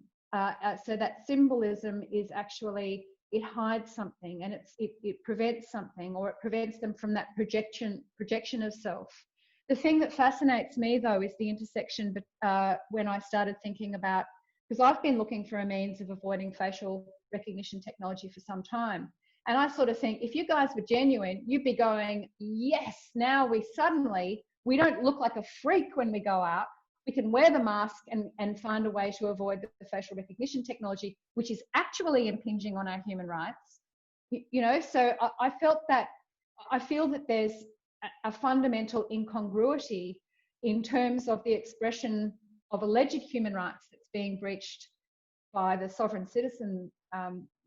So that symbolism is actually, it hides something, and it prevents something, or it prevents them from that projection of self. The thing that fascinates me, though, is the intersection when I started thinking about, because I've been looking for a means of avoiding facial recognition technology for some time. And I sort of think, if you guys were genuine, you'd be going, yes, now we don't look like a freak when we go out. We can wear the mask and find a way to avoid the facial recognition technology, which is actually impinging on our human rights. You know, so I feel that there's a fundamental incongruity in terms of the expression of alleged human rights that's being breached by the sovereign citizen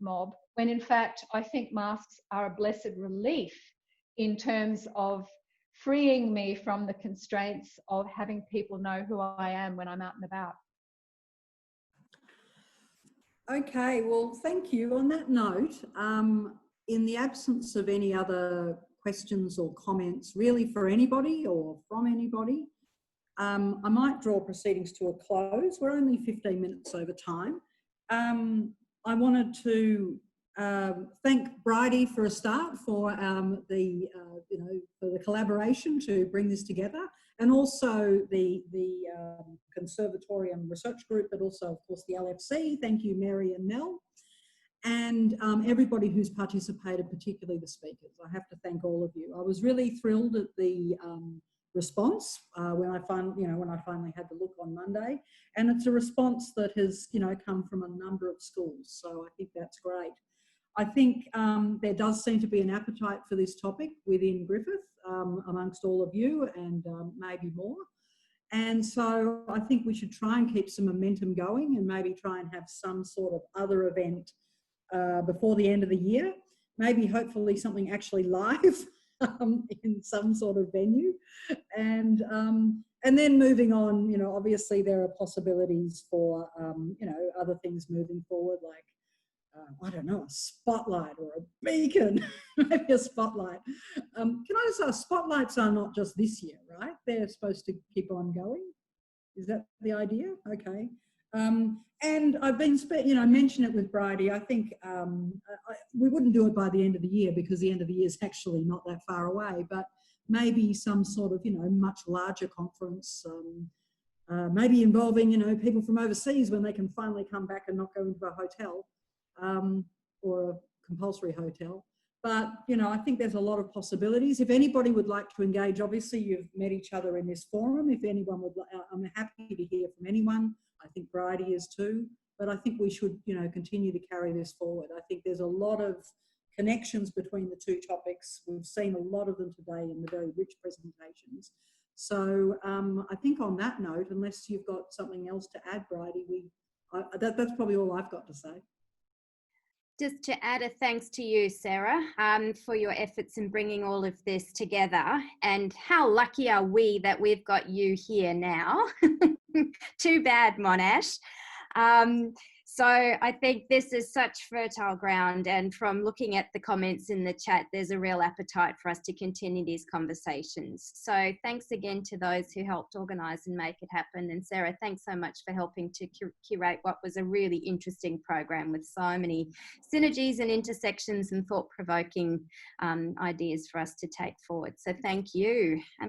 mob, when in fact I think masks are a blessed relief in terms of freeing me from the constraints of having people know who I am when I'm out and about. Okay, well, thank you. On that note, in the absence of any other questions or comments really for anybody or from anybody, I might draw proceedings to a close. We're only 15 minutes over time. I wanted to thank Bridie for a start for for the collaboration to bring this together, and also the Conservatorium Research Group, but also of course the LFC. Thank you, Mary and Nell, and everybody who's participated, particularly the speakers. I have to thank all of you. I was really thrilled at the response when I finally had the look on Monday, and it's a response that has come from a number of schools, so I think that's great. I think there does seem to be an appetite for this topic within Griffith amongst all of you and maybe more. And so I think we should try and keep some momentum going and maybe try and have some sort of other event before the end of the year. Maybe hopefully something actually live in some sort of venue. And then moving on, you know, obviously there are possibilities for, you know, other things moving forward, like, I don't know, a spotlight or a beacon, maybe a spotlight. Can I just ask, spotlights are not just this year, right? They're supposed to keep on going. Is that the idea? Okay. And I've been, you know, I mentioned it with Bridie. I think we wouldn't do it by the end of the year because the end of the year is actually not that far away, but maybe some sort of, you know, much larger conference, maybe involving, you know, people from overseas when they can finally come back and not go into a hotel. Or a compulsory hotel. But, you know, I think there's a lot of possibilities. If anybody would like to engage, obviously you've met each other in this forum. If anyone would, I'm happy to hear from anyone. I think Bridie is too. But I think we should, you know, continue to carry this forward. I think there's a lot of connections between the two topics. We've seen a lot of them today in the very rich presentations. So I think on that note, unless you've got something else to add, Bridie, that's probably all I've got to say. Just to add a thanks to you, Sarah, for your efforts in bringing all of this together. And how lucky are we that we've got you here now? Too bad, Monash. So I think this is such fertile ground, and from looking at the comments in the chat, there's a real appetite for us to continue these conversations. So thanks again to those who helped organise and make it happen. And Sarah, thanks so much for helping to curate what was a really interesting program with so many synergies and intersections and thought-provoking ideas for us to take forward. So thank you.